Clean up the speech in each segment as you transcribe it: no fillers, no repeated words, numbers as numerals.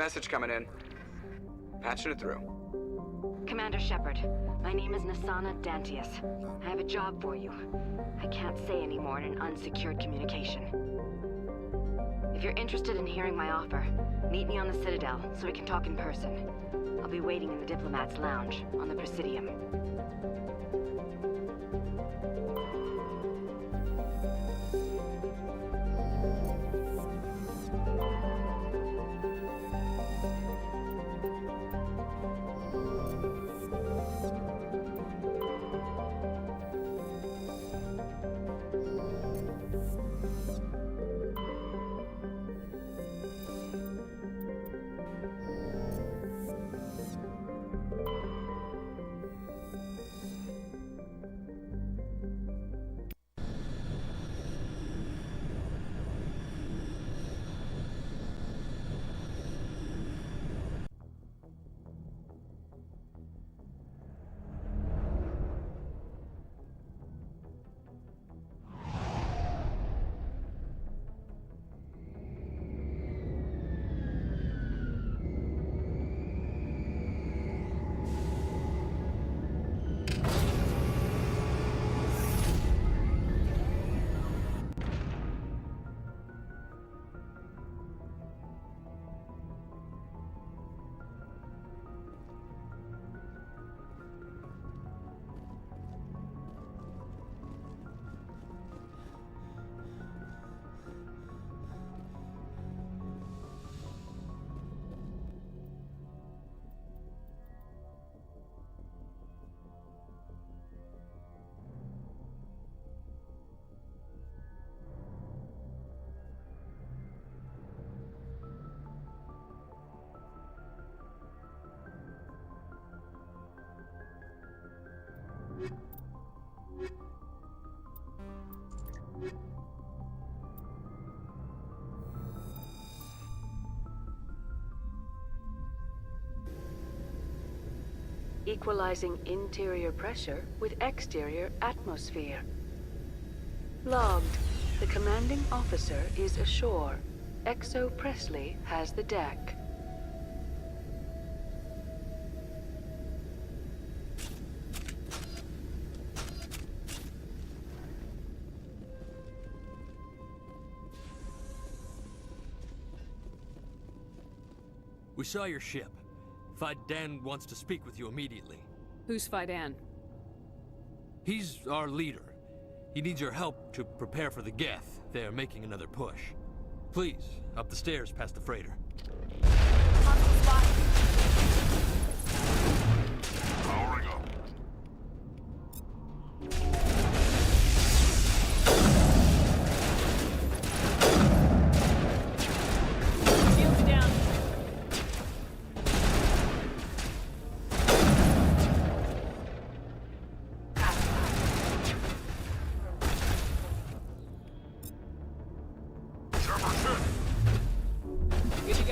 message coming in. Patching it through. Commander Shepard, my name is Nasana Dantius. I have a job for you. I can't say any more in an unsecured communication. If you're interested in hearing my offer, meet me on the Citadel so we can talk in person. I'll be waiting in the Diplomat's Lounge on the Presidium. Equalizing interior pressure with exterior atmosphere. Logged. The commanding officer is ashore. Exo Presley has the deck. We saw your ship. Fidan wants to speak with you immediately. Who's Fidan? He's our leader. He needs your help to prepare for the Geth. They're making another push. Please, up the stairs past the freighter. Powering up. Shields down. Shepard hit. Good to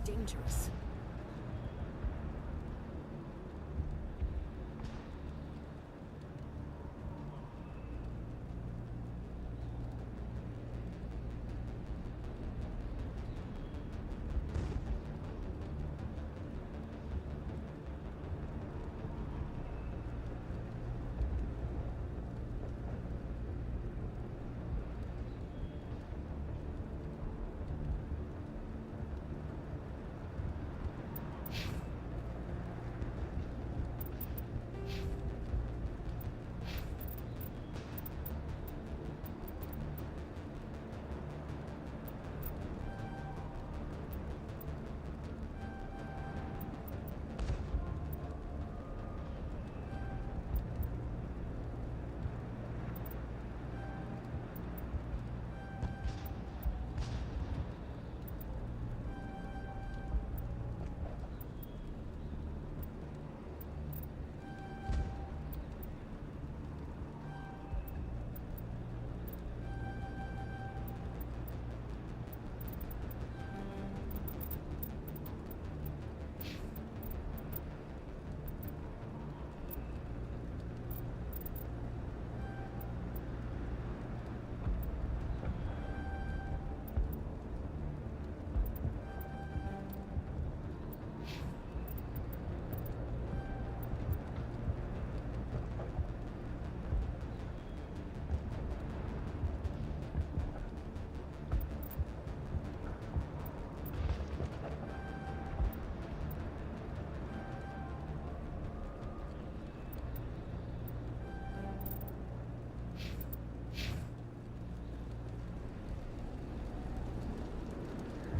dangerous.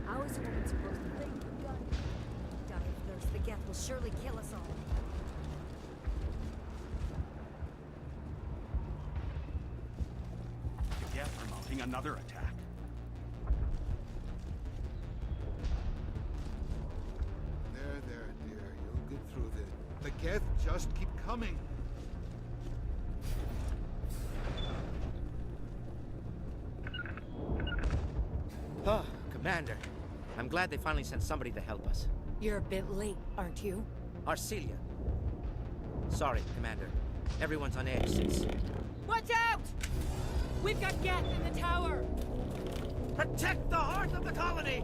How is a woman supposed to think a gun? Doubt if there's the Geth will surely kill us all. The Geth are mounting another attack. There, dear. You'll get through this. The Geth just keep coming. Oh, Commander. I'm glad they finally sent somebody to help us. You're a bit late, aren't you? Arcelia. Sorry, Commander. Everyone's on edge since... Watch out! We've got Geth in the tower! Protect the heart of the colony!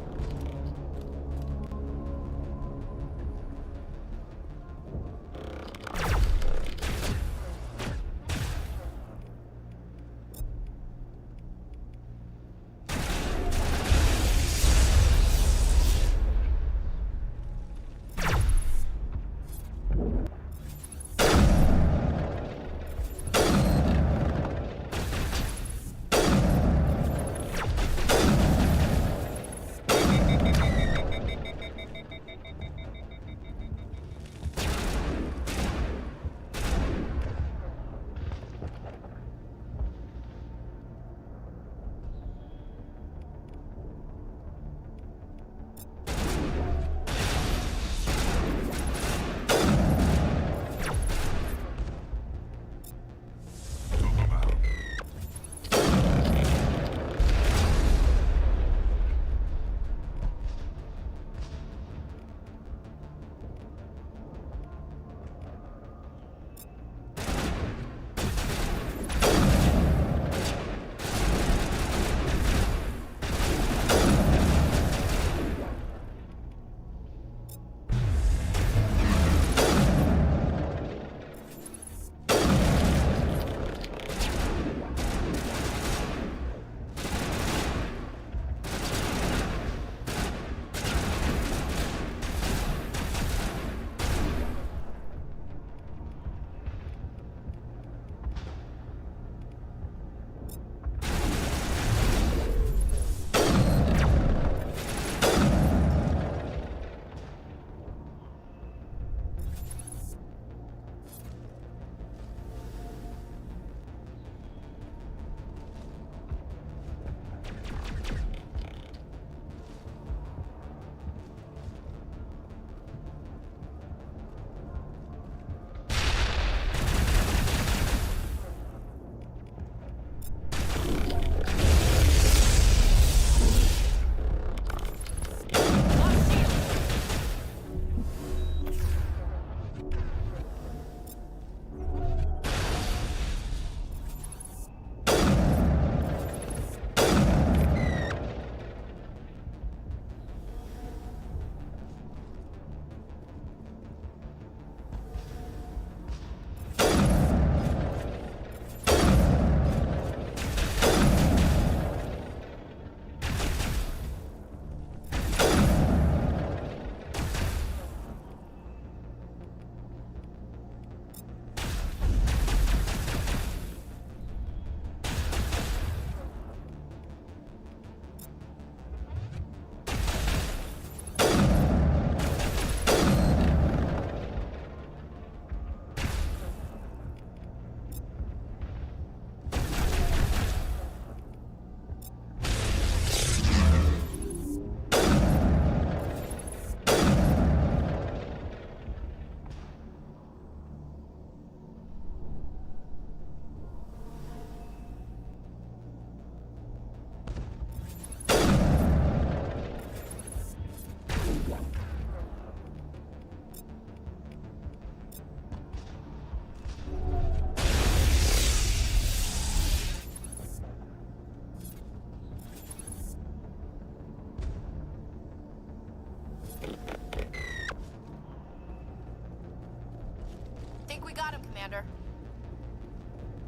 Commander.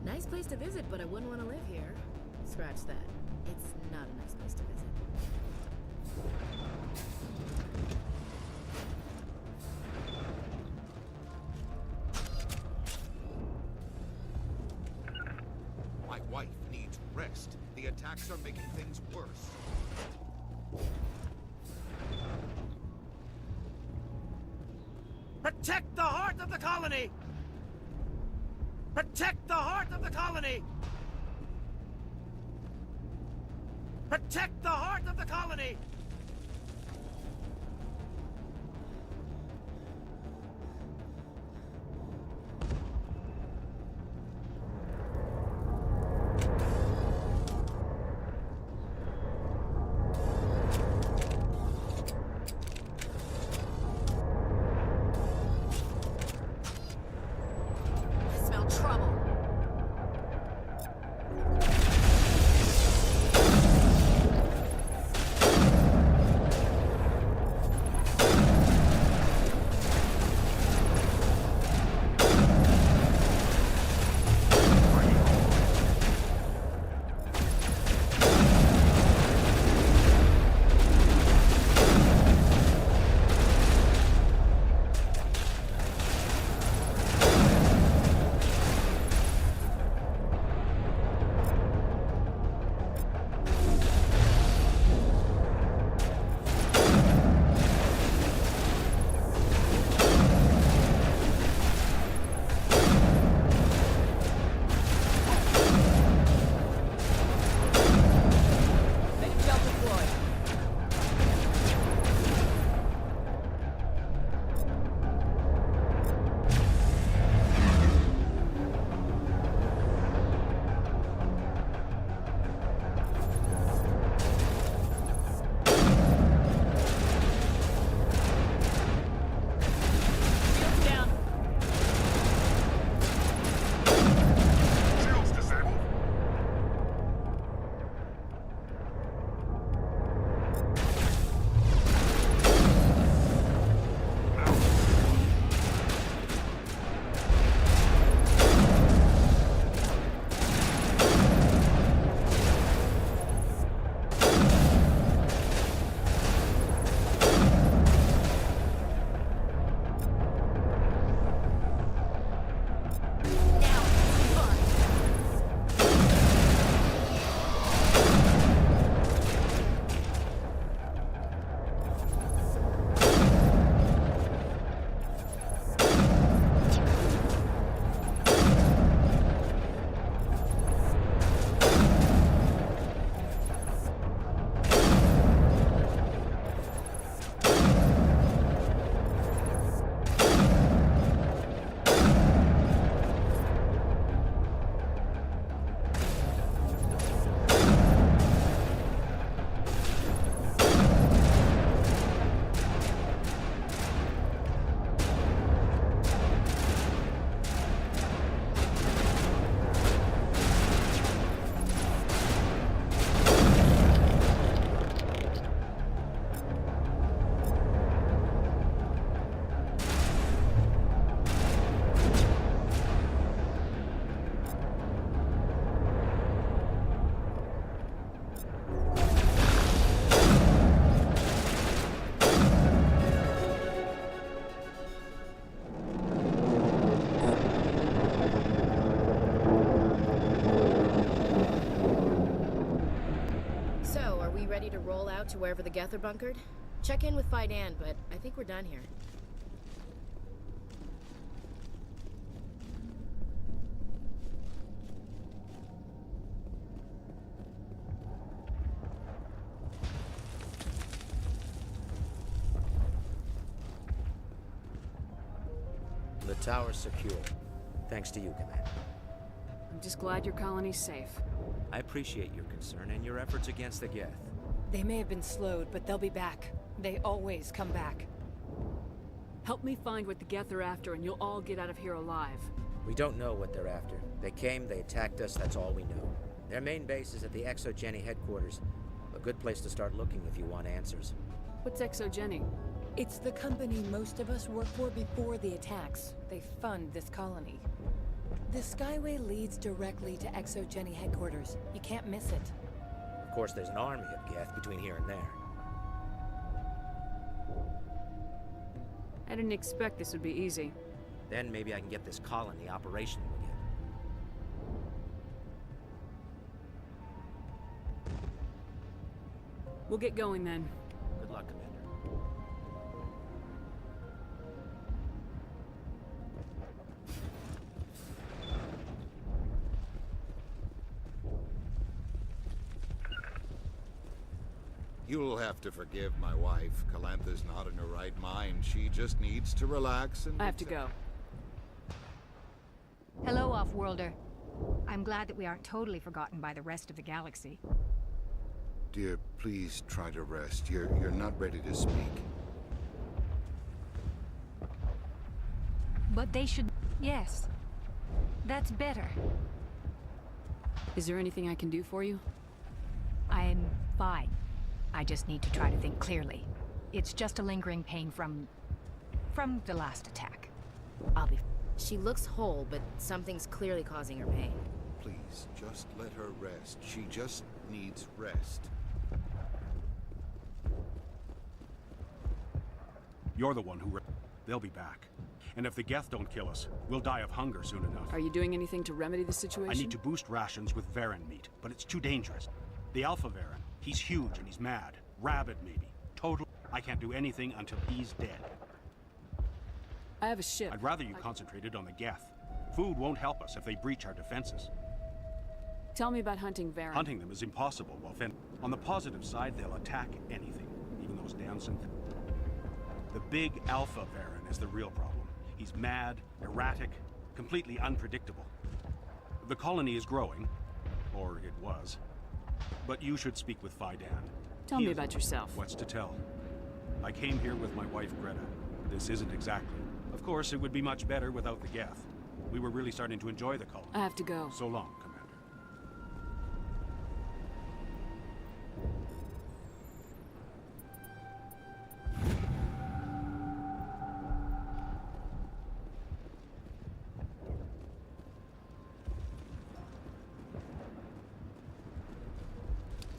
Nice place to visit, but I wouldn't want to live here. Scratch that. It's not a nice place to visit. My wife needs rest. The attacks are making things worse. Protect the heart of the colony! Protect the heart of the colony! Protect the heart of the colony! I smell trouble. ready to roll out to wherever the Geth are bunkered? Check in with Fidan, but I think we're done here. The tower's secure. Thanks to you, Commander. I'm just glad your colony's safe. I appreciate your concern and your efforts against the Geth. They may have been slowed, but they'll be back. They always come back. Help me find what the Geth are after, and you'll all get out of here alive. We don't know what they're after. They came, they attacked us, that's all we know. Their main base is at the Exogeny headquarters. A good place to start looking if you want answers. What's Exogeny? It's the company most of us work for before the attacks. They fund this colony. The Skyway leads directly to ExoGeni headquarters. You can't miss it. Of course, there's an army of Geth between here and there. I didn't expect this would be easy. Then maybe I can get this colony operational again. We'll get going then. Good luck, Commander. You'll have to forgive my wife. Calantha's not in her right mind. She just needs to relax and... I have to go. Hello, Off-Worlder. I'm glad that we aren't totally forgotten by the rest of the galaxy. Dear, please try to rest. You're not ready to speak. But they should... Yes. That's better. Is there anything I can do for you? I'm fine. I just need to try to think clearly. It's just a lingering pain from the last attack. I'll be... She looks whole, but something's clearly causing her pain. Please, just let her rest. She just needs rest. You're the one who... They'll be back. And if the Geth don't kill us, we'll die of hunger soon enough. Are you doing anything to remedy the situation? I need to boost rations with Varen meat, but it's too dangerous. The Alpha Varen, he's huge and he's mad. Rabid, maybe. Total... I can't do anything until he's dead. I have a ship. I'd rather you concentrated on the Geth. Food won't help us if they breach our defenses. Tell me about hunting Varen. Hunting them is impossible while on the positive side, they'll attack anything, even those damn synth. The big Alpha Varen is the real problem. He's mad, erratic, completely unpredictable. The colony is growing, or it was. But you should speak with Faidan. Tell me about yourself. What's to tell? I came here with my wife Greta. This isn't exactly. Of course, it would be much better without the Geth. We were really starting to enjoy the colony. I have to go. So long, Commander.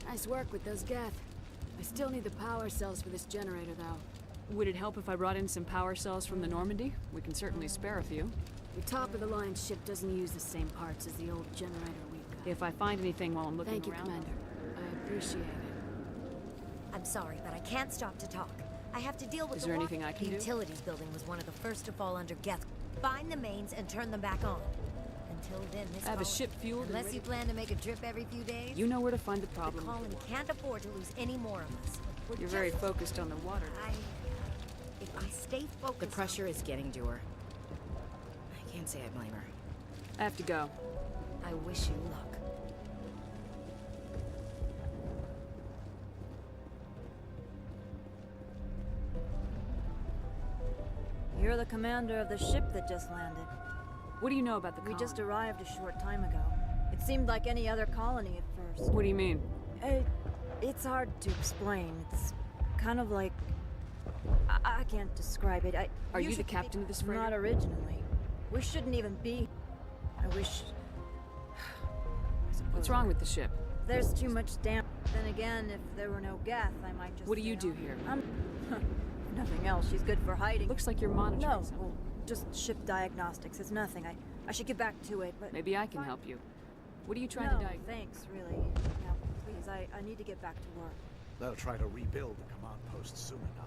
Nice work with those Geth. I still need the power cells for this generator, though. Would it help if I brought in some power cells from the Normandy? We can certainly spare a few. Your top-of-the-line ship doesn't use the same parts as the old generator we've got. If I find anything while I'm looking around... Thank you, Commander. I appreciate it. I'm sorry, but I can't stop to talk. I have to deal with Is there anything I can do? The utilities building was one of the first to fall under Geth. Find the mains and turn them back on. Until then, this I have a colony, ship fueled unless you plan to make a trip every few days... You know where to find the problem. The colony can't afford to lose any more of us. You're very focused on the water. If I stay focused... The pressure is getting to her. I can't say I blame her. I have to go. I wish you luck. You're the commander of the ship that just landed. What do you know about the colony? We just arrived a short time ago. It seemed like any other colony at first. What do you mean? It's hard to explain. It's kind of like... I can't describe it. Are you the captain of this freighter? Not originally. We shouldn't even be... I wish... What's wrong with the ship? There's too much damage. Then again, if there were no Geth, I might just... What do you do here? Nothing else. She's good for hiding. Looks like you're monitoring something. Well, just ship diagnostics. It's nothing. I should get back to it, but... Maybe I can help you. What are you trying to diagnose? Thanks, really. Now, please, I need to get back to work. They'll try to rebuild the command post soon enough.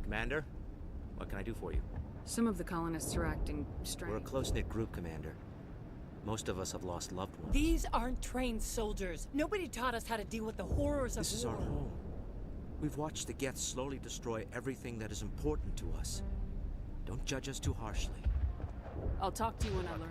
Commander, what can I do for you? Some of the colonists are acting strange. We're a close-knit group, Commander. Most of us have lost loved ones. These aren't trained soldiers. Nobody taught us how to deal with the horrors of war. This is our home. We've watched the Geth slowly destroy everything that is important to us. Don't judge us too harshly. I'll talk to you when I learn more.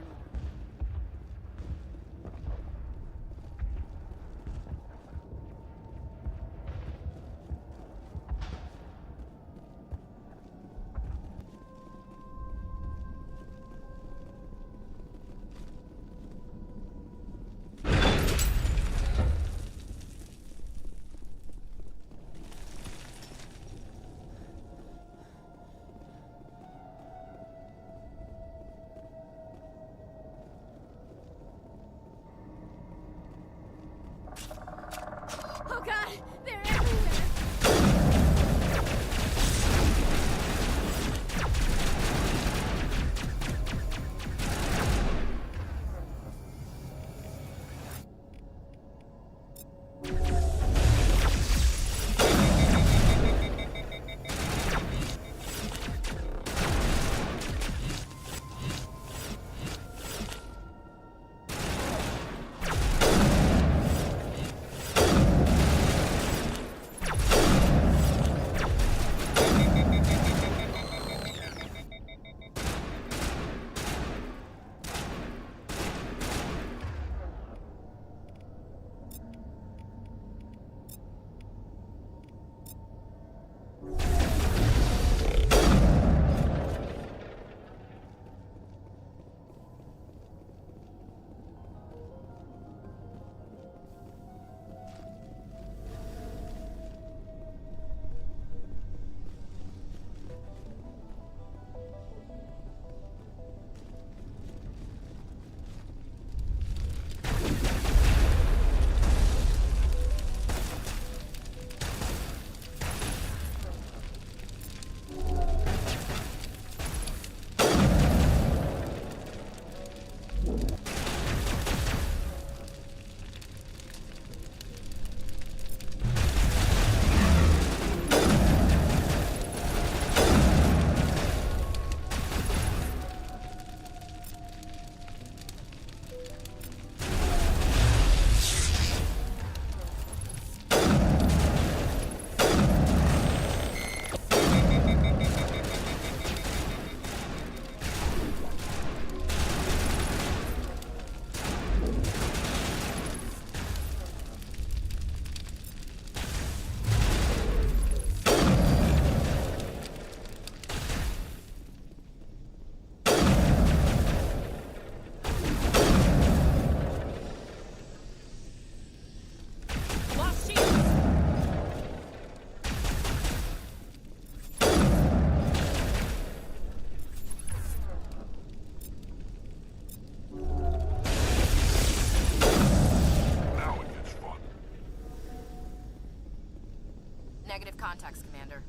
Negative contacts, Commander.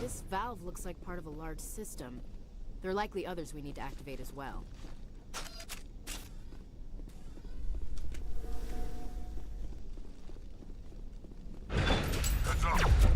This valve looks like part of a large system. There are likely others we need to activate as well. Heads up!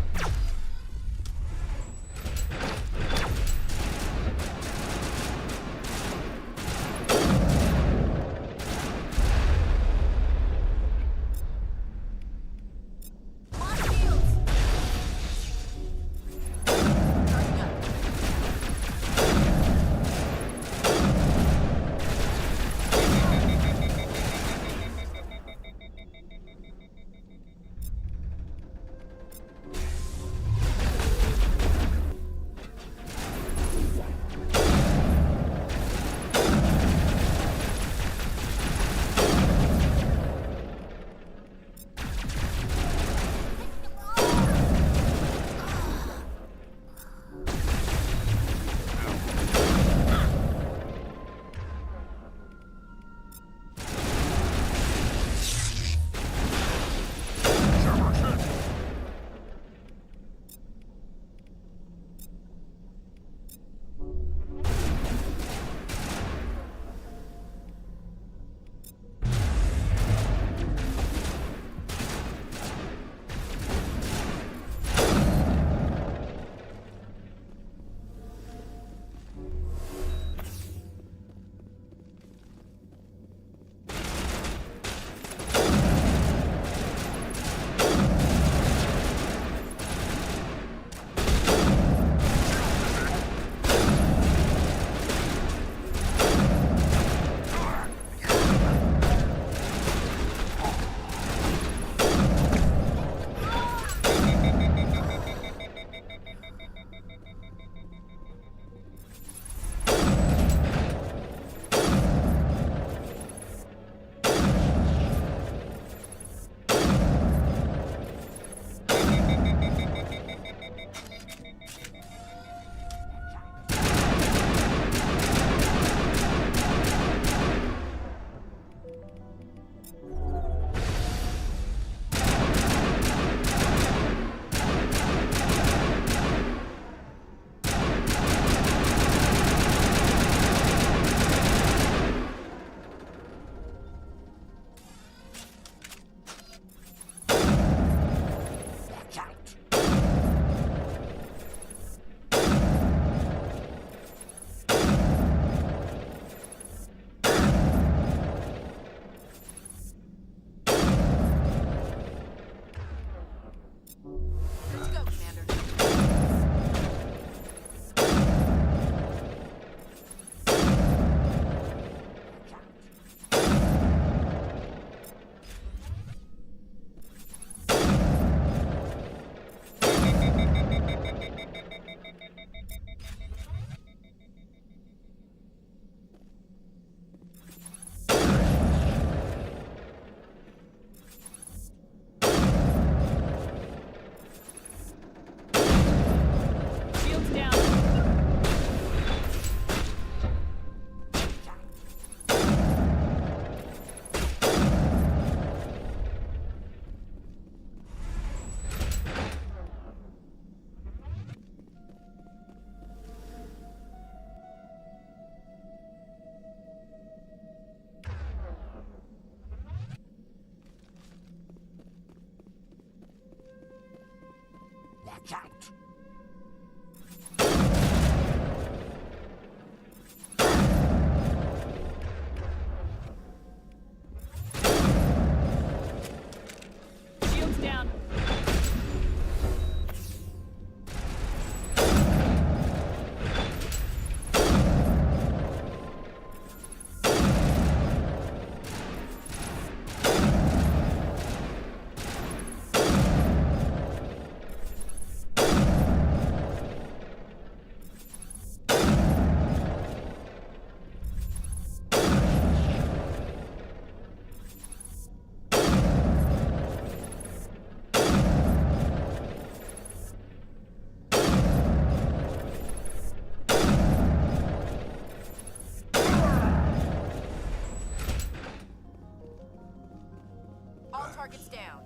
Target's down.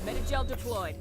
Metagel deployed.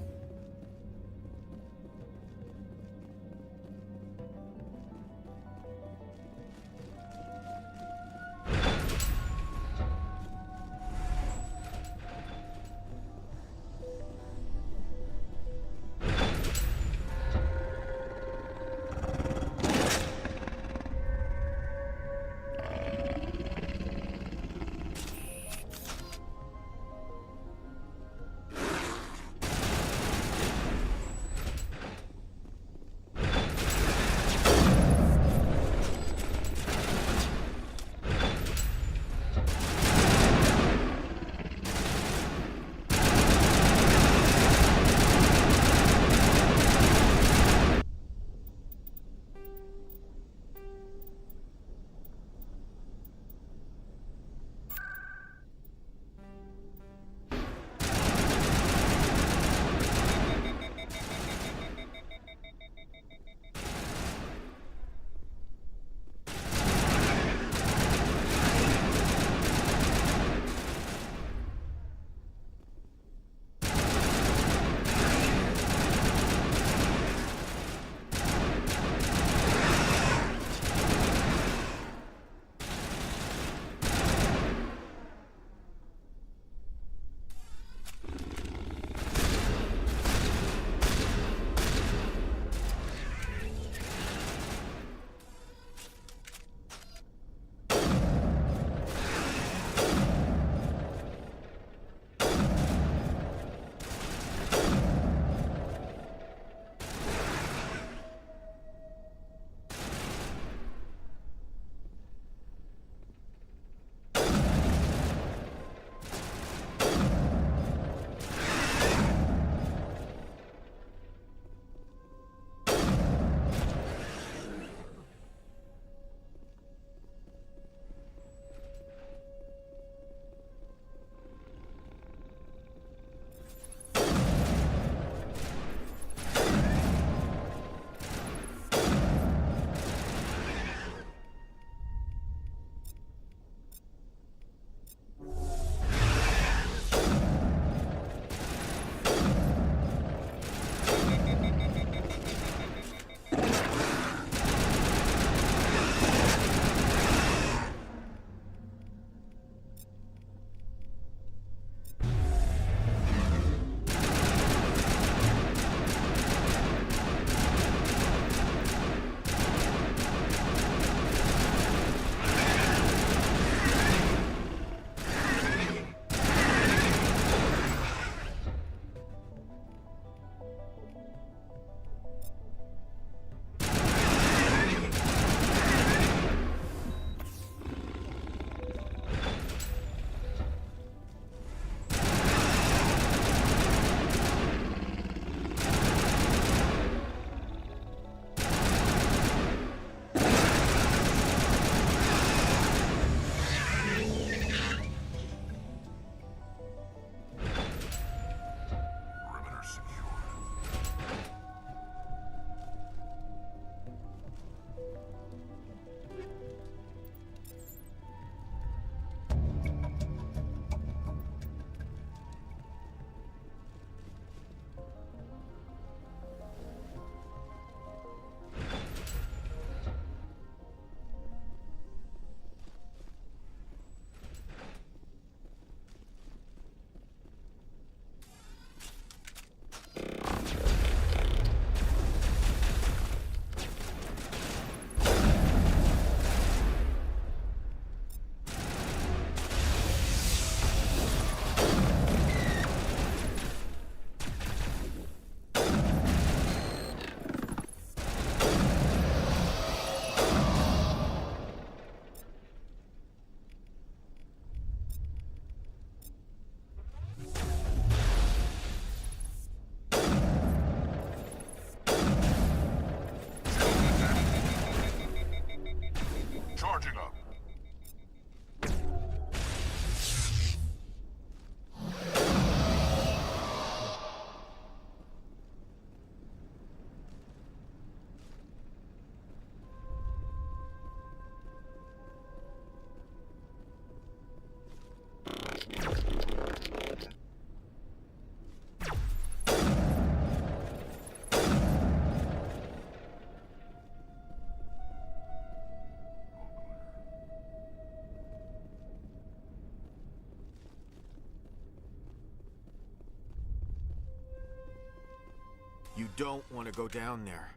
You don't want to go down there.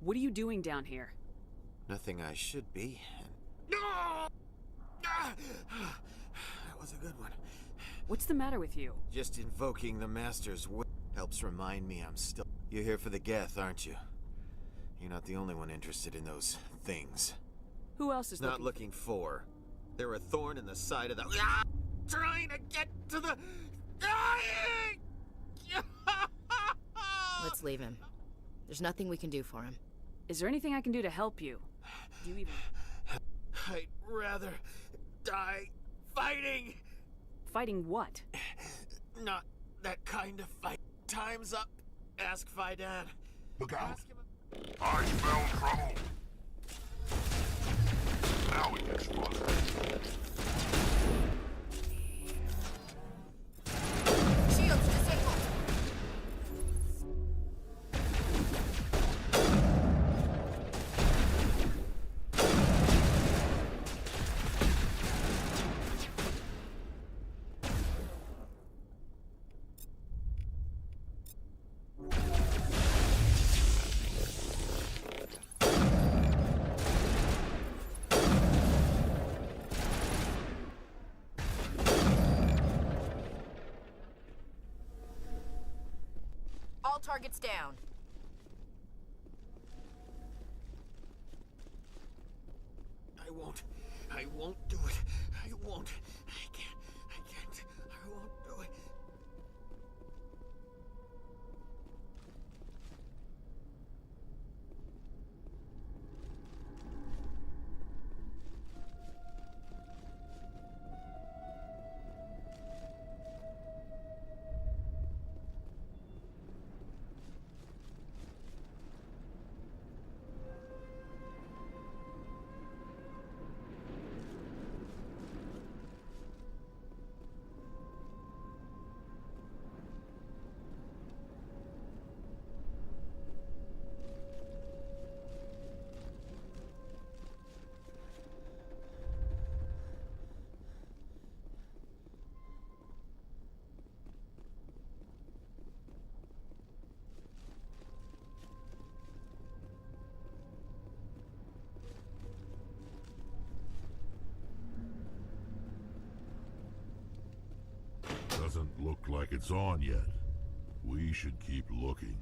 What are you doing down here? Nothing I should be. No! That was a good one. What's the matter with you? Just invoking the Master's will helps remind me I'm still... You're here for the Geth, aren't you? You're not the only one interested in those things. Who else is not looking for? They're a thorn in the side of the... Trying to get to the... Let's leave him. There's nothing we can do for him. Is there anything I can do to help you? Do you even... I'd rather die fighting! Fighting what? Not that kind of fight. Time's up. Ask Fidan. Look out. I smell trouble. Now we can spot it. Shields disabled. All targets down. I won't do it. I won't. I can't. I won't do it. Doesn't look like it's on yet. We should keep looking.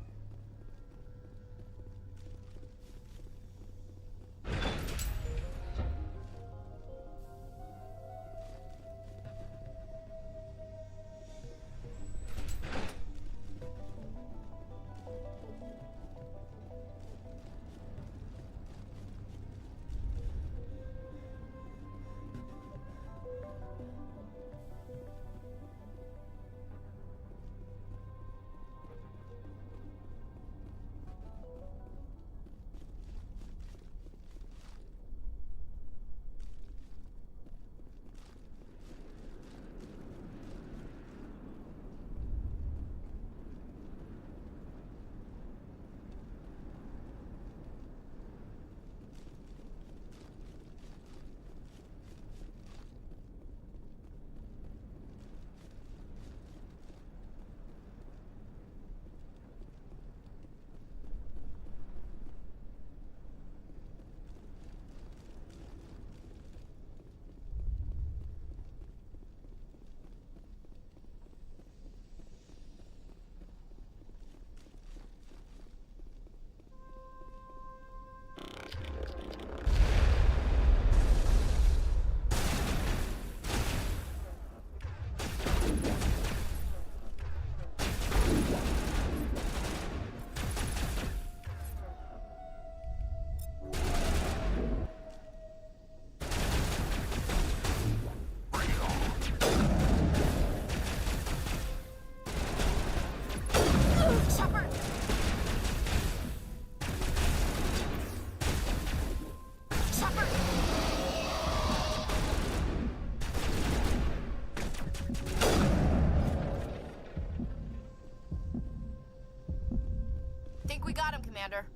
Think we got him, Commander.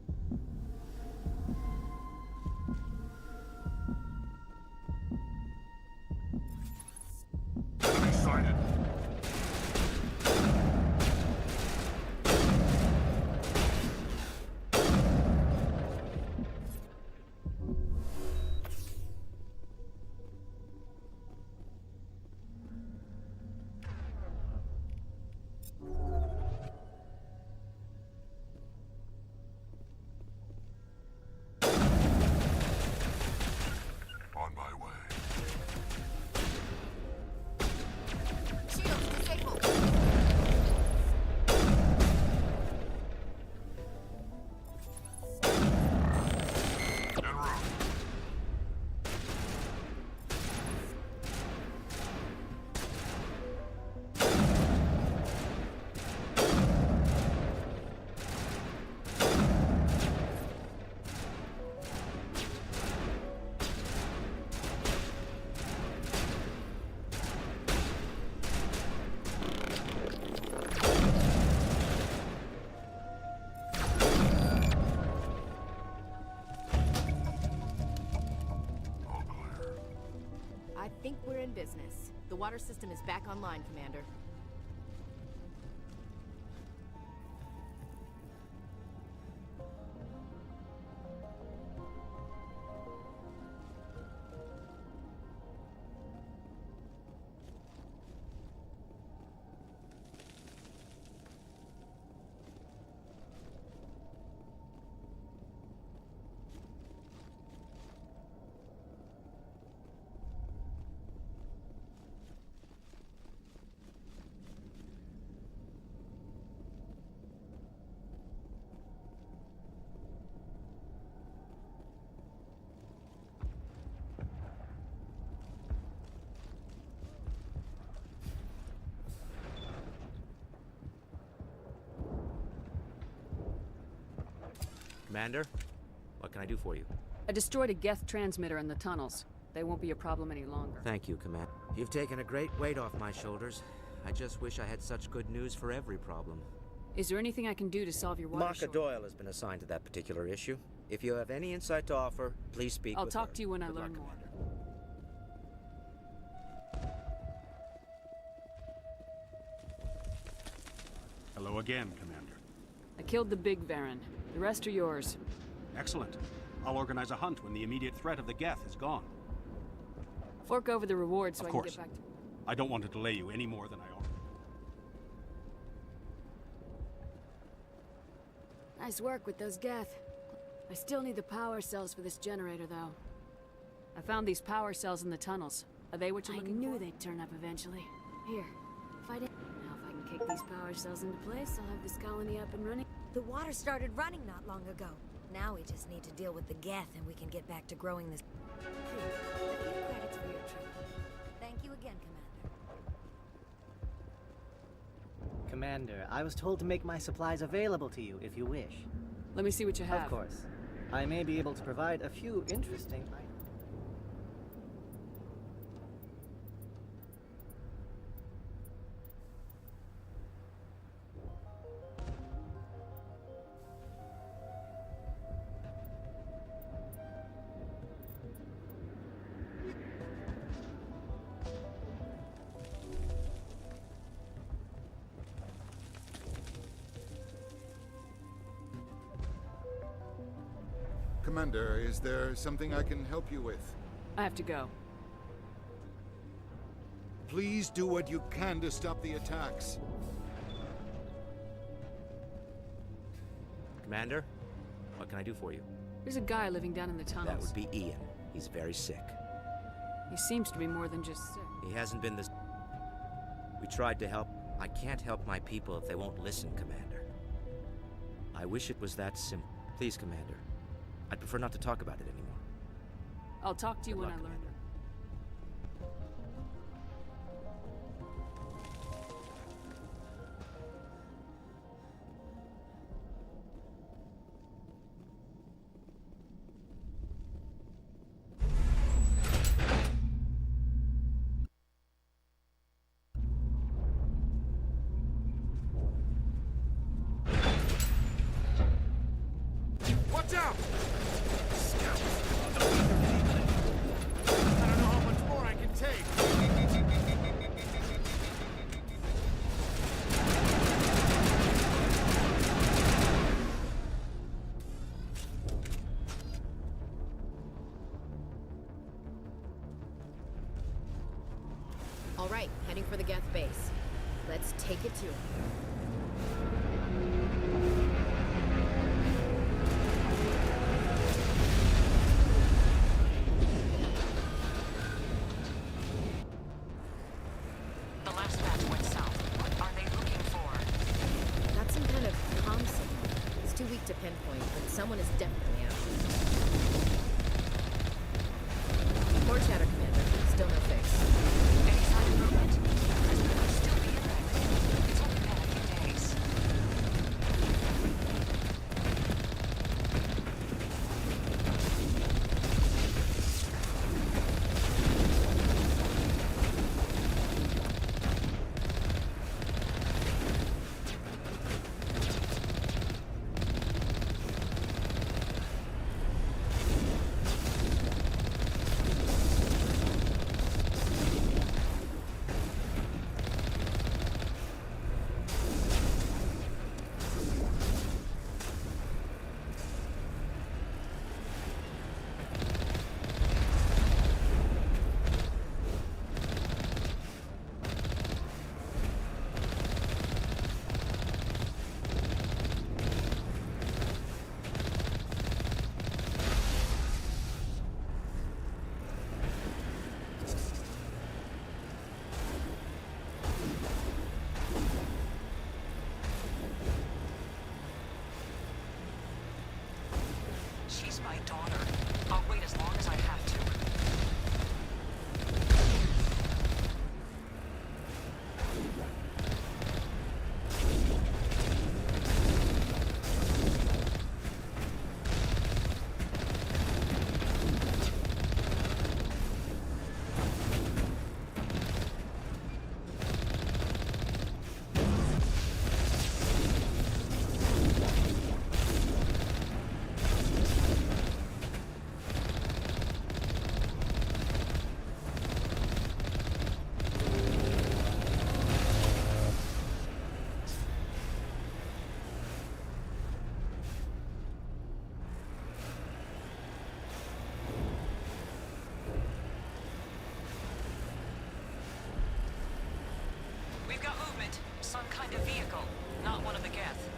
Enemy sighted. think we're in business. The water system is back online, Commander. Commander, what can I do for you? I destroyed a Geth transmitter in the tunnels. They won't be a problem any longer. Thank you, Commander. You've taken a great weight off my shoulders. I just wish I had such good news for every problem. Is there anything I can do to solve your water Marka Doyle has been assigned to that particular issue. If you have any insight to offer, please speak I'll with talk her. to you when I Good learn luck, more. Hello again, Commander. I killed the big Varen. The rest are yours. Excellent. I'll organize a hunt when the immediate threat of the Geth is gone. Fork over the reward so Of I course. can get back to... I don't want to delay you any more than I ought. Nice work with those Geth. I still need the power cells for this generator, though. I found these power cells in the tunnels. Are they what you're looking for? I knew they'd turn up eventually. Here, if I didn't... Now if I can kick these power cells into place, I'll have this colony up and running. The water started running not long ago. Now we just need to deal with the Geth and we can get back to growing this. Here, a few credits for your trip. Thank you again, Commander. Commander, I was told to make my supplies available to you if you wish. Let me see what you have. Of course. I may be able to provide a few interesting items. Commander, is there something I can help you with? I have to go. Please do what you can to stop the attacks. Commander, what can I do for you? There's a guy living down in the tunnels. That would be Ian. He's very sick. He seems to be more than just sick. He hasn't been this... We tried to help. I can't help my people if they won't listen, Commander. I wish it was that simple. Please, Commander. I'd prefer not to talk about it anymore. I'll talk to you when I learn. Watch out! I don't know how much more I can take. All right, heading for the Geth base. Let's take it to him. The last batch went south. What are they looking for? Got some kind of comm signal. It's too weak to pinpoint, but someone is definitely out. More chatter, Commander. Still no fix. Any sign of movement? Prisoners could still be in there. It's only been a few days. Some kind of vehicle, not one of the Geth.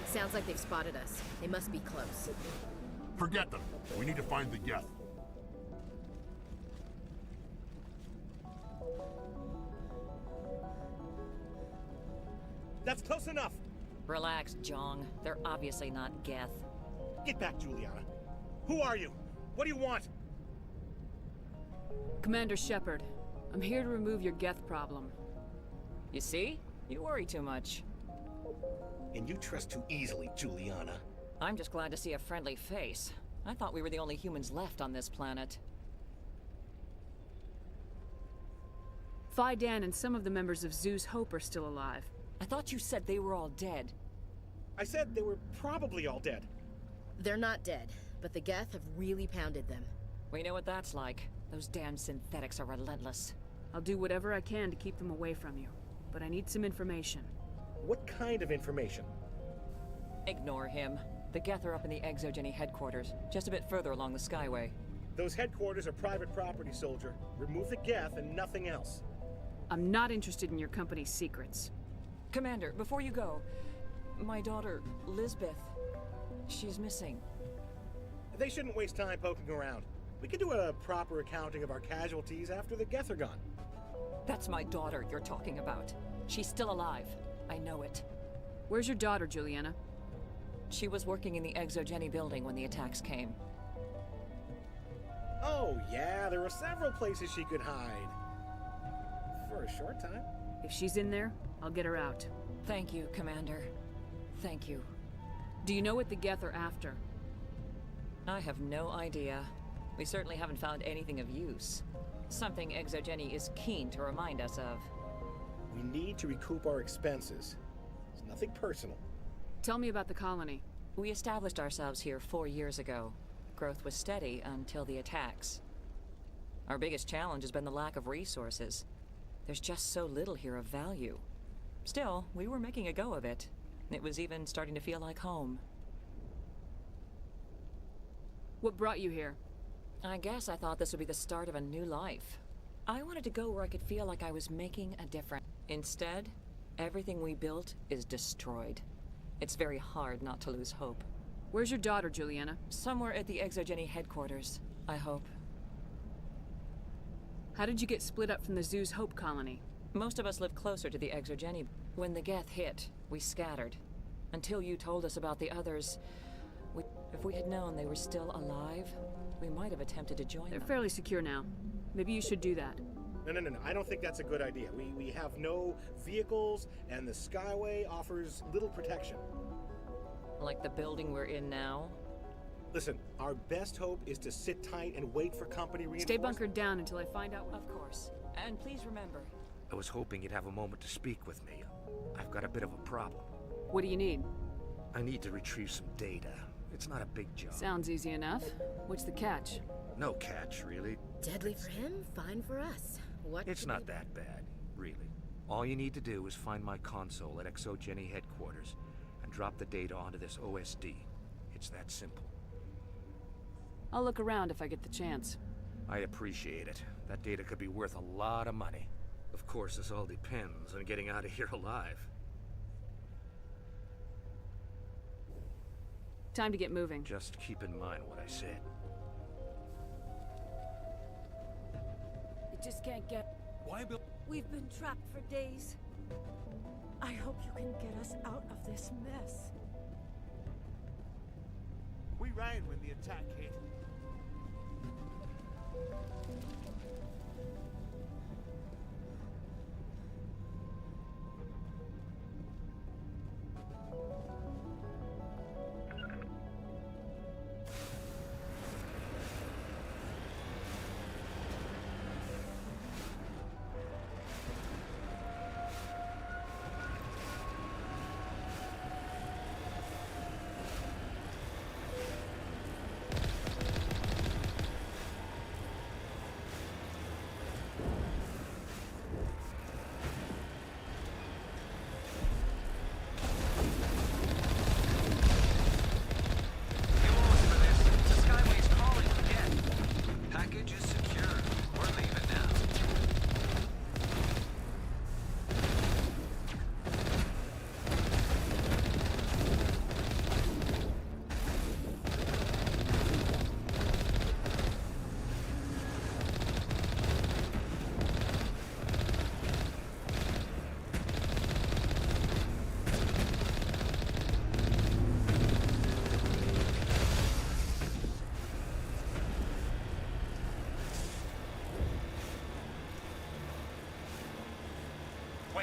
Sounds like they've spotted us. They must be close. Forget them. We need to find the Geth. That's close enough! Relax, Jong. They're obviously not Geth. Get back, Juliana. Who are you? What do you want? Commander Shepard, I'm here to remove your Geth problem. You see? You worry too much. And you trust too easily, Juliana. I'm just glad to see a friendly face. I thought we were the only humans left on this planet. Phi Dan and some of the members of Zoo's Hope are still alive. I thought you said they were all dead. I said they were probably all dead. They're not dead, but the Geth have really pounded them. We know what that's like. Those damn synthetics are relentless. I'll do whatever I can to keep them away from you, but I need some information. What kind of information? Ignore him. The Geth are up in the Exogeny headquarters, just a bit further along the Skyway. Those headquarters are private property, soldier. Remove the Geth and nothing else. I'm not interested in your company's secrets. Commander, before you go, my daughter, Lisbeth, she's missing. They shouldn't waste time poking around. We could do a proper accounting of our casualties after the Geth are gone. That's my daughter you're talking about. She's still alive. I know it. Where's your daughter, Juliana? She was working in the Exogeny building when the attacks came. Oh, yeah, there were several places she could hide. For a short time. If she's in there, I'll get her out. Thank you, Commander. Thank you. Do you know what the Geth are after? I have no idea. We certainly haven't found anything of use. Something Exogeny is keen to remind us of. We need to recoup our expenses. It's nothing personal. Tell me about the colony. We established ourselves here 4 years ago. Growth was steady until the attacks. Our biggest challenge has been the lack of resources. There's just so little here of value. Still, we were making a go of it. It was even starting to feel like home. What brought you here? I guess I thought this would be the start of a new life. I wanted to go where I could feel like I was making a difference. Instead, everything we built is destroyed. It's very hard not to lose hope. Where's your daughter, Juliana? Somewhere at the Exogeny headquarters, I hope. How did you get split up from the Zoo's Hope colony? Most of us lived closer to the Exogeny. When the Geth hit, we scattered. Until you told us about the others, if we had known they were still alive, we might have attempted to join They're them. fairly secure now. Maybe you should do that. No. I don't think that's a good idea. We have no vehicles, and the Skyway offers little protection. Like the building we're in now? Listen, our best hope is to sit tight and wait for company reinforcements. Stay bunkered down until I find out. Of course. And please remember. I was hoping you'd have a moment to speak with me. I've got a bit of a problem. What do you need? I need to retrieve some data. It's not a big job. Sounds easy enough. What's the catch? No catch, really. Deadly for him, fine for us. What? It's not that bad, really. All you need to do is find my console at Exogeny headquarters and drop the data onto this OSD. It's that simple. I'll look around if I get the chance. I appreciate it. That data could be worth a lot of money. Of course, this all depends on getting out of here alive. Time to get moving. Just keep in mind what I said. I just can't get... Why, Bill? We've been trapped for days. I hope you can get us out of this mess. We ran when the attack hit.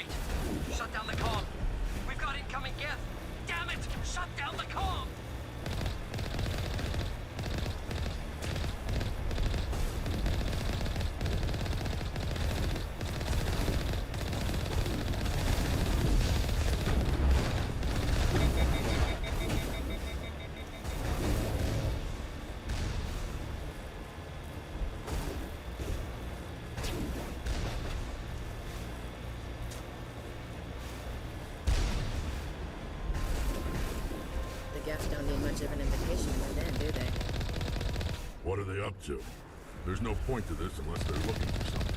right. Shut down the comm. We've got incoming Geth. Damn it! Shut down the comm! The Geths don't need much of an invitation by then, do they? What are they up to? There's no point to this unless they're looking for something.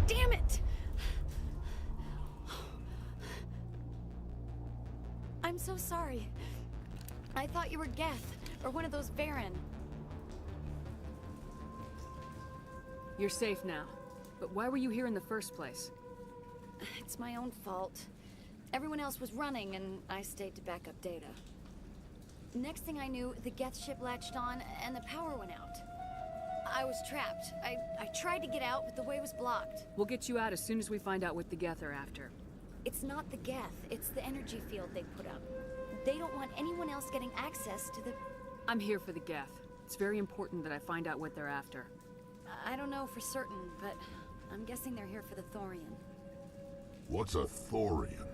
Damn it! I'm so sorry. I thought you were Geth, or one of those Varen. You're safe now. But why were you here in the first place? It's my own fault. Everyone else was running, and I stayed to back up data. Next thing I knew, the Geth ship latched on, and the power went out. I was trapped. I tried to get out, but the way was blocked. We'll get you out as soon as we find out what the Geth are after. It's not the Geth, it's the energy field they put up. They don't want anyone else getting access to the... I'm here for the Geth. It's very important that I find out what they're after. I don't know for certain, but I'm guessing they're here for the Thorian. What's a Thorian?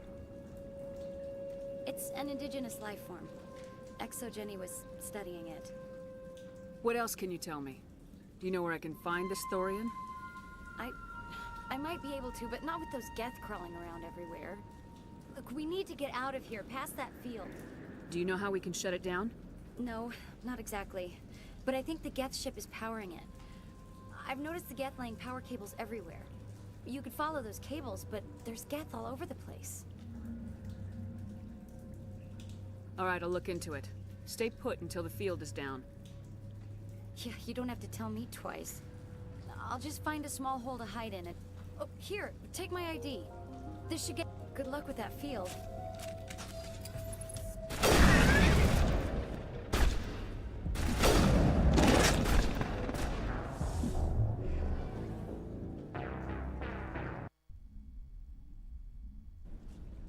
It's an indigenous life form. Exogeny was studying it. What else can you tell me? Do you know where I can find this Thorian? I might be able to, but not with those Geth crawling around everywhere. Look, we need to get out of here, past that field. Do you know how we can shut it down? No, not exactly. But I think the Geth ship is powering it. I've noticed the Geth laying power cables everywhere. You could follow those cables, but there's Geth all over the place. All right, I'll look into it. Stay put until the field is down. Yeah, you don't have to tell me twice. I'll just find a small hole to hide in it. Oh, here, take my ID. This should get... Good luck with that field.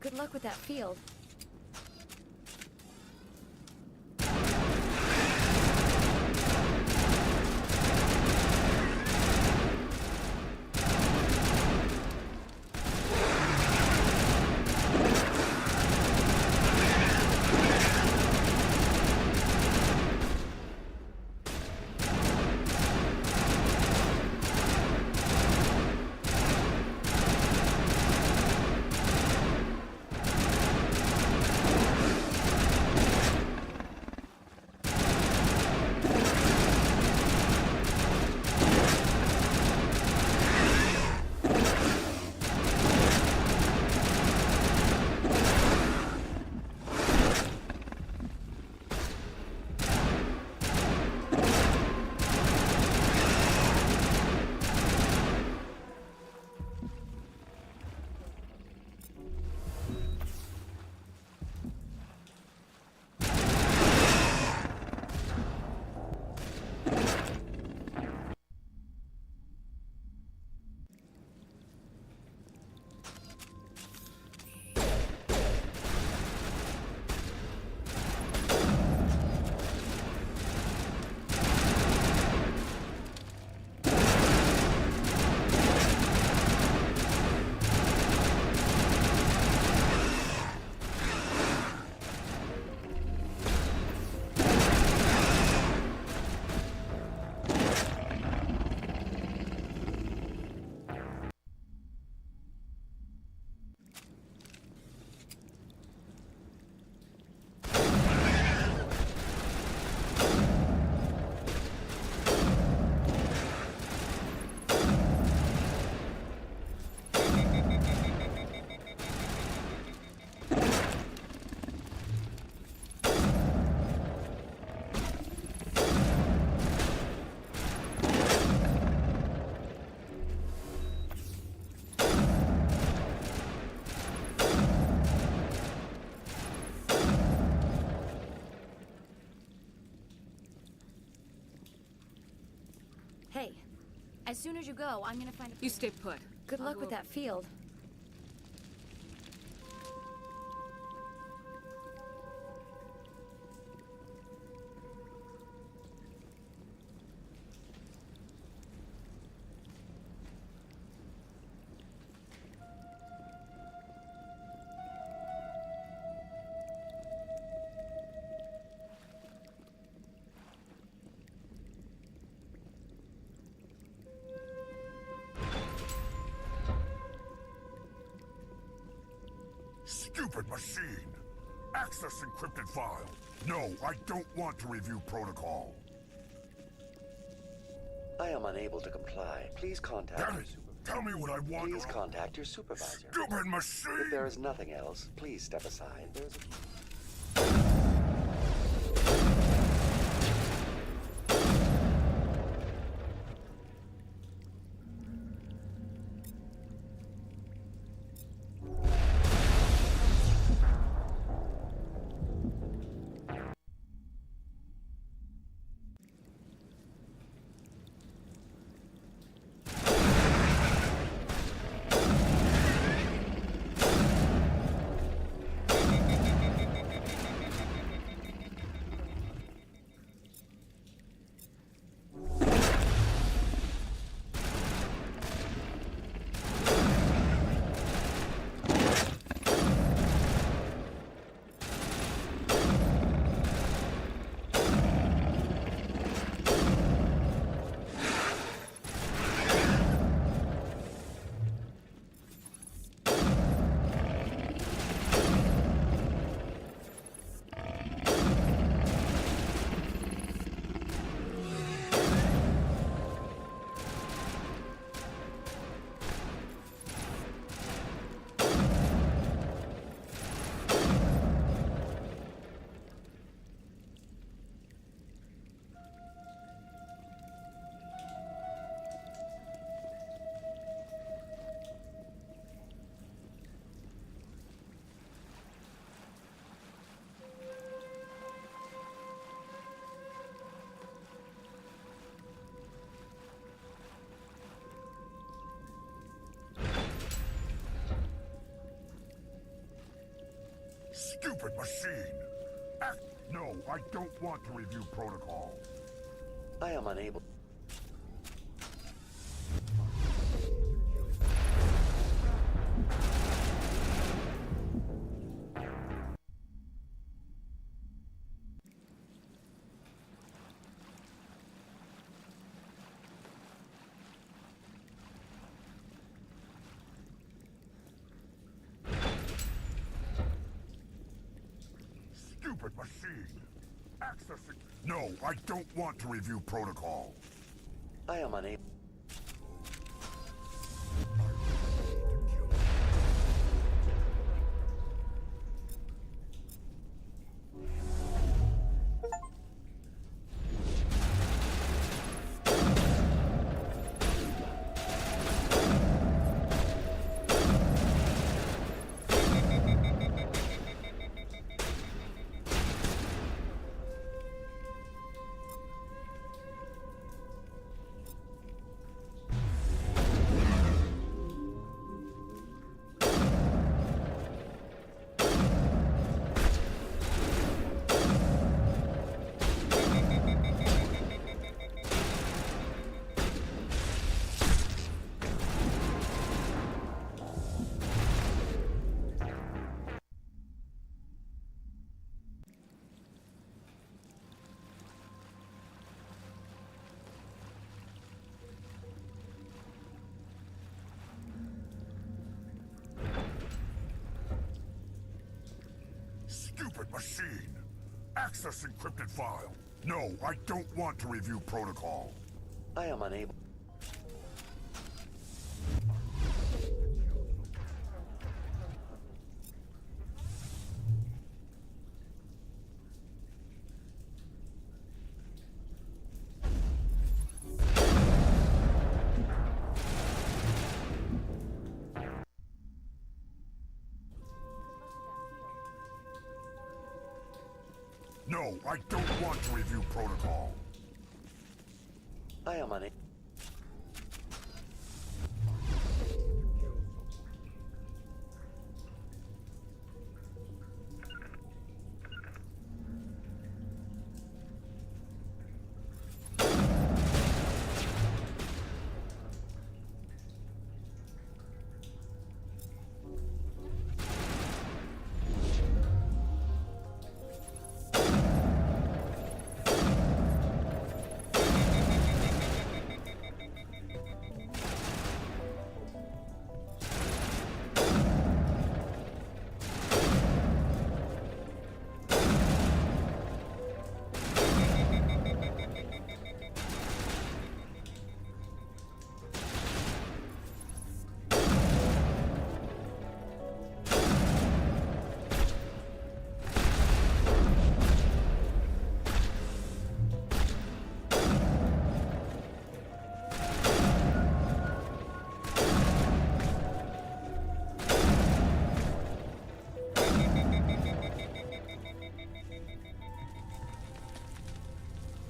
Good luck with that field. Hey, as soon as you go, I'm gonna find a... You stay put. Good luck with that field. Stupid machine! Access encrypted file. No, I don't want to review protocol. I am unable to comply. Please contact Damn your it! supervisor. Tell me what I want. Please contact your supervisor. Stupid machine! If there is nothing else, please step aside. There's a... Stupid machine! No, I don't want to review protocol. I am unable. Stupid machine! Accessing... No, I don't want to review protocol. I am unable. Stupid machine! Access encrypted file. No, I don't want to review protocol. I am unable. No, I don't want to review protocol. I am unable.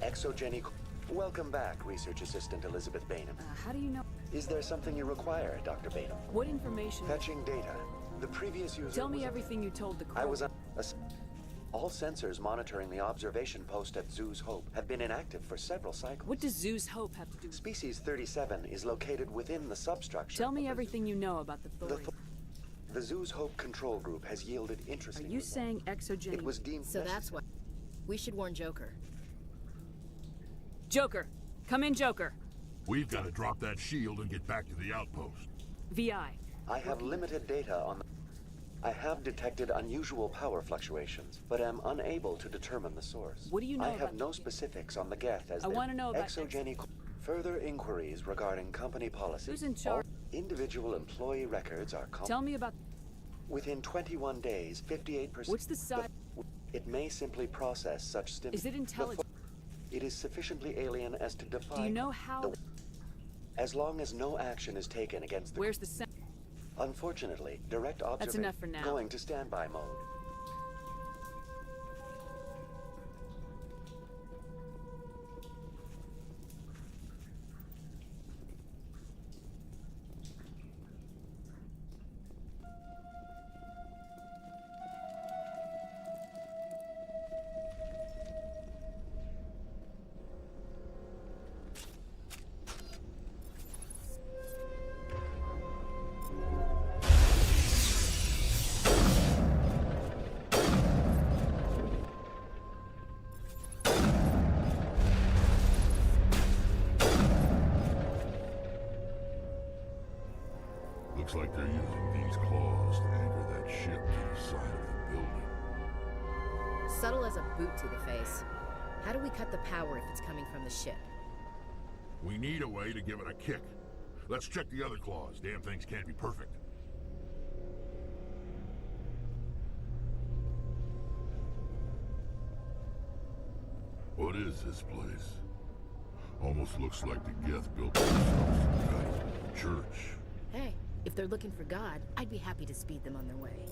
Exogenic. Welcome back, Research Assistant Elizabeth Bainham. How do you know? Is there something you require, Dr. Bainham? What information? Fetching data. The previous user. Tell me everything you told the crew. I was all sensors monitoring the observation post at Zeus Hope have been inactive for several cycles. What does Zeus Hope have to do? Species 37 is located within the substructure. Tell me everything you know about the Thorians. The Zeus Hope control group has yielded interesting. Are you saying Exogenic? It was deemed. So that's why we should warn Joker. Joker, come in, Joker. We've got to drop that shield and get back to the outpost. VI. I have limited data on the... I have detected unusual power fluctuations, but am unable to determine the source. What do you know I about have no specifics on the Geth as I want to know about Exogenic... Further inquiries regarding company policy. Who's in charge? All individual employee records are... Tell me about... Within 21 days, 58%... What's the size? It may simply process such stimuli. Is it intelligent? It is sufficiently alien as to defy... Do you know how... As long as no action is taken against the... Where's the sen... Unfortunately, direct observation... That's enough for now. Going to standby mode. Looks like they're using these claws to anchor that ship to the side of the building. Subtle as a boot to the face. How do we cut the power if it's coming from the ship? We need a way to give it a kick. Let's check the other claws. Damn things can't be perfect. What is this place? Almost looks like the Geth built themselves some kind of church. Hey, if they're looking for God, I'd be happy to speed them on their way.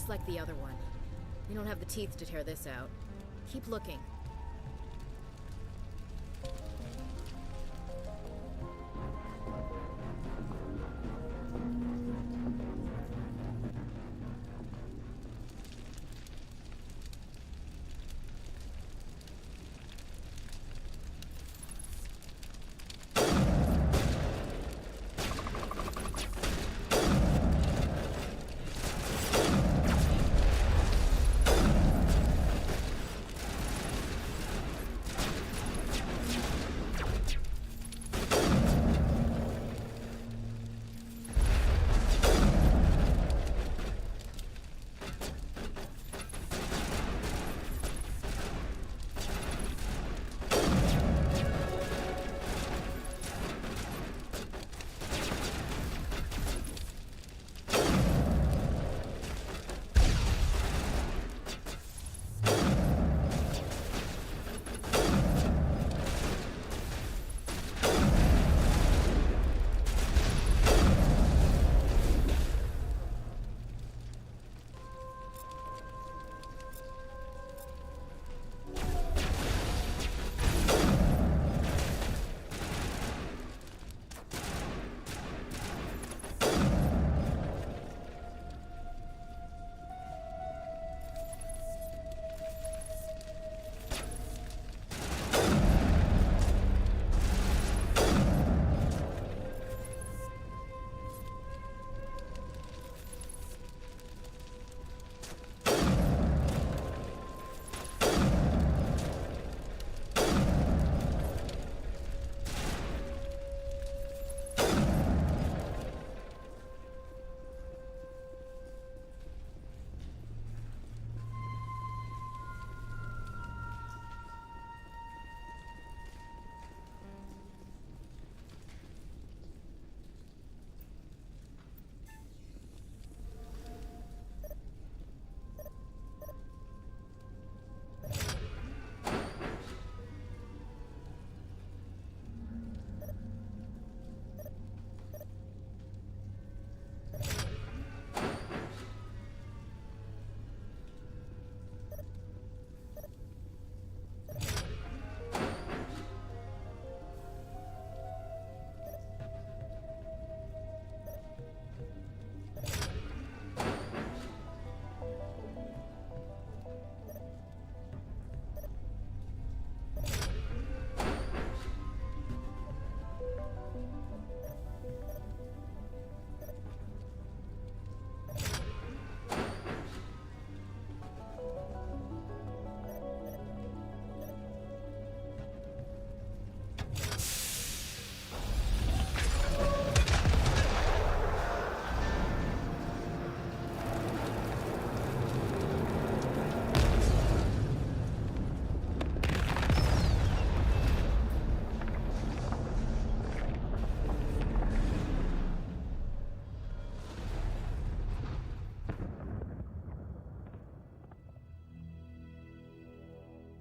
Just like the other one. We don't have the teeth to tear this out. Keep looking.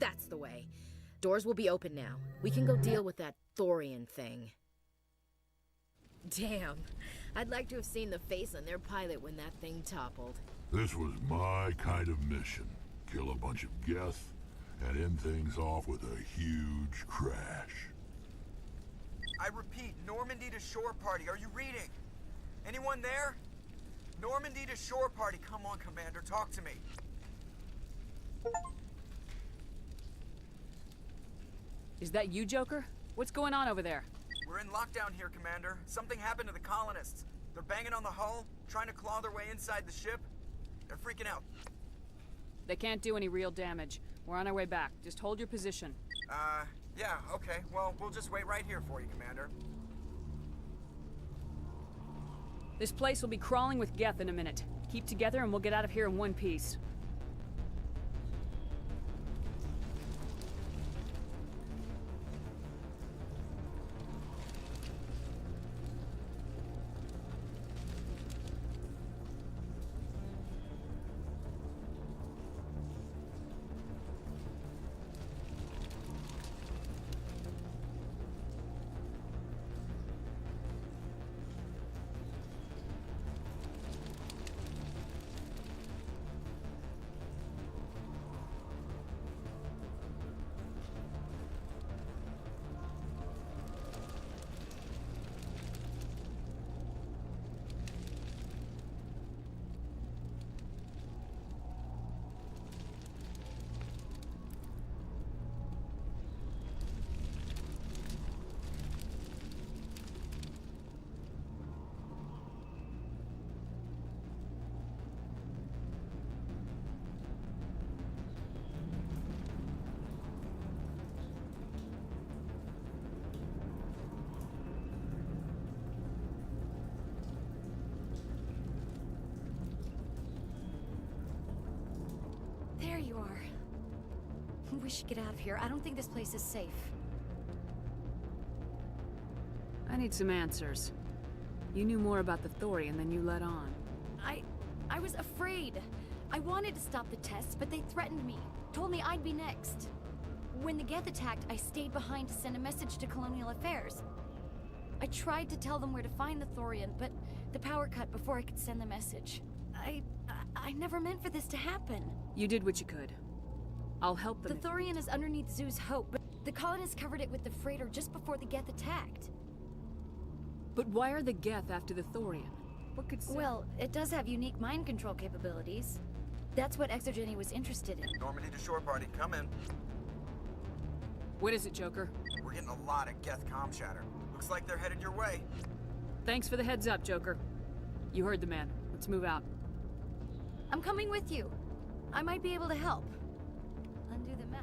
That's the way. Doors will be open now. We can go deal with that Thorian thing. Damn. I'd like to have seen the face on their pilot when that thing toppled. This was my kind of mission. Kill a bunch of Geth and end things off with a huge crash. I repeat, Normandy to shore party. Are you reading? Anyone there? Normandy to shore party. Come on, Commander. Talk to me. Is that you, Joker? What's going on over there? We're in lockdown here, Commander. Something happened to the colonists. They're banging on the hull, trying to claw their way inside the ship. They're freaking out. They can't do any real damage. We're on our way back. Just hold your position. Yeah, okay. Well, we'll just wait right here for you, Commander. This place will be crawling with Geth in a minute. Keep together and we'll get out of here in one piece. We should get out of here. I don't think this place is safe. I need some answers. You knew more about the Thorian than you let on. I was afraid. I wanted to stop the tests, but they threatened me. Told me I'd be next. When the Geth attacked, I stayed behind to send a message to Colonial Affairs. I tried to tell them where to find the Thorian, but the power cut before I could send the message. I never meant for this to happen. You did what you could. I'll help them. The Thorian is underneath Zoo's Hope, but the colonists covered it with the freighter just before the Geth attacked. But why are the Geth after the Thorian? What could say? Well, it does have unique mind control capabilities. That's what Exogeny was interested in. Normandy to shore party, come in. What is it, Joker? We're getting a lot of Geth comm chatter. Looks like they're headed your way. Thanks for the heads up, Joker. You heard the man. Let's move out. I'm coming with you. I might be able to help. Undo the mess.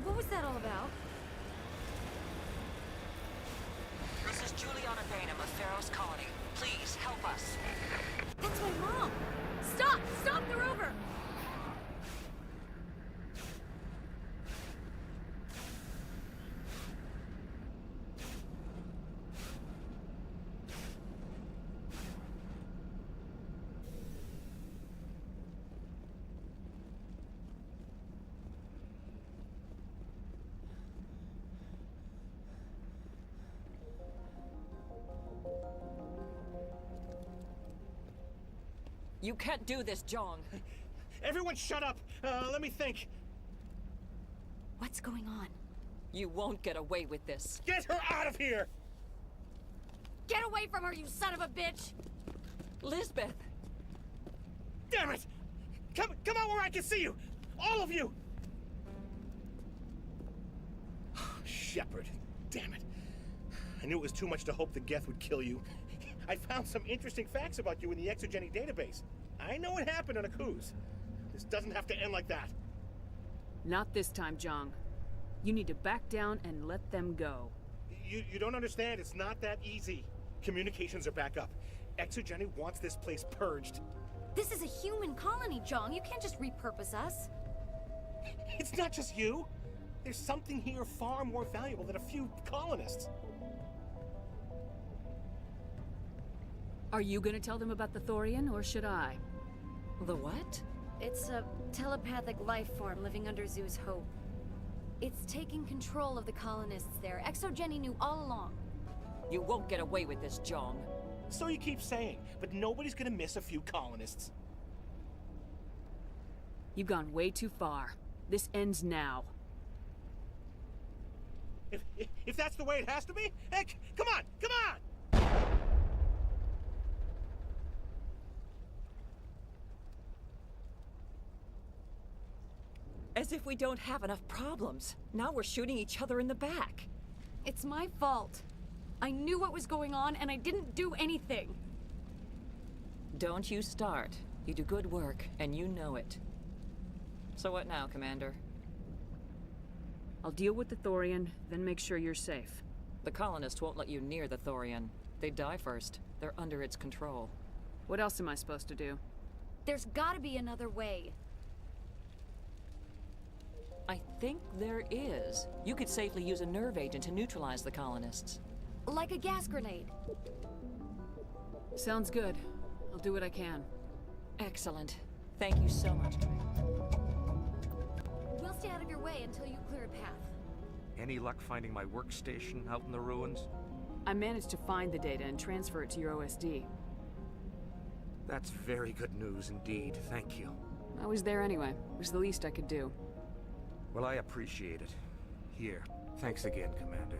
What was that all about? This is Juliana Bainham of Feros Colony. Please, help us. That's my mom! Stop! Stop the rover! You can't do this, Jong. Everyone shut up! Let me think. What's going on? You won't get away with this. Get her out of here! Get away from her, you son of a bitch! Lisbeth! Damn it! Come out where I can see you! All of you! Shepard, damn it. I knew it was too much to hope the Geth would kill you. I found some interesting facts about you in the Exogeny database. I know it happened on a cruise. This doesn't have to end like that. Not this time, Jong. You need to back down and let them go. You don't understand. It's not that easy. Communications are back up. Exogeny wants this place purged. This is a human colony, Jong. You can't just repurpose us. It's not just you. There's something here far more valuable than a few colonists. Are you gonna tell them about the Thorian, or should I? The what? It's a telepathic life form living under Zoo's Hope. It's taking control of the colonists there. Exogeny knew all along. You won't get away with this, Jong. So you keep saying, but nobody's gonna miss a few colonists. You've gone way too far. This ends now. If that's the way it has to be, heck, come on, come on! As if we don't have enough problems. Now we're shooting each other in the back. It's my fault. I knew what was going on, and I didn't do anything. Don't you start. You do good work, and you know it. So what now, Commander? I'll deal with the Thorian, then make sure you're safe. The colonists won't let you near the Thorian. they'd die first. They're under its control. What else am I supposed to do? There's gotta be another way. I think there is. You could safely use a nerve agent to neutralize the colonists. Like a gas grenade. Sounds good. I'll do what I can. Excellent. Thank you so much, Commander. We'll stay out of your way until you clear a path. Any luck finding my workstation out in the ruins? I managed to find the data and transfer it to your OSD. That's very good news indeed. Thank you. I was there anyway. It was the least I could do. Well, I appreciate it. Here. Thanks again, Commander.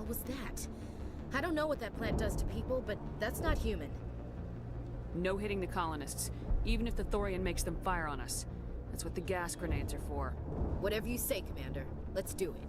Was that? I don't know what that plant does to people, but that's not human. No hitting the colonists, even if the Thorian makes them fire on us. That's what the gas grenades are for. Whatever you say, Commander. Let's do it.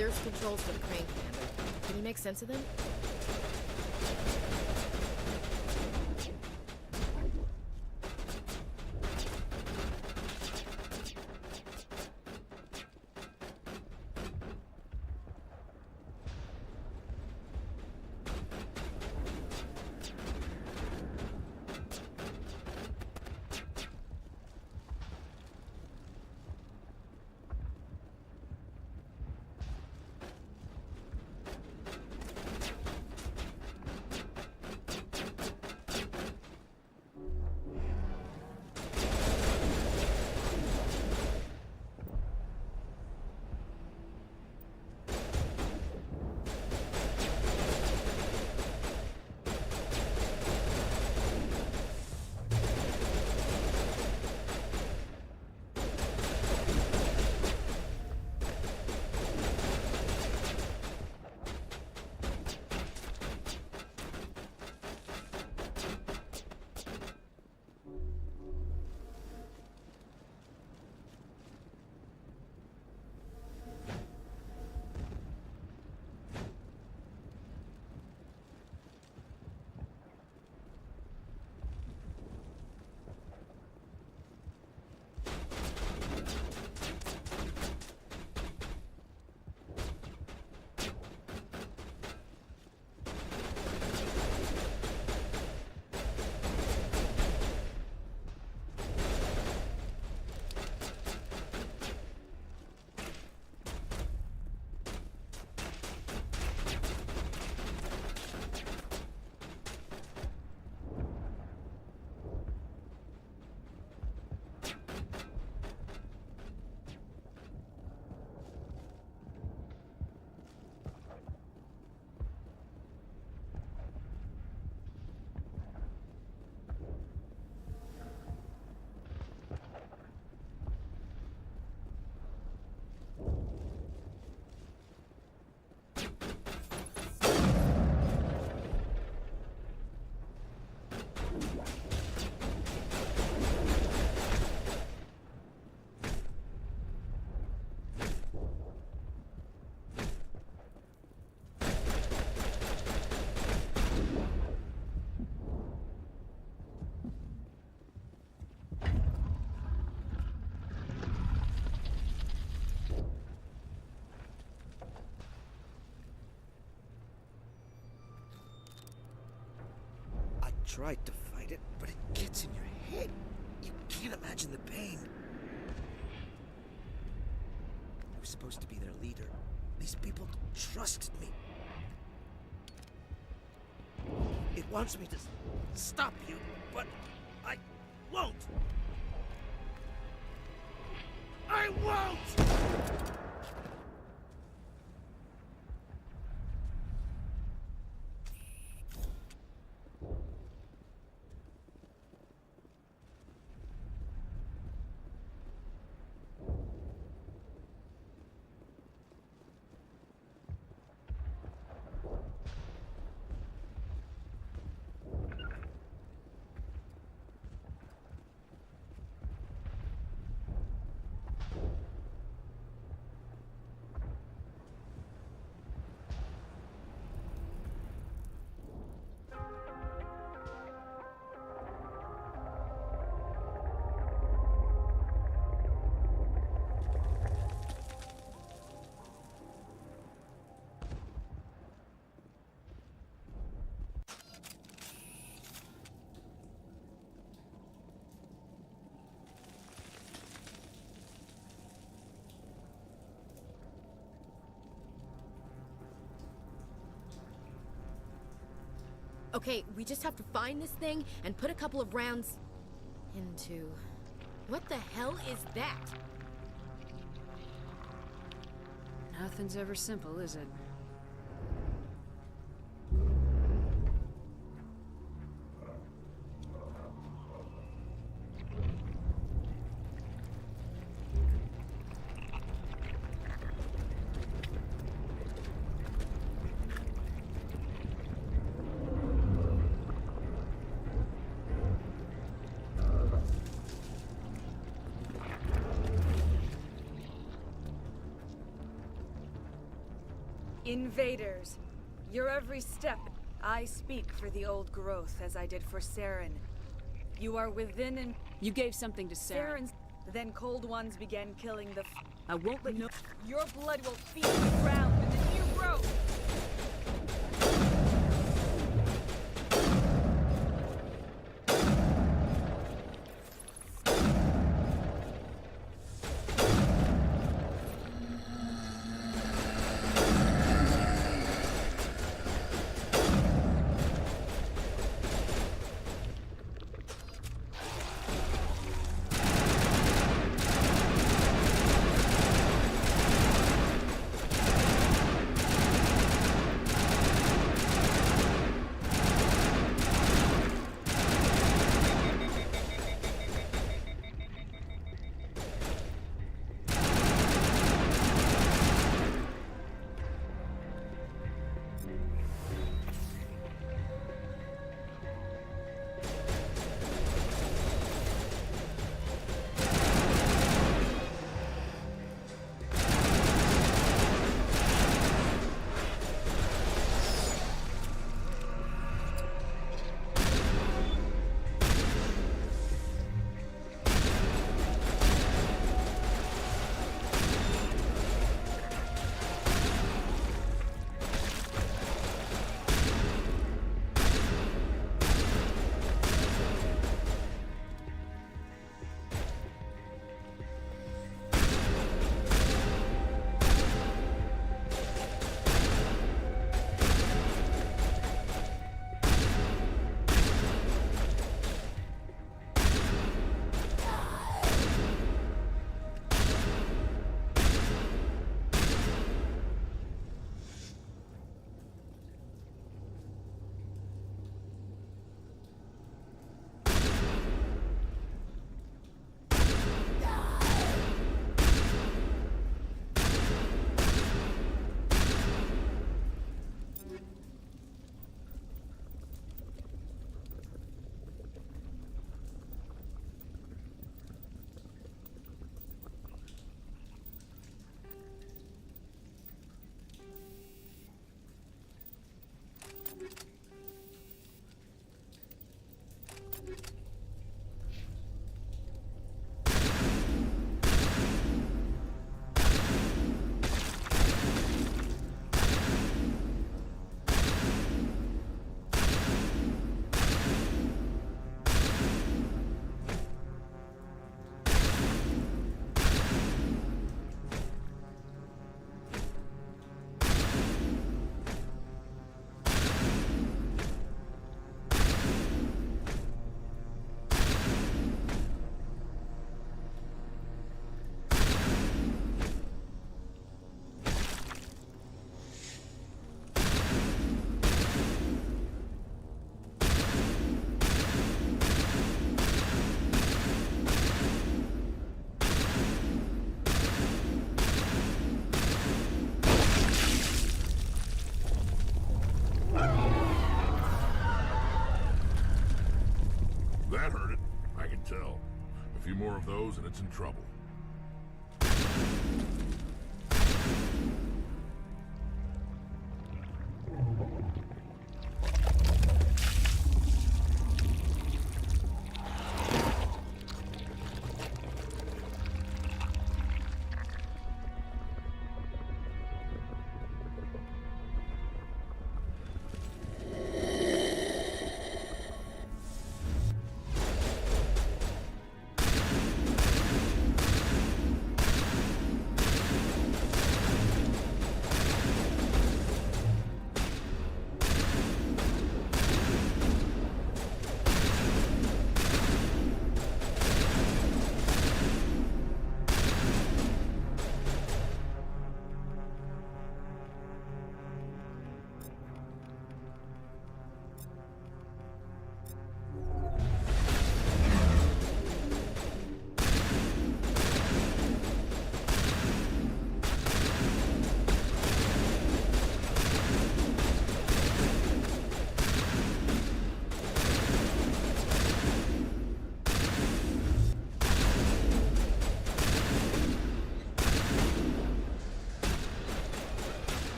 There's controls for the crane, Commander. Can you make sense of them? Tried to fight it, but it gets in your head. You can't imagine the pain. I was supposed to be their leader. These people trusted me. It wants me to stop you, but I won't. I won't! Okay, we just have to find this thing and put a couple of rounds into... What the hell is that? Nothing's ever simple, is it? Invaders, your every step. I speak for the old growth as I did for Saren. You are within and... You gave something to Saren. Then Cold Ones began killing the... I won't let you... Your blood will feed the ground in the new growth! That hurt it, I can tell. A few more of those and it's in trouble.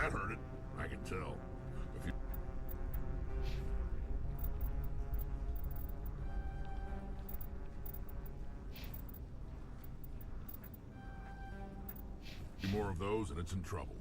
That heard it. I can tell. A few more of those and it's in trouble.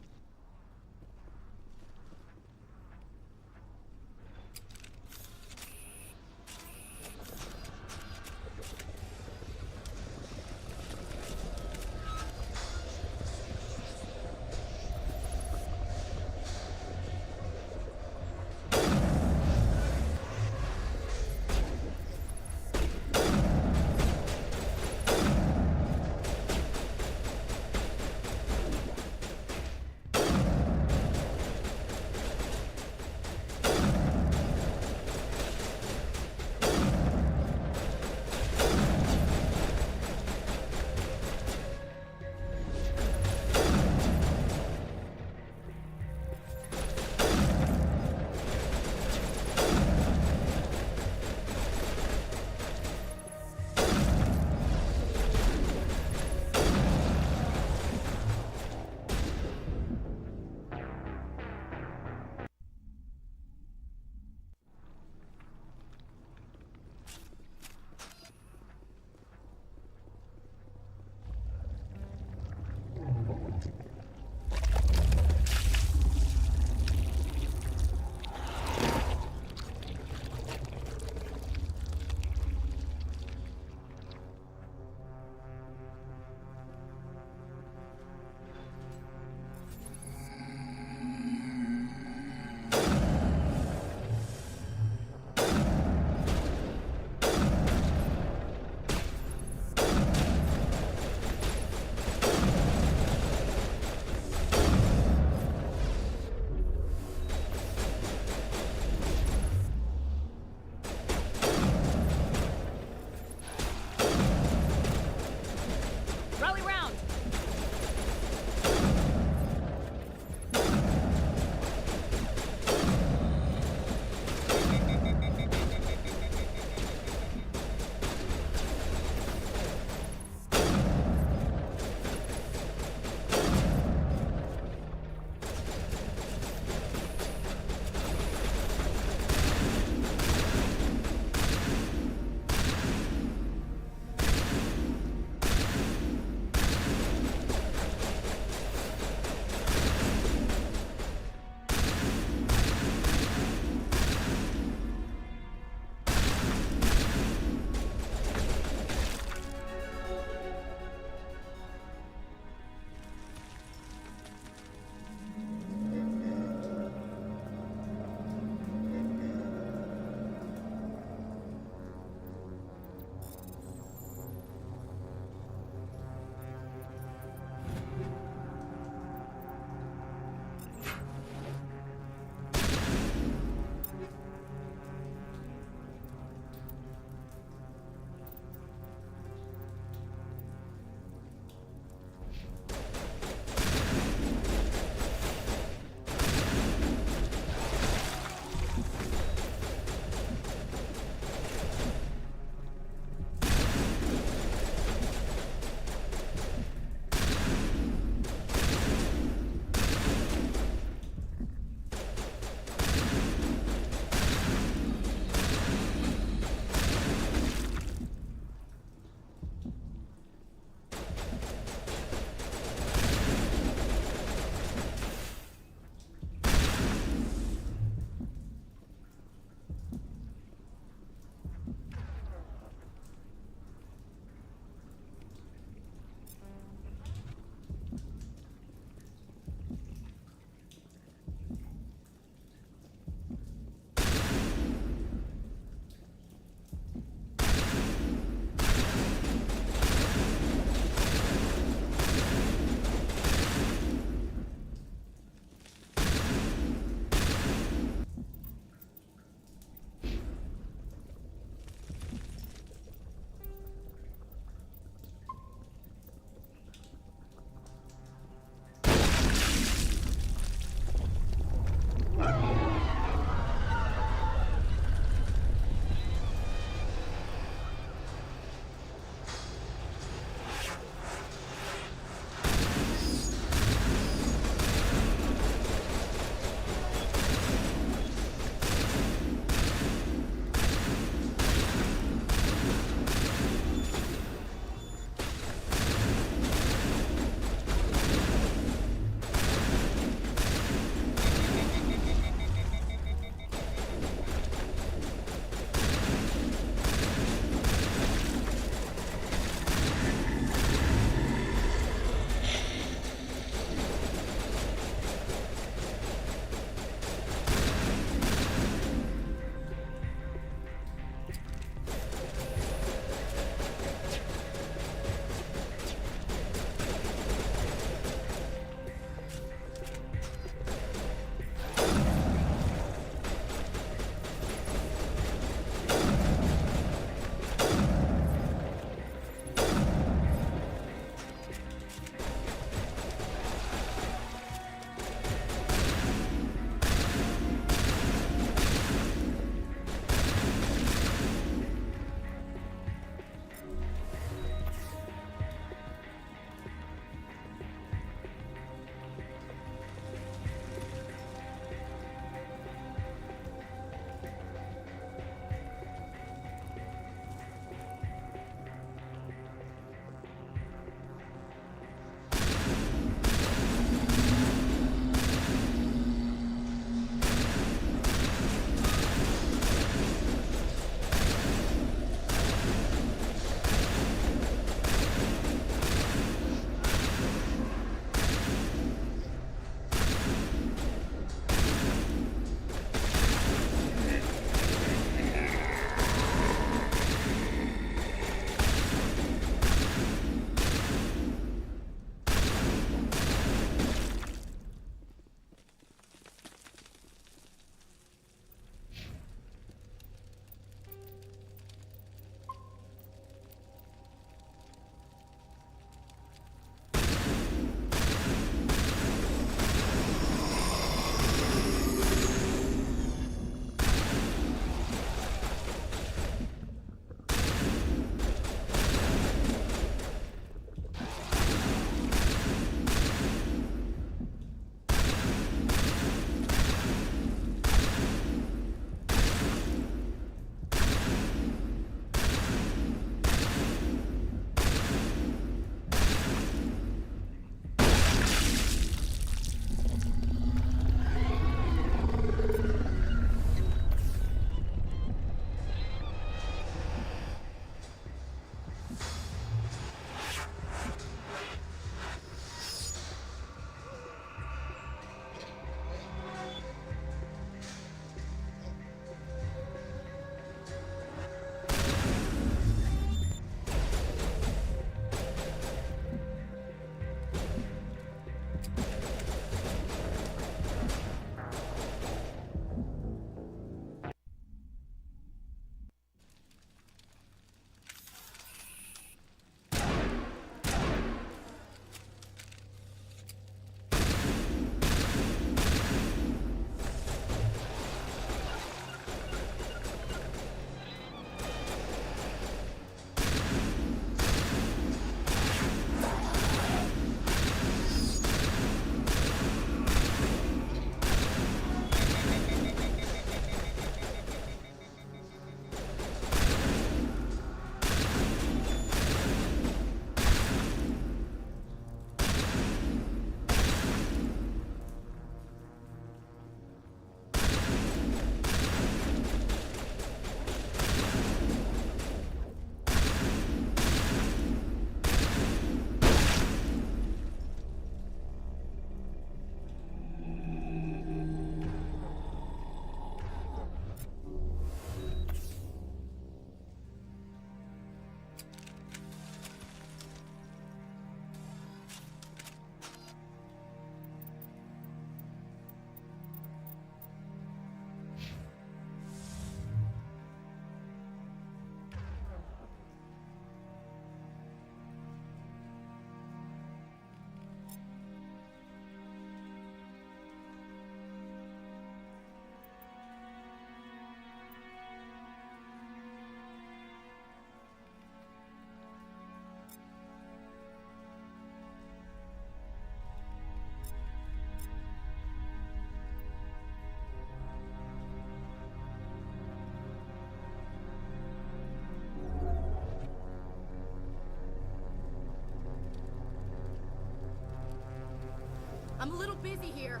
I'm a little busy here.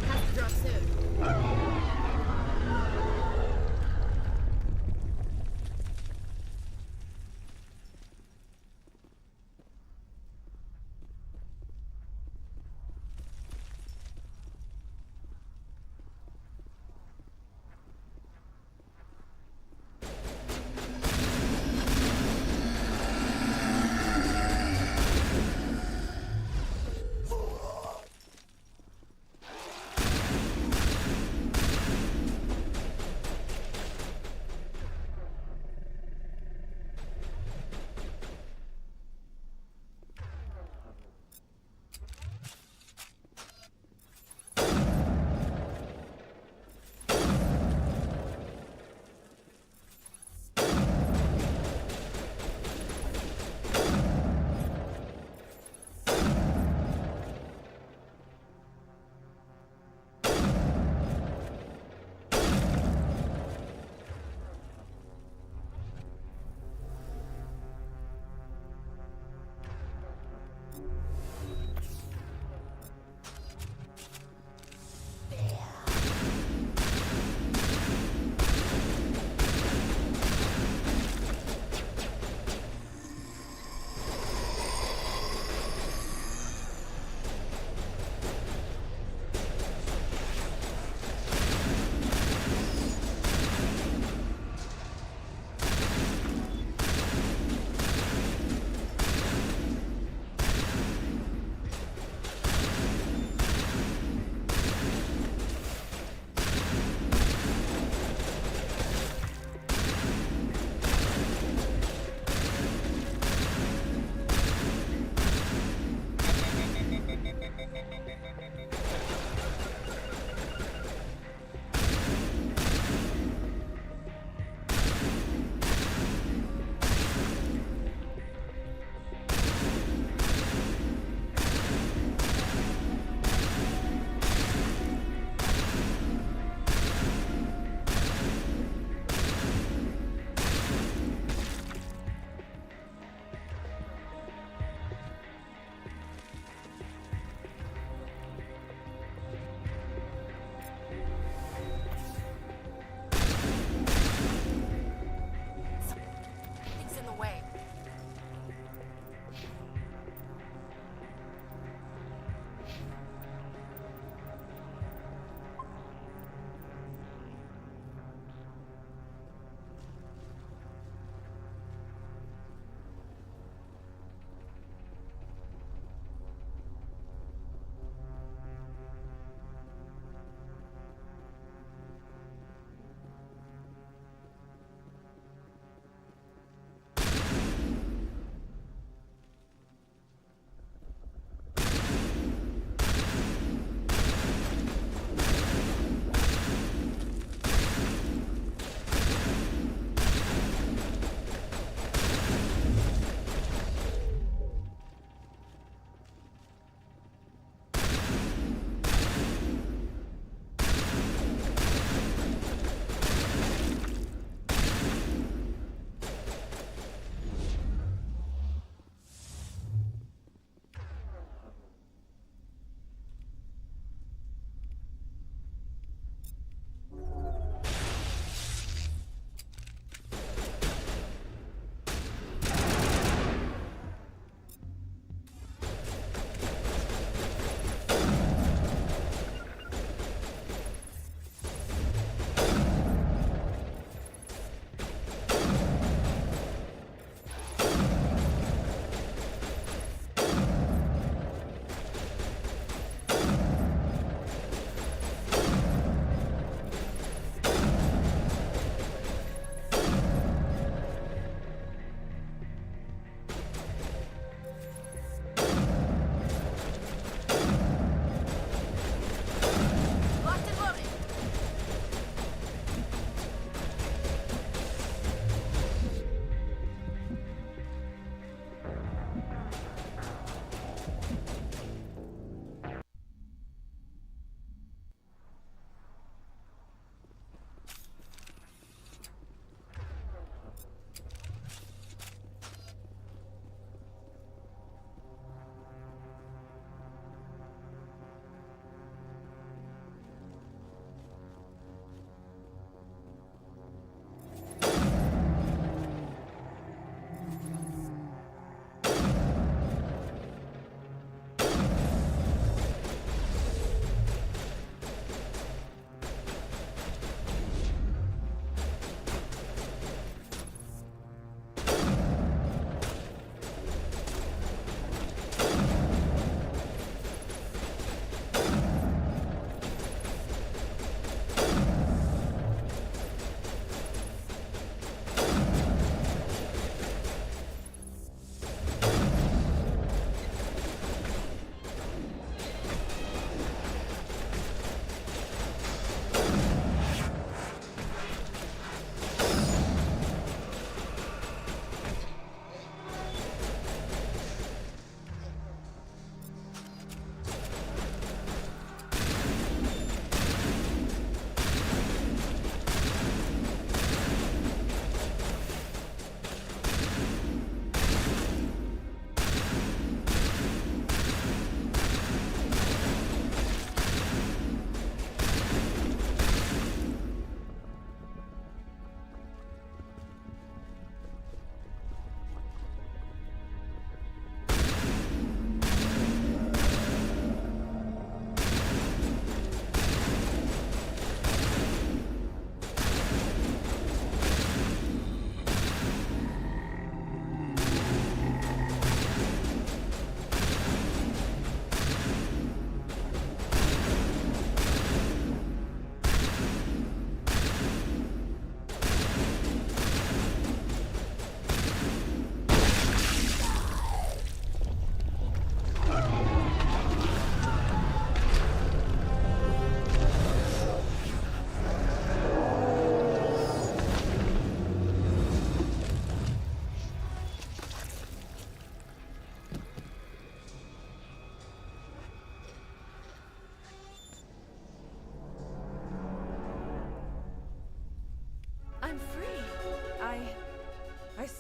Has to drop soon.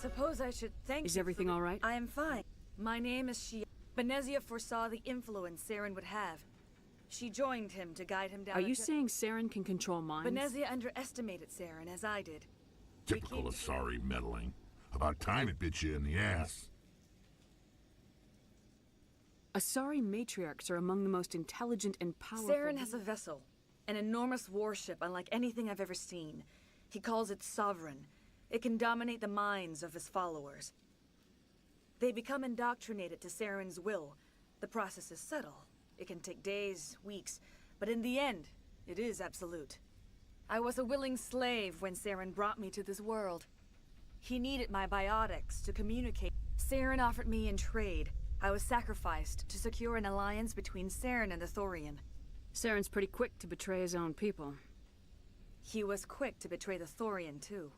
suppose I should thank you. Is everything all right? I am fine. My name is Shia. Benezia foresaw the influence Saren would have. She joined him to guide him down. Are you saying Saren can control minds? Benezia underestimated Saren, as I did. Typical Asari meddling. About time it bit you in the ass. Asari matriarchs are among the most intelligent and powerful. Saren has a vessel, an enormous warship unlike anything I've ever seen. He calls it Sovereign. It can dominate the minds of his followers. They become indoctrinated to Saren's will. The process is subtle. It can take days, weeks, but in the end, it is absolute. I was a willing slave when Saren brought me to this world. He needed my biotics to communicate. Saren offered me in trade. I was sacrificed to secure an alliance between Saren and the Thorian. Saren's pretty quick to betray his own people. He was quick to betray the Thorian, too.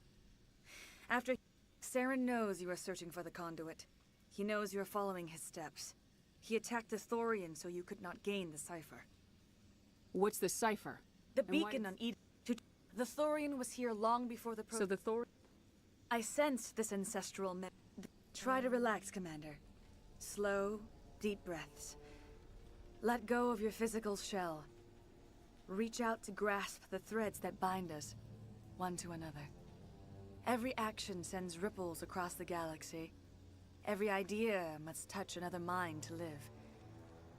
After... Saren knows you are searching for the conduit. He knows you are following his steps. He attacked the Thorian so you could not gain the cipher. What's the cipher? The beacon on Eden. The Thorian was here long before the So the Thor... I sensed this ancestral Try to relax, Commander. Slow, deep breaths. Let go of your physical shell. Reach out to grasp the threads that bind us, one to another. Every action sends ripples across the galaxy. Every idea must touch another mind to live.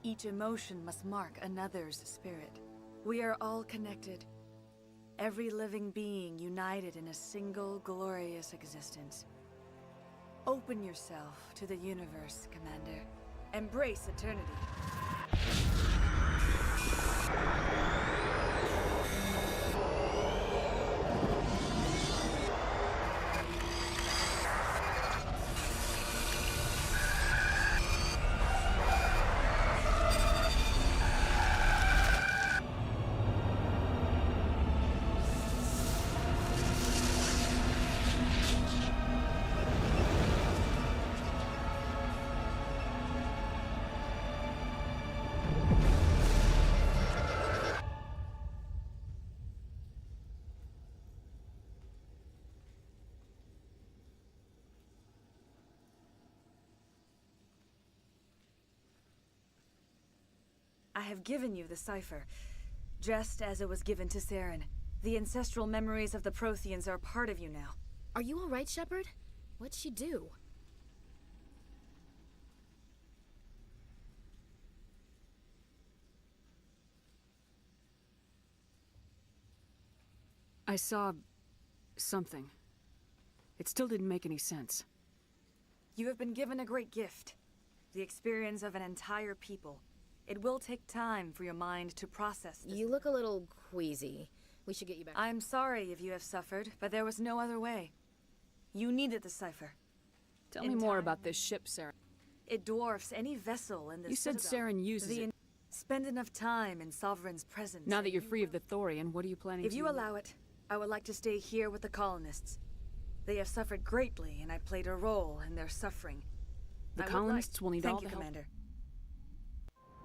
Each emotion must mark another's spirit. We are all connected. Every living being united in a single glorious existence. Open yourself to the universe, Commander. Embrace eternity. I have given you the cipher, just as it was given to Saren. The ancestral memories of the Protheans are part of you now. Are you all right, Shepard? What'd she do? I saw... something. It still didn't make any sense. You have been given a great gift. The experience of an entire people. It will take time for your mind to process this. You look a little queasy. We should get you back. I'm sorry if you have suffered, but there was no other way. You needed the cipher. Tell me more about this ship, Saren. It dwarfs any vessel in this You said Saren uses it. Spend enough time in Sovereign's presence. Now that you're free of the Thorian, what are you planning to do? If you allow it, I would like to stay here with the colonists. They have suffered greatly, and I played a role in their suffering. The colonists will need all the the help. help. Commander.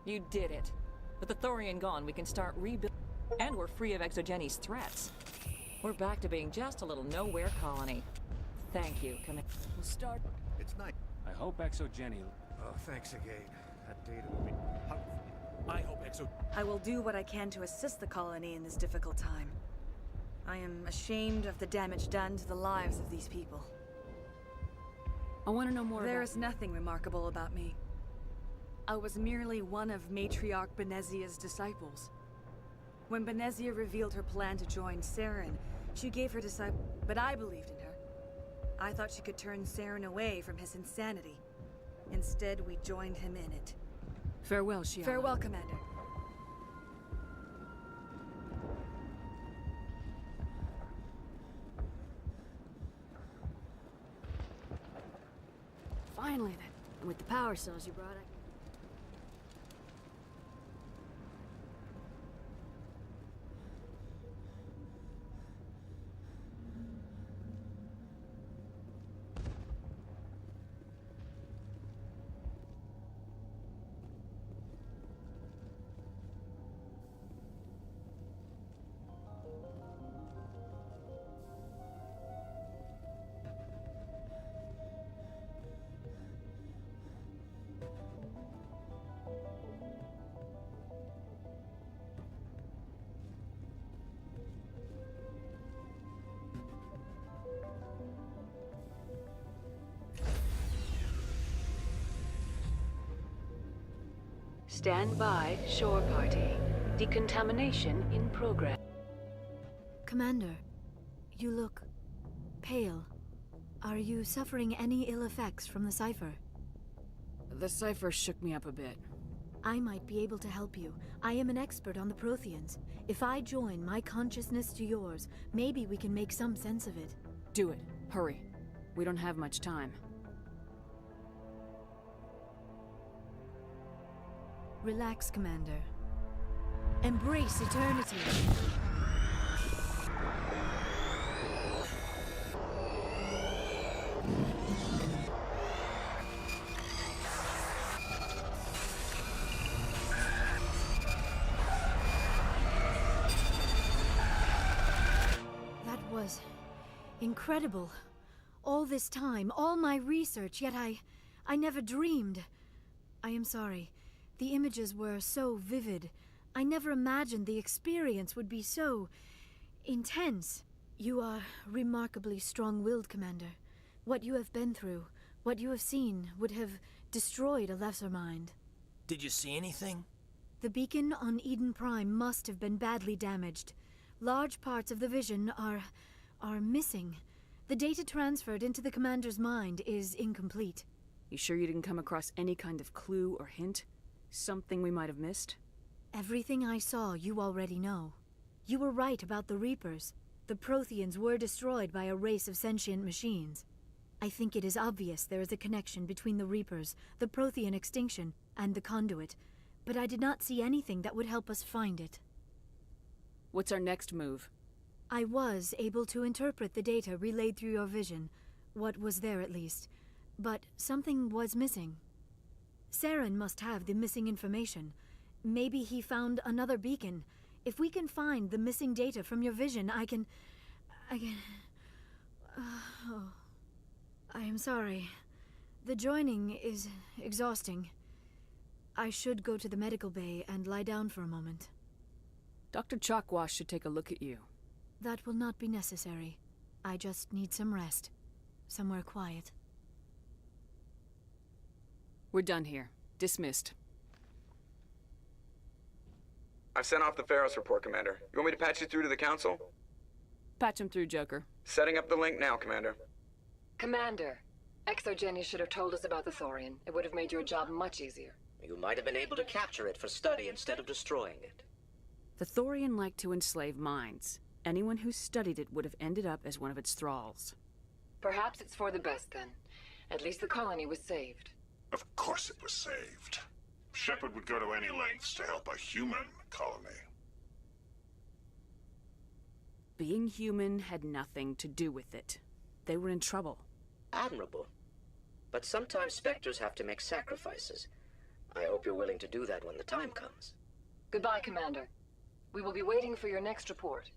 You did it. With the Thorian gone, we can start rebuilding. And we're free of Exogeni's threats. We're back to being just a little nowhere colony. Thank you, Commander. We'll start... It's nice. I hope Exogeni... Oh, thanks again. That data will be... I hope I will do what I can to assist the colony in this difficult time. I am ashamed of the damage done to the lives of these people. I want to know more There about... is nothing remarkable about me. I was merely one of Matriarch Benezia's disciples. When Benezia revealed her plan to join Saren, she gave her disciple... But I believed in her. I thought she could turn Saren away from his insanity. Instead, we joined him in it. Farewell, Shiala. Farewell, Commander. Finally, then. And with the power cells you brought, Stand by, shore party. Decontamination in progress. Commander, you look pale. Are you suffering any ill effects from the cipher? The cipher shook me up a bit. I might be able to help you. I am an expert on the Protheans. If I join my consciousness to yours, maybe we can make some sense of it. Do it. Hurry. We don't have much time. Relax, Commander. Embrace eternity. That was incredible. All this time, all my research, yet I never dreamed. I am sorry. The images were so vivid. I never imagined the experience would be so intense. You are remarkably strong-willed, Commander. What you have been through, what you have seen, would have destroyed a lesser mind. Did you see anything? The beacon on Eden Prime must have been badly damaged. Large parts of the vision are missing. The data transferred into the Commander's mind is incomplete. You sure you didn't come across any kind of clue or hint? Something we might have missed? Everything I saw you already know. You were right about the Reapers. The Protheans were destroyed by a race of sentient machines. I think it is obvious there is a connection between the Reapers, the Prothean extinction, and the Conduit, but I did not see anything that would help us find it. What's our next move? I was able to interpret the data relayed through your vision, what was there at least, but something was missing. Saren must have the missing information. Maybe he found another beacon. If we can find the missing data from your vision, I can... Oh. I am sorry. The joining is exhausting. I should go to the medical bay and lie down for a moment. Dr. Chalkwash should take a look at you. That will not be necessary. I just need some rest. Somewhere quiet. We're done here. Dismissed. I've sent off the Feros report, Commander. You want me to patch you through to the Council? Patch him through, Joker. Setting up the link now, Commander. Commander, Exogeny should have told us about the Thorian. It would have made your job much easier. You might have been able to capture it for study instead of destroying it. The Thorian liked to enslave minds. Anyone who studied it would have ended up as one of its thralls. Perhaps it's for the best, then. At least the colony was saved. Of course it was saved. Shepard would go to any lengths to help a human colony. Being human had nothing to do with it. They were in trouble. Admirable. But sometimes Spectres have to make sacrifices. I hope you're willing to do that when the time comes. Goodbye, Commander. We will be waiting for your next report.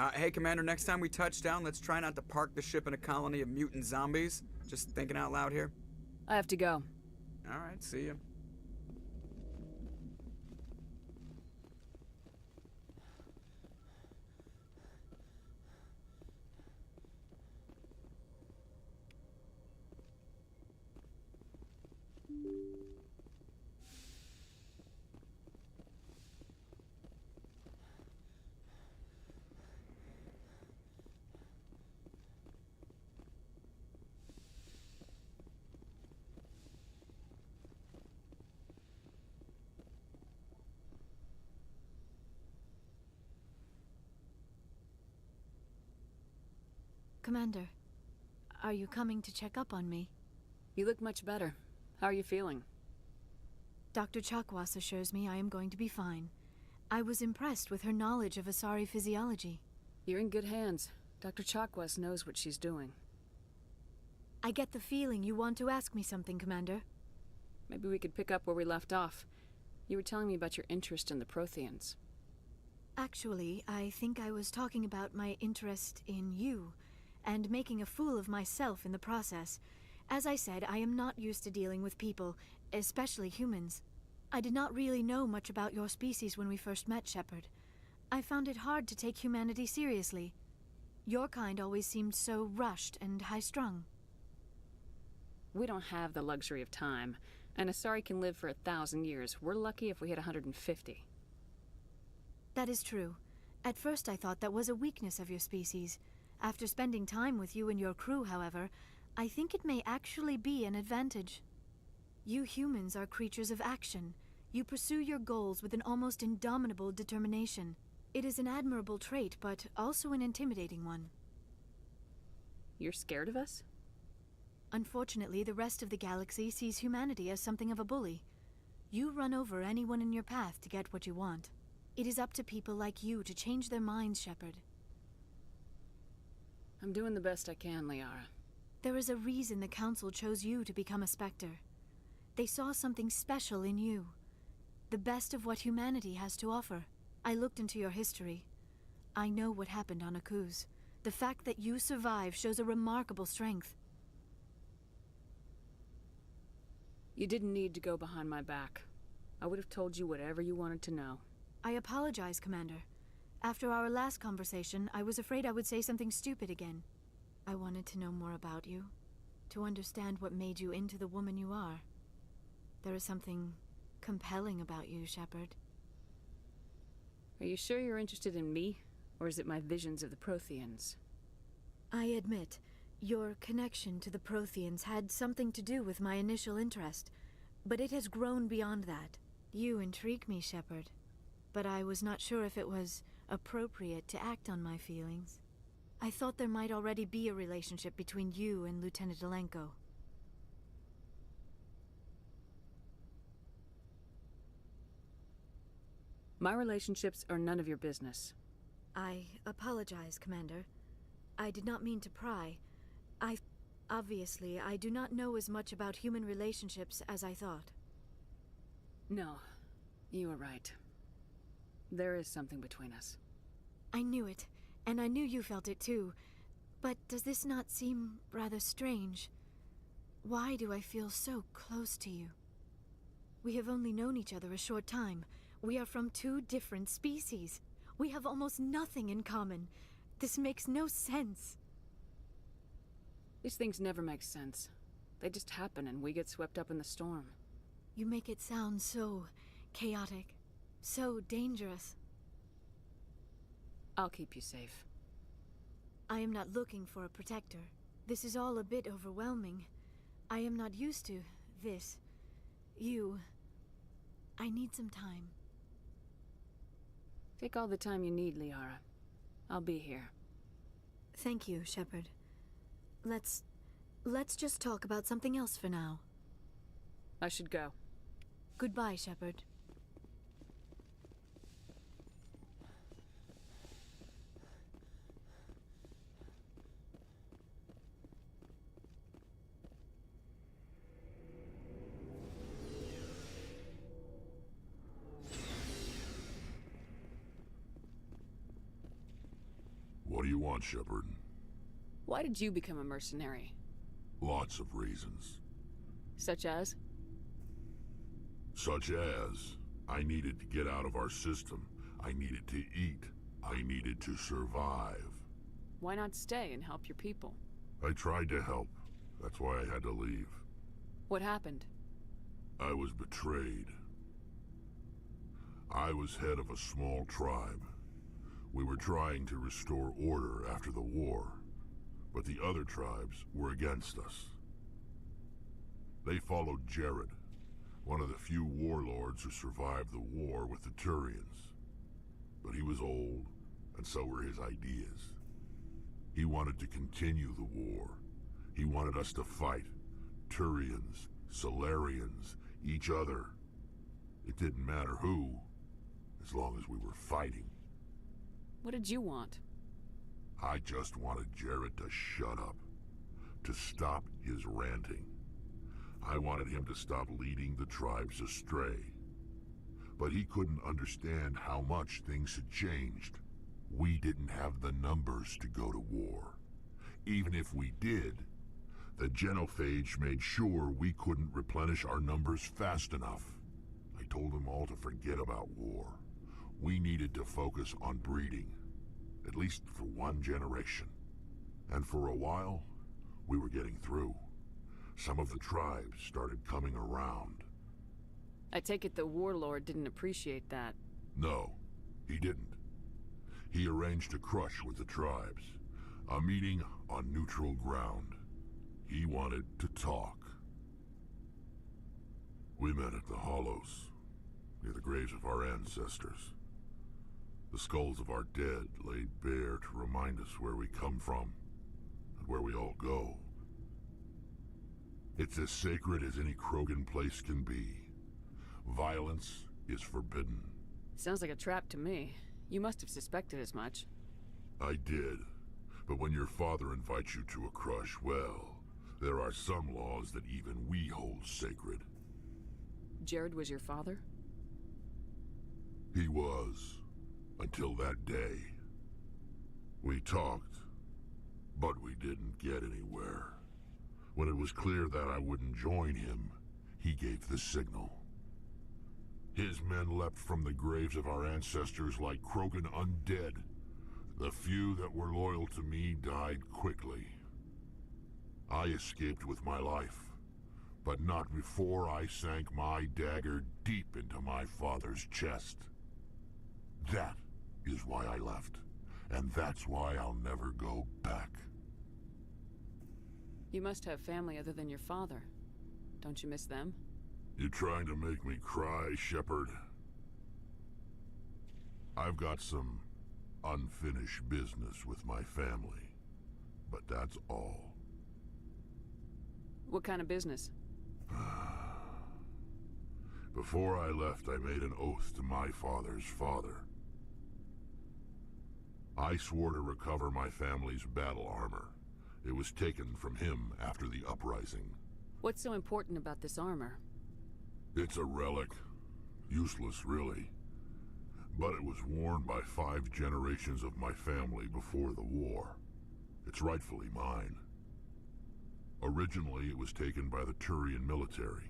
Hey, Commander, next time we touch down, let's try not to park the ship in a colony of mutant zombies. Just thinking out loud here. I have to go. Alright, see ya. Commander, are you coming to check up on me? You look much better. How are you feeling? Dr. Chakwas assures me I am going to be fine. I was impressed with her knowledge of Asari physiology. You're in good hands. Dr. Chakwas knows what she's doing. I get the feeling you want to ask me something, Commander. Maybe we could pick up where we left off. You were telling me about your interest in the Protheans. Actually, I think I was talking about my interest in you, and making a fool of myself in the process. As I said, I am not used to dealing with people, especially humans. I did not really know much about your species when we first met, Shepard. I found it hard to take humanity seriously. Your kind always seemed so rushed and high-strung. We don't have the luxury of time, and Asari can live for 1,000 years. We're lucky if we hit 150. That is true. At first I thought that was a weakness of your species. After spending time with you and your crew, however, I think it may actually be an advantage. You humans are creatures of action. You pursue your goals with an almost indomitable determination. It is an admirable trait, but also an intimidating one. You're scared of us? Unfortunately, the rest of the galaxy sees humanity as something of a bully. You run over anyone in your path to get what you want. It is up to people like you to change their minds, Shepard. I'm doing the best I can, Liara. There is a reason the Council chose you to become a Spectre. They saw something special in you. The best of what humanity has to offer. I looked into your history. I know what happened on Akuz. The fact that you survived shows a remarkable strength. You didn't need to go behind my back. I would have told you whatever you wanted to know. I apologize, Commander. After our last conversation, I was afraid I would say something stupid again. I wanted to know more about you, to understand what made you into the woman you are. There is something compelling about you, Shepard. Are you sure you're interested in me, or is it my visions of the Protheans? I admit, your connection to the Protheans had something to do with my initial interest, but it has grown beyond that. You intrigue me, Shepard, but I was not sure if it was appropriate to act on my feelings. I thought there might already be a relationship between you and Lieutenant Alenko. My relationships are none of your business. I apologize, Commander. I did not mean to pry. Obviously, I do not know as much about human relationships as I thought. No, you were right. There is something between us. I knew it, and I knew you felt it too. But does this not seem rather strange? Why do I feel so close to you? We have only known each other a short time. We are from two different species. We have almost nothing in common. This makes no sense. These things never make sense. They just happen and we get swept up in the storm. You make it sound so chaotic, so dangerous. I'll keep you safe. I am not looking for a protector. This is all a bit overwhelming. I am not used to this. I need some time. Take all the time you need, Liara. I'll be here. Thank you, Shepard. Let's just talk about something else for now. I should go. Goodbye, Shepard. want, Shepard? Why did you become a mercenary? Lots of reasons. Such as? Such as, I needed to get out of our system. I needed to eat. I needed to survive. Why not stay and help your people? I tried to help. That's why I had to leave. What happened? I was betrayed. I was head of a small tribe. We were trying to restore order after the war, but the other tribes were against us. They followed Jared, one of the few warlords who survived the war with the Turians. But he was old, and so were his ideas. He wanted to continue the war. He wanted us to fight. Turians, Solarians, each other. It didn't matter who, as long as we were fighting. What did you want? I just wanted Jared to shut up, to stop his ranting. I wanted him to stop leading the tribes astray. But he couldn't understand how much things had changed. We didn't have the numbers to go to war. Even if we did, the genophage made sure we couldn't replenish our numbers fast enough. I told them all to forget about war. We needed to focus on breeding, at least for one generation. And for a while, we were getting through. Some of the tribes started coming around. I take it the warlord didn't appreciate that. No, he didn't. He arranged a crush with the tribes, a meeting on neutral ground. He wanted to talk. We met at the Hollows, near the graves of our ancestors. The skulls of our dead laid bare to remind us where we come from, and where we all go. It's as sacred as any Krogan place can be. Violence is forbidden. Sounds like a trap to me. You must have suspected as much. I did. But when your father invites you to a crush, well, there are some laws that even we hold sacred. Jared was your father? He was. Until that day. We talked, but we didn't get anywhere. When it was clear that I wouldn't join him, he gave the signal. His men leapt from the graves of our ancestors like Krogan undead. The few that were loyal to me died quickly. I escaped with my life, but not before I sank my dagger deep into my father's chest. That is why I left, and that's why I'll never go back. You must have family other than your father. Don't you miss them? You trying to make me cry, Shepard? I've got some unfinished business with my family, but that's all. What kind of business? Before I left, I made an oath to my father's father. I swore to recover my family's battle armor. It was taken from him after the uprising. What's so important about this armor? It's a relic. Useless, really. But it was worn by 5 generations of my family before the war. It's rightfully mine. Originally, it was taken by the Turian military.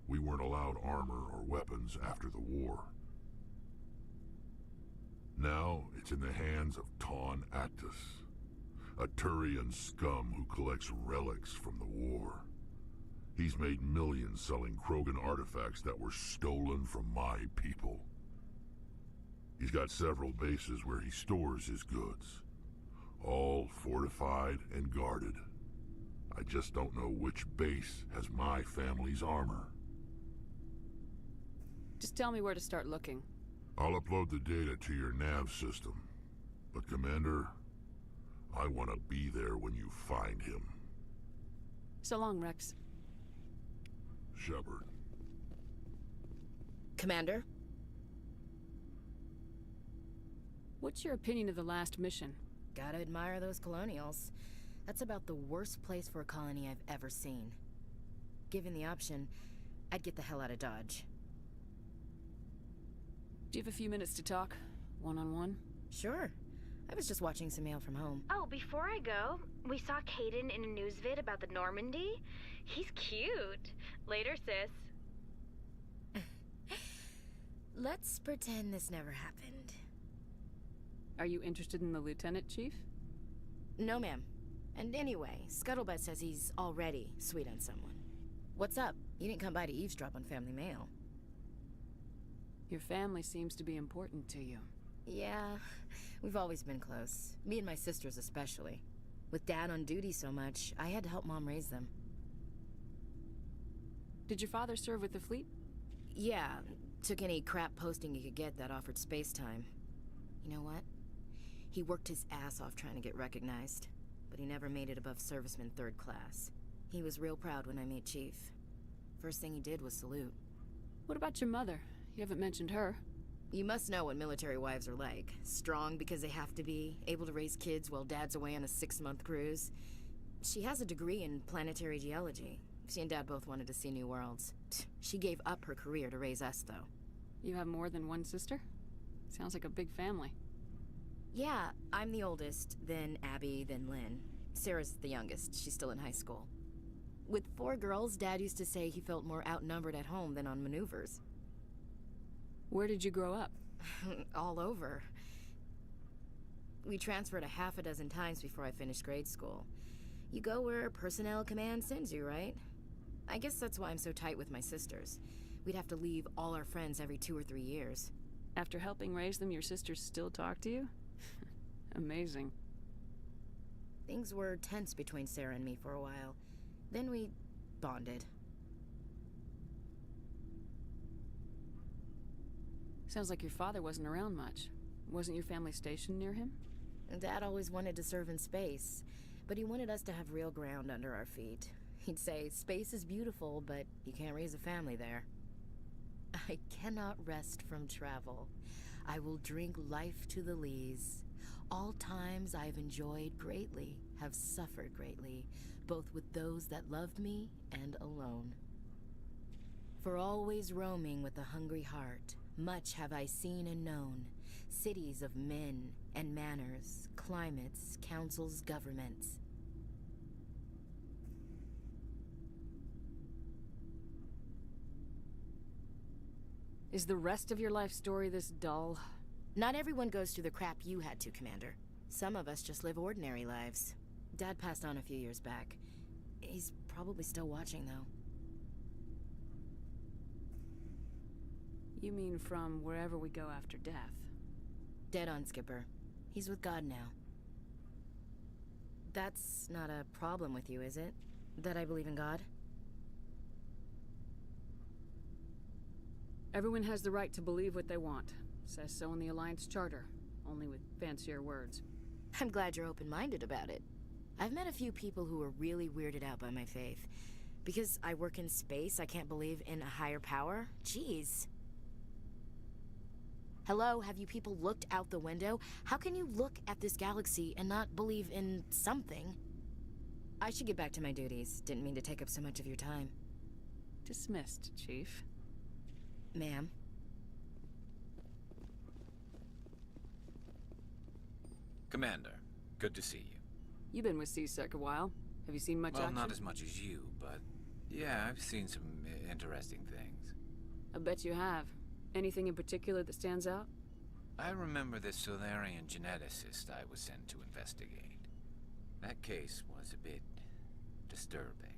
We weren't allowed armor or weapons after the war. Now, it's in the hands of Taun Actus, a Turian scum who collects relics from the war. He's made millions selling Krogan artifacts that were stolen from my people. He's got several bases where he stores his goods, all fortified and guarded. I just don't know which base has my family's armor. Just tell me where to start looking. I'll upload the data to your nav system. But Commander, I want to be there when you find him. So long, Rex. Shepard. Commander? What's your opinion of the last mission? Gotta admire those colonials. That's about the worst place for a colony I've ever seen. Given the option, I'd get the hell out of Dodge. Do you have a few minutes to talk? One-on-one? Sure. I was just watching some mail from home. Oh, before I go, we saw Caden in a news vid about the Normandy. He's cute. Later, sis. Let's pretend this never happened. Are you interested in the lieutenant, Chief? No, ma'am. And anyway, Scuttlebutt says he's already sweet on someone. What's up? You didn't come by to eavesdrop on family mail. Your family seems to be important to you. Yeah, we've always been close. Me and my sisters especially. With Dad on duty so much, I had to help Mom raise them. Did your father serve with the fleet? Yeah, took any crap posting he could get that offered space time. You know what? He worked his ass off trying to get recognized, but he never made it above serviceman 3rd class. He was real proud when I made Chief. First thing he did was salute. What about your mother? You haven't mentioned her. You must know what military wives are like. Strong because they have to be, able to raise kids while Dad's away on a 6-month cruise. She has a degree in planetary geology. She and Dad both wanted to see new worlds. She gave up her career to raise us, though. You have more than one sister? Sounds like a big family. Yeah, I'm the oldest, then Abby, then Lynn. Sarah's the youngest. She's still in high school. With 4 girls, Dad used to say he felt more outnumbered at home than on maneuvers. Where did you grow up? All over. We transferred a half a dozen times before I finished grade school. You go where personnel command sends you, right? I guess that's why I'm so tight with my sisters. We'd have to leave all our friends every 2 or 3 years. After helping raise them, your sisters still talk to you? Amazing. Things were tense between Sarah and me for a while. Then we bonded. Sounds like your father wasn't around much. Wasn't your family stationed near him? Dad always wanted to serve in space, but he wanted us to have real ground under our feet. He'd say, space is beautiful, but you can't raise a family there. I cannot rest from travel. I will drink life to the lees. All times I've enjoyed greatly, have suffered greatly, both with those that loved me and alone. For always roaming with a hungry heart, much have I seen and known, cities of men and manners, climates, councils, governments. Is the rest of your life story this dull? Not everyone goes through the crap you had to, Commander. Some of us just live ordinary lives. Dad passed on a few years back. He's probably still watching, though. You mean from wherever we go after death? Dead on, Skipper. He's with God now. That's not a problem with you, is it? That I believe in God? Everyone has the right to believe what they want. Says so in the Alliance Charter, only with fancier words. I'm glad you're open-minded about it. I've met a few people who are really weirded out by my faith. Because I work in space, I can't believe in a higher power? Jeez. Hello, have you people looked out the window? How can you look at this galaxy and not believe in something? I should get back to my duties. Didn't mean to take up so much of your time. Dismissed, Chief. Ma'am. Commander, good to see you. You've been with CSEC a while. Have you seen much Well, action? not as much as you, but yeah, I've seen some interesting things. I bet you have. Anything in particular that stands out? I remember this Solarian geneticist I was sent to investigate. That case was a bit disturbing.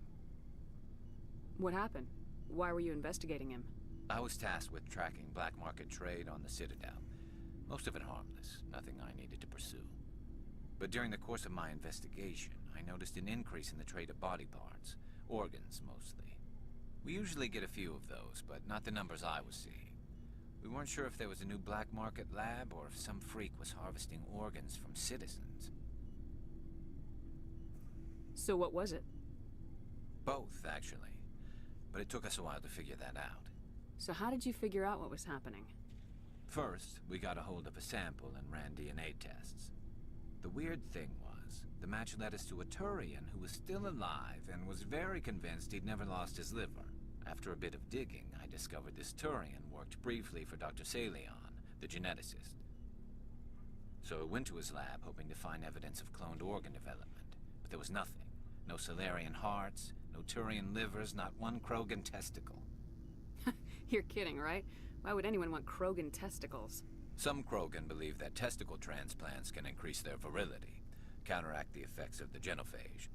What happened? Why were you investigating him? I was tasked with tracking black market trade on the Citadel. Most of it harmless, nothing I needed to pursue. But during the course of my investigation, I noticed an increase in the trade of body parts, organs mostly. We usually get a few of those, but not the numbers I was seeing. We weren't sure if there was a new black market lab or if some freak was harvesting organs from citizens. So what was it? Both, actually. But it took us a while to figure that out. So how did you figure out what was happening? First, we got a hold of a sample and ran DNA tests. The weird thing was, the match led us to a Turian who was still alive and was very convinced he'd never lost his liver. After a bit of digging, I discovered this Turian worked briefly for Dr. Salion, the geneticist. So I went to his lab, hoping to find evidence of cloned organ development. But there was nothing. No Solarian hearts, no Turian livers, not one Krogan testicle. You're kidding, right? Why would anyone want Krogan testicles? Some Krogan believe that testicle transplants can increase their virility, counteract the effects of the genophage.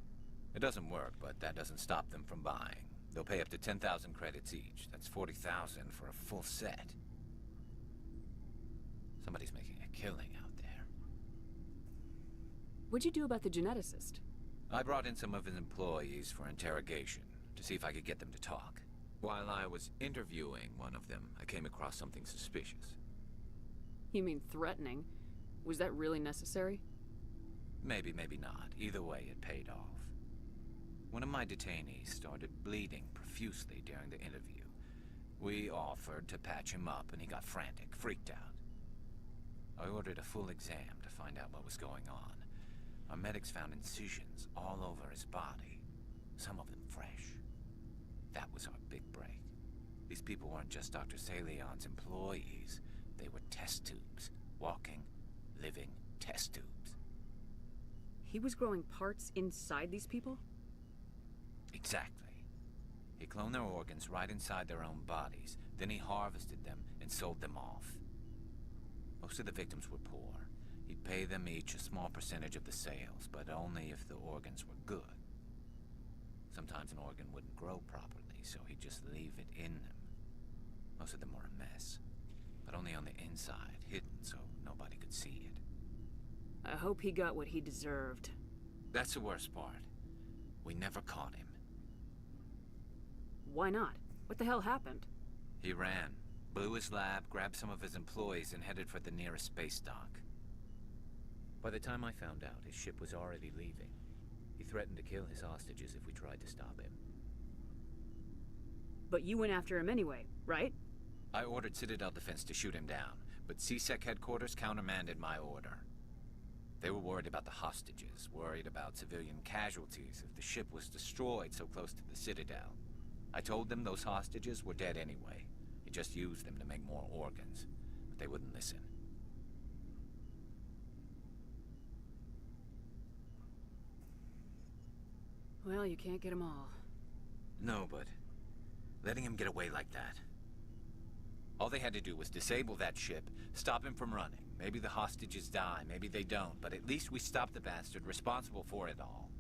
It doesn't work, but that doesn't stop them from buying. They'll pay up to 10,000 credits each. That's 40,000 for a full set. Somebody's making a killing out there. What'd you do about the geneticist? I brought in some of his employees for interrogation, to see if I could get them to talk. While I was interviewing one of them, I came across something suspicious. You mean threatening? Was that really necessary? Maybe, maybe not. Either way, it paid off. One of my detainees started bleeding profusely during the interview. We offered to patch him up, and he got frantic, freaked out. I ordered a full exam to find out what was going on. Our medics found incisions all over his body, some of them fresh. That was our big break. These people weren't just Dr. Salion's employees. They were test tubes. Walking, living test tubes. He was growing parts inside these people? Exactly. He cloned their organs right inside their own bodies. Then he harvested them and sold them off. Most of the victims were poor. He'd pay them each a small percentage of the sales, but only if the organs were good. Sometimes an organ wouldn't grow properly, so he'd just leave it in them. Most of them were a mess, but only on the inside, hidden so nobody could see it. I hope he got what he deserved. That's the worst part. We never caught him. Why not? What the hell happened? He ran, blew his lab, grabbed some of his employees, and headed for the nearest space dock. By the time I found out, his ship was already leaving. He threatened to kill his hostages if we tried to stop him. But you went after him anyway, right? I ordered Citadel Defense to shoot him down, but CSEC headquarters countermanded my order. They were worried about the hostages, worried about civilian casualties if the ship was destroyed so close to the Citadel. I told them those hostages were dead anyway. He just used them to make more organs, but they wouldn't listen. Well, you can't get them all. No, but letting him get away like that. All they had to do was disable that ship, stop him from running. Maybe the hostages die, maybe they don't, but at least we stopped the bastard responsible for it all.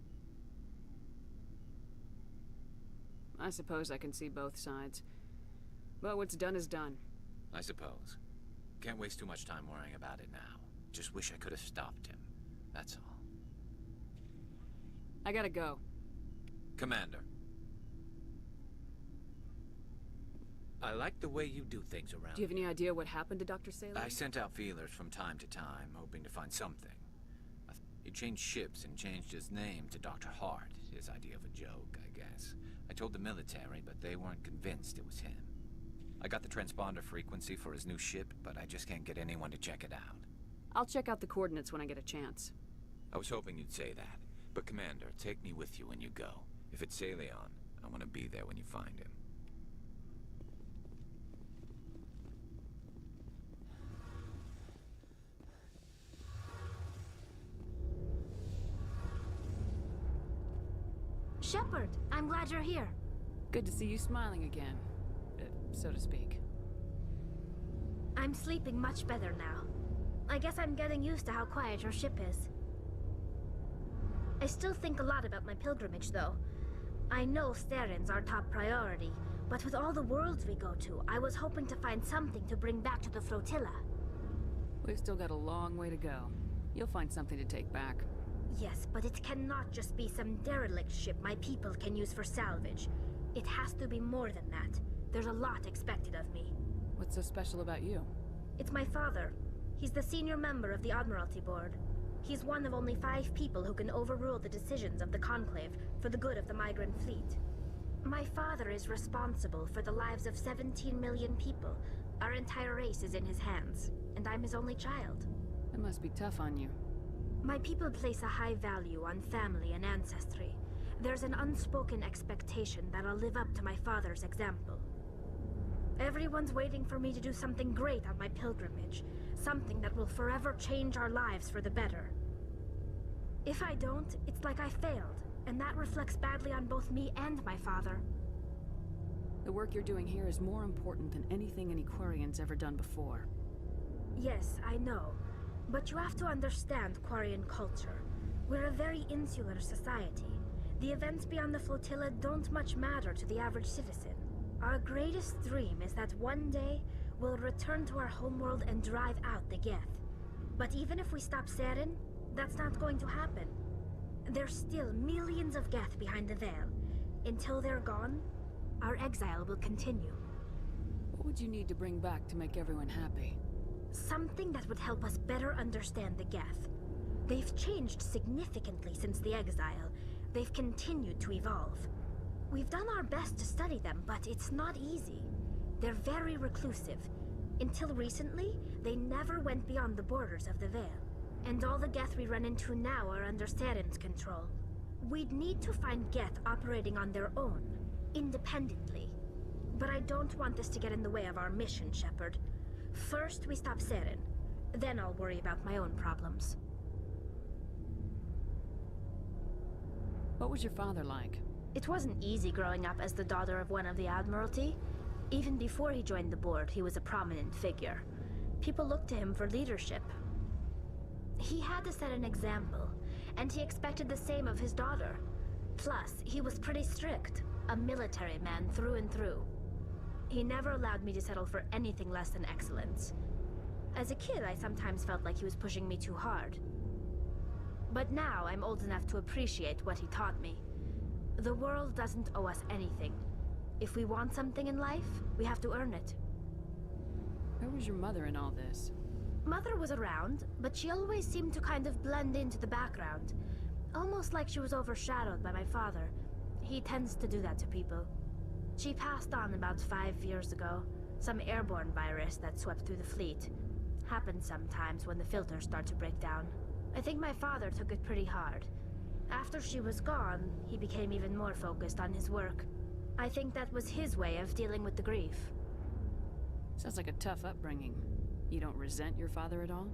I suppose I can see both sides. But what's done is done. I suppose. Can't waste too much time worrying about it now. Just wish I could have stopped him. That's all. I gotta go. Commander. I like the way you do things around. Do you have any idea what happened to Dr. Salem? I sent out feelers from time to time, hoping to find something. He changed ships and changed his name to Dr. Hart. His idea of a joke, I guess. I told the military, but they weren't convinced it was him. I got the transponder frequency for his new ship, but I just can't get anyone to check it out. I'll check out the coordinates when I get a chance. I was hoping you'd say that. But Commander, take me with you when you go. If it's Salion, I want to be there when you find him. Shepard, I'm glad you're here. Good to see you smiling again, so to speak. I'm sleeping much better now. I guess I'm getting used to how quiet your ship is. I still think a lot about my pilgrimage, though. I know Starin's our top priority, but with all the worlds we go to, I was hoping to find something to bring back to the flotilla. We've still got a long way to go. You'll find something to take back. Yes, but it cannot just be some derelict ship my people can use for salvage. It has to be more than that. There's a lot expected of me. What's so special about you? It's my father. He's the senior member of the Admiralty Board. He's one of only 5 people who can overrule the decisions of the Conclave for the good of the migrant fleet. My father is responsible for the lives of 17 million people. Our entire race is in his hands, and I'm his only child. It must be tough on you. My people place a high value on family and ancestry. There's an unspoken expectation that I'll live up to my father's example. Everyone's waiting for me to do something great on my pilgrimage, Something that will forever change our lives for the better. If I don't, it's like I failed, and that reflects badly on both me and my father. The work you're doing here is more important than anything an Aquarian's ever done before. Yes, I know. But you have to understand Quarian culture. We're a very insular society. The events beyond the flotilla don't much matter to the average citizen. Our greatest dream is that one day we'll return to our homeworld and drive out the Geth. But even if we stop Saren, that's not going to happen. There's still millions of Geth behind the veil. Until they're gone, our exile will continue. What would you need to bring back to make everyone happy? Something that would help us better understand the Geth. They've changed significantly since the exile. They've continued to evolve. We've done our best to study them, but it's not easy. They're very reclusive. Until recently, they never went beyond the borders of the Veil. And all the Geth we run into now are under Saren's control. We'd need to find Geth operating on their own, independently. But I don't want this to get in the way of our mission, Shepard. First, we stop Saren. Then I'll worry about my own problems. What was your father like? It wasn't easy growing up as the daughter of one of the Admiralty. Even before he joined the board, he was a prominent figure. People looked to him for leadership. He had to set an example, and he expected the same of his daughter. Plus, he was pretty strict, a military man through and through. He never allowed me to settle for anything less than excellence. As a kid, I sometimes felt like he was pushing me too hard. But now I'm old enough to appreciate what he taught me. The world doesn't owe us anything. If we want something in life, we have to earn it. Where was your mother in all this? Mother was around, but she always seemed to kind of blend into the background. Almost like she was overshadowed by my father. He tends to do that to people. She passed on about 5 years ago. Some airborne virus that swept through the fleet. Happens sometimes when the filters start to break down. I think my father took it pretty hard. After she was gone, he became even more focused on his work. I think that was his way of dealing with the grief. Sounds like a tough upbringing. You don't resent your father at all?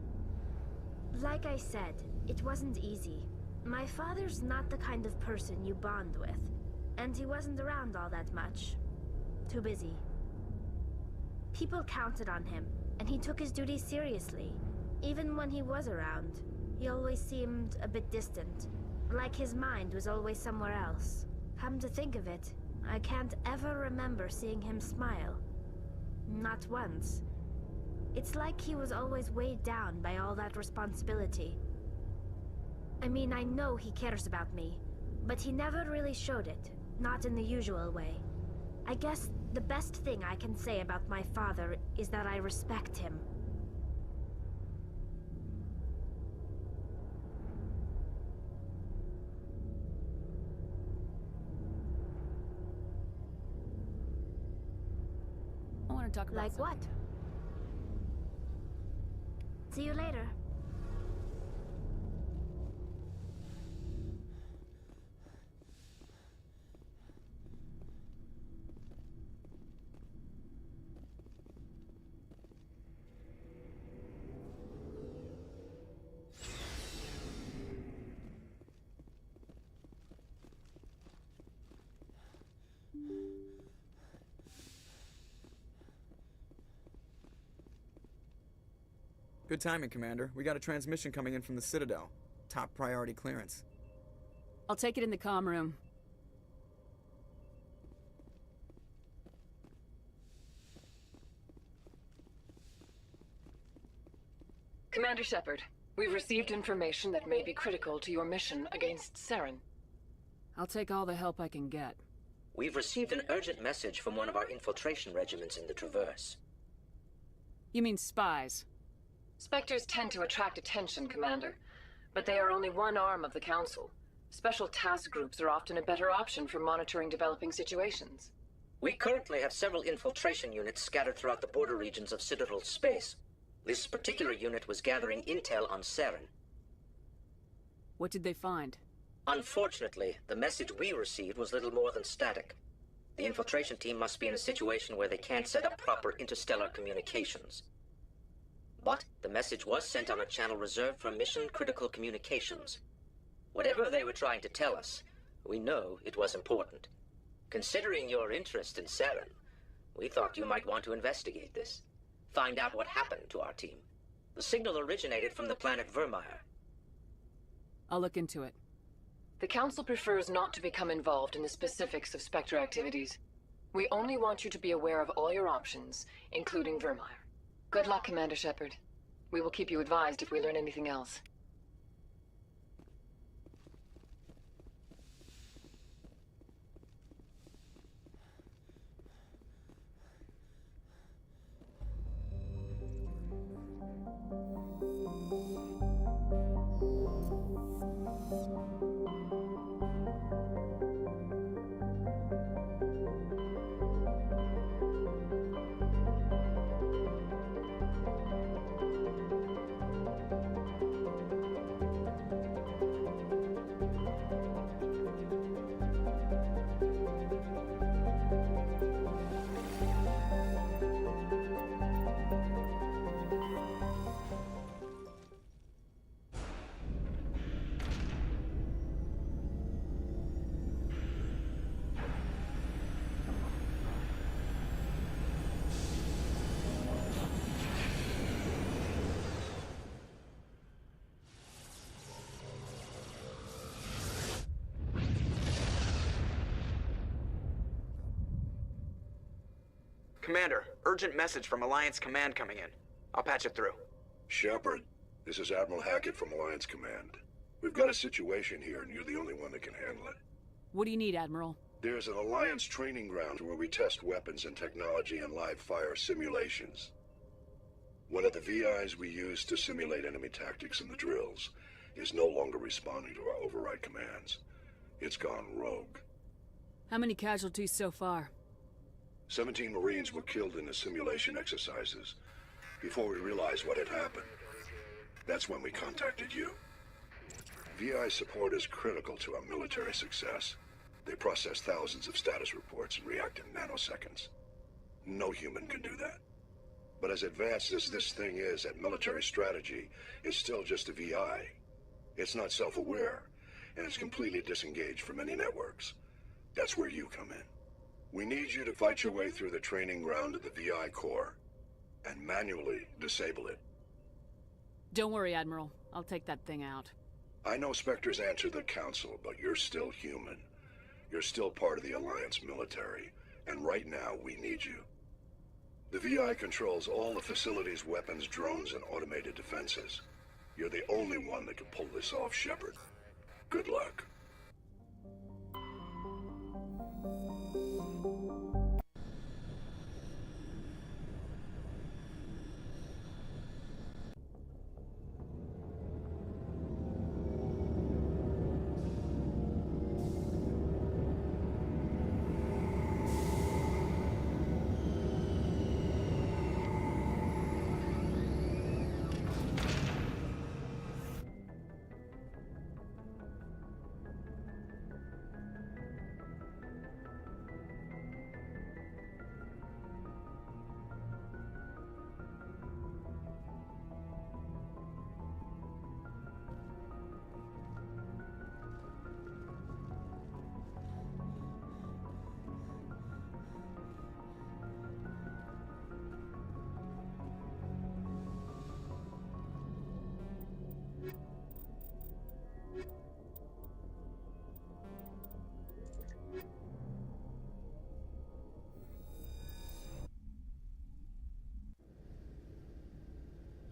Like I said, it wasn't easy. My father's not the kind of person you bond with. And he wasn't around all that much. Too busy. People counted on him, and he took his duties seriously. Even when he was around, he always seemed a bit distant. Like his mind was always somewhere else. Come to think of it, I can't ever remember seeing him smile. Not once. It's like he was always weighed down by all that responsibility. I mean, I know he cares about me, but he never really showed it. Not in the usual way. I guess the best thing I can say about my father is that I respect him. I want to talk about Like what? See you later. Good timing, Commander. We got a transmission coming in from the Citadel. Top priority clearance. I'll take it in the comm room. Commander Shepard, we've received information that may be critical to your mission against Saren. I'll take all the help I can get. We've received an urgent message from one of our infiltration regiments in the Traverse. You mean spies? Spectres tend to attract attention, Commander, but they are only one arm of the Council. Special task groups are often a better option for monitoring developing situations. We currently have several infiltration units scattered throughout the border regions of Citadel space. This particular unit was gathering intel on Saren. What did they find? Unfortunately, the message we received was little more than static. The infiltration team must be in a situation where they can't set up proper interstellar communications. But the message was sent on a channel reserved for mission-critical communications. Whatever they were trying to tell us, we know it was important. Considering your interest in Saren, we thought you might want to investigate this. Find out what happened to our team. The signal originated from the planet Vermeer. I'll look into it. The Council prefers not to become involved in the specifics of Spectre activities. We only want you to be aware of all your options, including Vermeer. Good luck, Commander Shepard. We will keep you advised if we learn anything else. Commander, urgent message from Alliance Command coming in. I'll patch it through. Shepard, this is Admiral Hackett from Alliance Command. We've got a situation here, and you're the only one that can handle it. What do you need, Admiral? There's an Alliance training ground where we test weapons and technology in live fire simulations. One of the VIs we use to simulate enemy tactics in the drills is no longer responding to our override commands. It's gone rogue. How many casualties so far? 17 Marines were killed in the simulation exercises before we realized what had happened. That's when we contacted you. VI support is critical to our military success. They process thousands of status reports and react in nanoseconds. No human can do that. But as advanced as this thing is at military strategy, it's still just a VI. It's not self-aware, and it's completely disengaged from any networks. That's where you come in. We need you to fight your way through the training ground of the VI core and manually disable it. Don't worry, Admiral. I'll take that thing out. I know Spectres answer the Council, but you're still human. You're still part of the Alliance military, and right now we need you. The VI controls all the facility's weapons, drones, and automated defenses. You're the only one that can pull this off, Shepard. Good luck.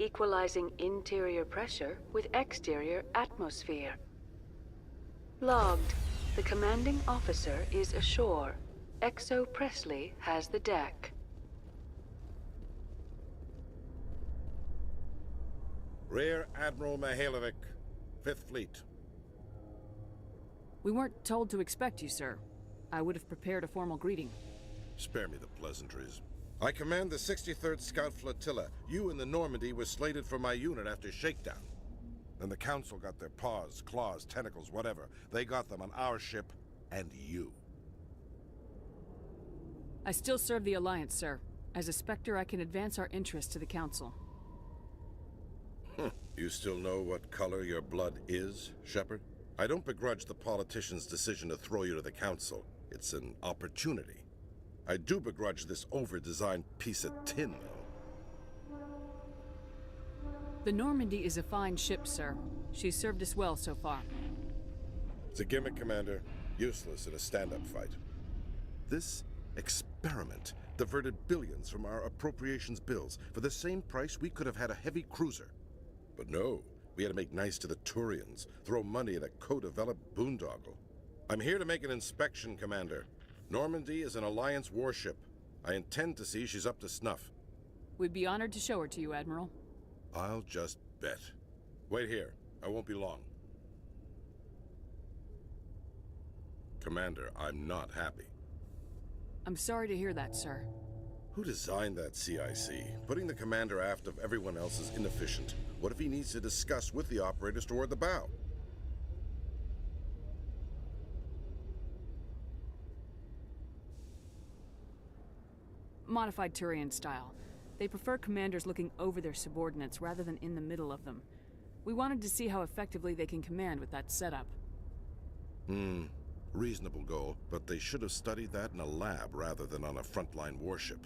Equalizing interior pressure with exterior atmosphere. Logged. The commanding officer is ashore. Exo Presley has the deck. Rear Admiral Mihailovic, 5th Fleet. We weren't told to expect you, sir. I would have prepared a formal greeting. Spare me the pleasantries. I command the 63rd Scout Flotilla. You and the Normandy were slated for my unit after shakedown. Then the Council got their paws, claws, tentacles, whatever. They got them on our ship and you. I still serve the Alliance, sir. As a Spectre, I can advance our interests to the Council. You still know what color your blood is, Shepard? I don't begrudge the politician's decision to throw you to the council. It's an opportunity. I do begrudge this over-designed piece of tin, though. The Normandy is a fine ship, sir. She's served us well so far. It's a gimmick, Commander. Useless in a stand-up fight. This experiment diverted billions from our appropriations bills. For the same price, we could have had a heavy cruiser. But no, we had to make nice to the Turians, throw money at a co-developed boondoggle. I'm here to make an inspection, Commander. Normandy is an Alliance warship. I intend to see she's up to snuff. We'd be honored to show her to you, Admiral. I'll just bet. Wait here. I won't be long. Commander, I'm not happy. I'm sorry to hear that, sir. Who designed that CIC? Putting the commander aft of everyone else is inefficient. What if he needs to discuss with the operators toward the bow? Modified Turian style. They prefer commanders looking over their subordinates rather than in the middle of them. We wanted to see how effectively they can command with that setup. Reasonable goal, but they should have studied that in a lab rather than on a frontline warship.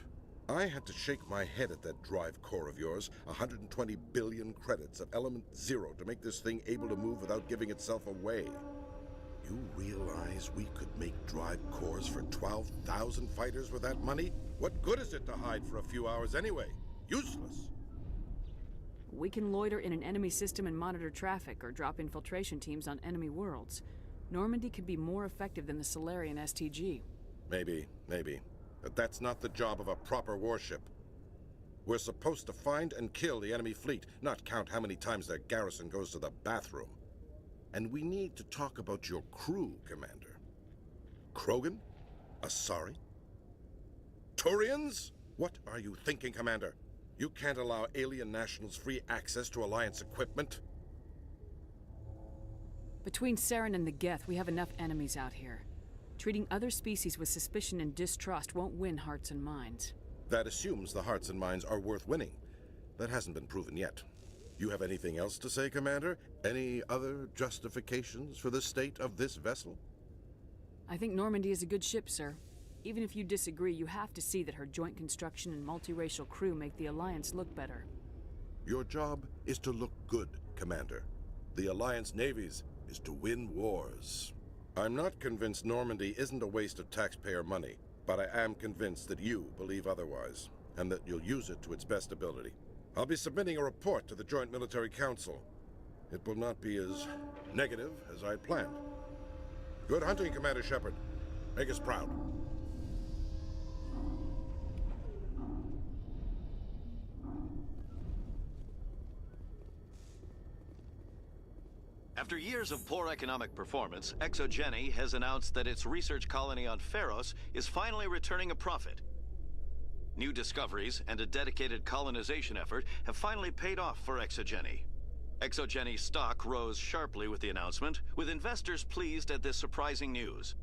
I had to shake my head at that drive core of yours. 120 billion credits of element 0 to make this thing able to move without giving itself away. You realize we could make drive cores for 12,000 fighters with that money? What good is it to hide for a few hours anyway? Useless. We can loiter in an enemy system and monitor traffic or drop infiltration teams on enemy worlds. Normandy could be more effective than the Solarian STG. Maybe. But that's not the job of a proper warship. We're supposed to find and kill the enemy fleet, not count how many times their garrison goes to the bathroom. And we need to talk about your crew, Commander. Krogan? Asari? Turians? What are you thinking, Commander? You can't allow alien nationals free access to Alliance equipment. Between Saren and the Geth, we have enough enemies out here. Treating other species with suspicion and distrust won't win hearts and minds. That assumes the hearts and minds are worth winning. That hasn't been proven yet. You have anything else to say, Commander? Any other justifications for the state of this vessel? I think Normandy is a good ship, sir. Even if you disagree, you have to see that her joint construction and multiracial crew make the Alliance look better. Your job is to look good, Commander. The Alliance navies is to win wars. I'm not convinced Normandy isn't a waste of taxpayer money, but I am convinced that you believe otherwise, and that you'll use it to its best ability. I'll be submitting a report to the Joint Military Council. It will not be as negative as I planned. Good hunting, Commander Shepard. Make us proud. After years of poor economic performance, ExoGeni has announced that its research colony on Feros is finally returning a profit. New discoveries and a dedicated colonization effort have finally paid off for ExoGeni. ExoGeni stock rose sharply with the announcement, with investors pleased at this surprising news.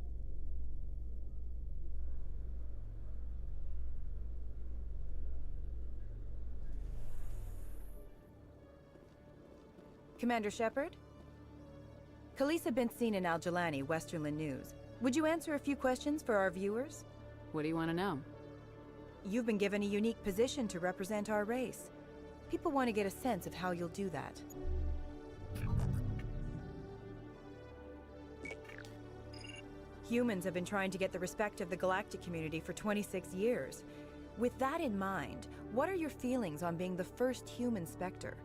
Commander Shepard? Khaleesa been seen in Al-Jalani, Westerland News. Would you answer a few questions for our viewers? What do you want to know? You've been given a unique position to represent our race. People want to get a sense of how you'll do that. Humans have been trying to get the respect of the galactic community for 26 years. With that in mind, what are your feelings on being the first human Spectre?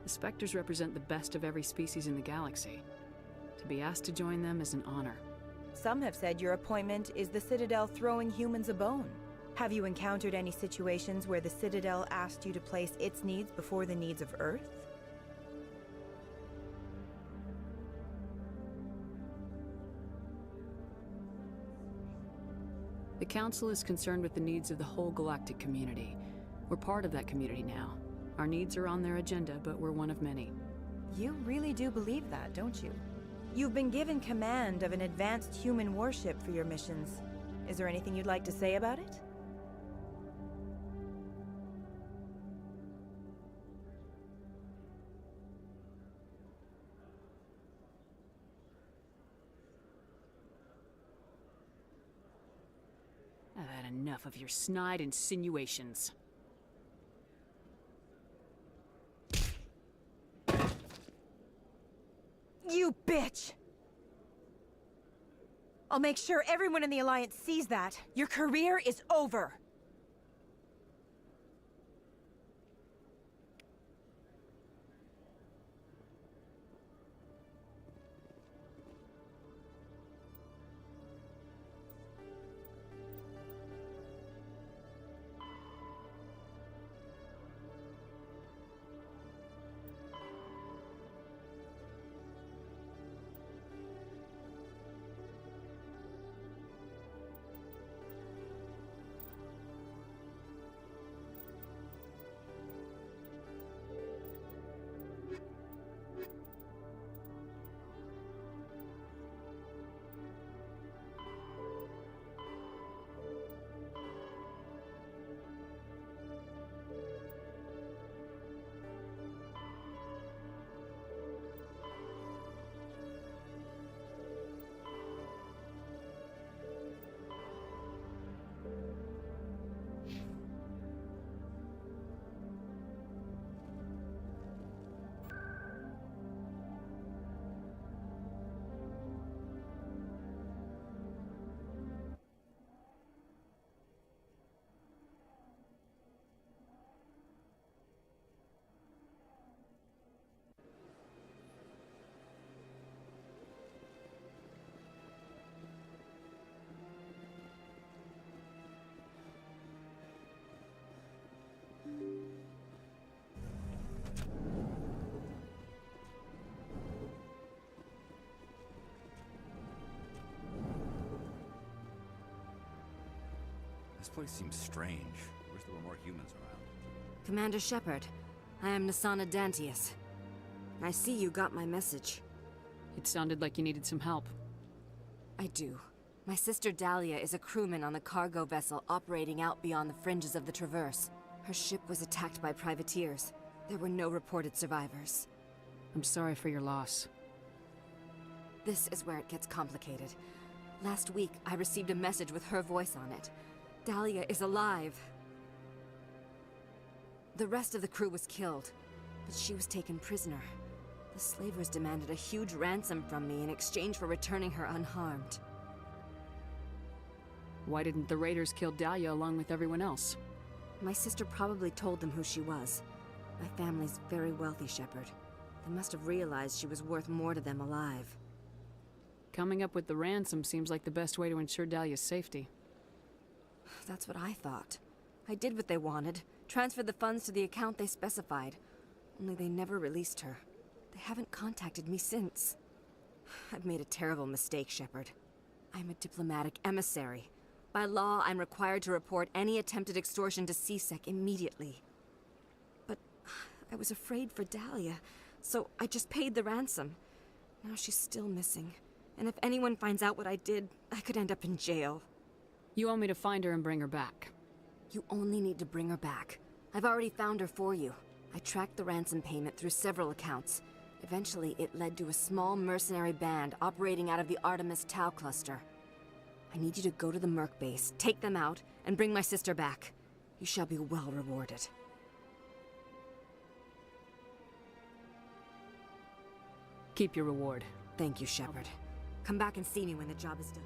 The Spectres represent the best of every species in the galaxy. To be asked to join them is an honor. Some have said your appointment is the Citadel throwing humans a bone. Have you encountered any situations where the Citadel asked you to place its needs before the needs of Earth? The Council is concerned with the needs of the whole galactic community. We're part of that community now. Our needs are on their agenda, but we're one of many. You really do believe that, don't you? You've been given command of an advanced human warship for your missions. Is there anything you'd like to say about it? I've had enough of your snide insinuations. You bitch! I'll make sure everyone in the Alliance sees that. Your career is over. This place seems strange. Wish there were more humans around. Commander Shepard, I am Nasana Dantius. I see you got my message. It sounded like you needed some help. I do. My sister Dahlia is a crewman on the cargo vessel operating out beyond the fringes of the Traverse. Her ship was attacked by privateers. There were no reported survivors. I'm sorry for your loss. This is where it gets complicated. Last week, I received a message with her voice on it. Dahlia is alive. The rest of the crew was killed, but she was taken prisoner. The slavers demanded a huge ransom from me in exchange for returning her unharmed. Why didn't the raiders kill Dahlia along with everyone else? My sister probably told them who she was. My family's very wealthy, Shepard. They must have realized she was worth more to them alive. Coming up with the ransom seems like the best way to ensure Dahlia's safety. That's what I thought. I did what they wanted, transferred the funds to the account they specified. Only they never released her. They haven't contacted me since. I've made a terrible mistake, Shepard. I'm a diplomatic emissary. By law, I'm required to report any attempted extortion to CSEC immediately. But I was afraid for Dahlia, so I just paid the ransom. Now she's still missing. And if anyone finds out what I did, I could end up in jail. You want me to find her and bring her back? You only need to bring her back. I've already found her for you. I tracked the ransom payment through several accounts. Eventually, it led to a small mercenary band operating out of the Artemis Tau cluster. I need you to go to the Merc base, take them out, and bring my sister back. You shall be well rewarded. Keep your reward. Thank you, Shepard. Come back and see me when the job is done.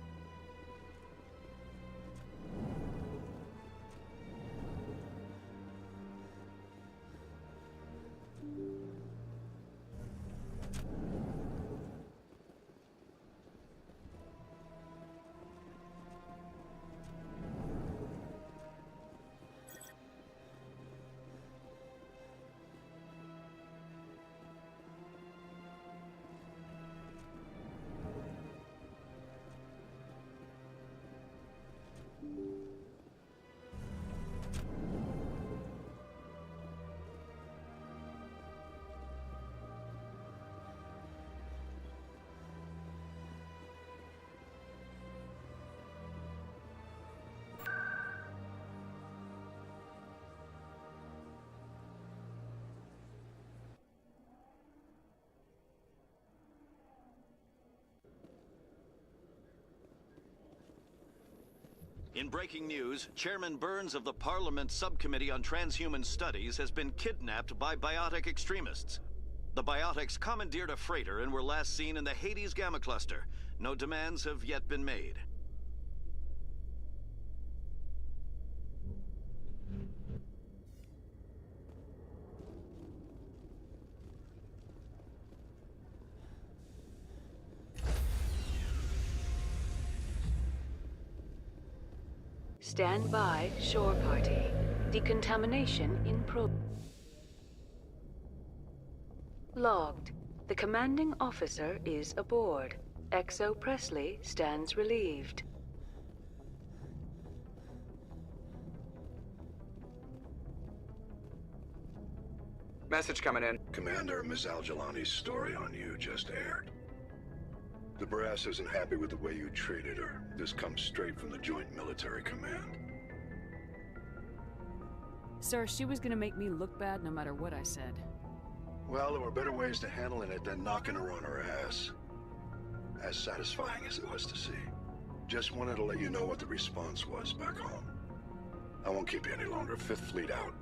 In breaking news, Chairman Burns of the Parliament Subcommittee on Transhuman Studies has been kidnapped by biotic extremists. The biotics commandeered a freighter and were last seen in the Hades Gamma Cluster. No demands have yet been made. Stand by, shore party. Decontamination in pro... Logged. The commanding officer is aboard. XO Presley stands relieved. Message coming in. Commander, Ms. Al-Jalani's story on you just aired. The brass isn't happy with the way you treated her. This comes straight from the Joint Military Command. Sir, she was gonna make me look bad no matter what I said. Well, there were better ways to handling it than knocking her on her ass. As satisfying as it was to see. Just wanted to let you know what the response was back home. I won't keep you any longer. Fifth Fleet out.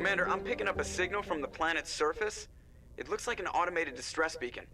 Commander, I'm picking up a signal from the planet's surface. It looks like an automated distress beacon.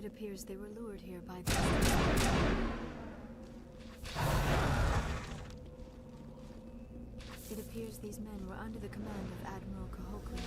It appears they were lured here by the... It appears these men were under the command of Admiral Kahokli.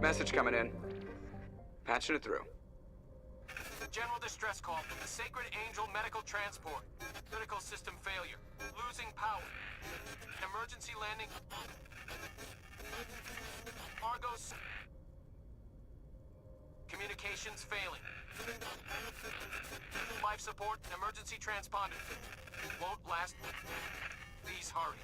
Message coming in. Patching it through. General distress call from the Sacred Angel Medical Transport. Critical system failure. Losing power. Emergency landing. Argos. Communications failing. Life support and emergency transponder. Won't last. Please hurry.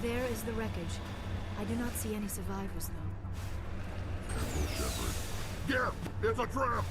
There is the wreckage. I do not see any survivors, though. Careful, Shepard. Get! It's a trap!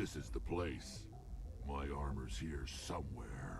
This is the place. My armor's here somewhere.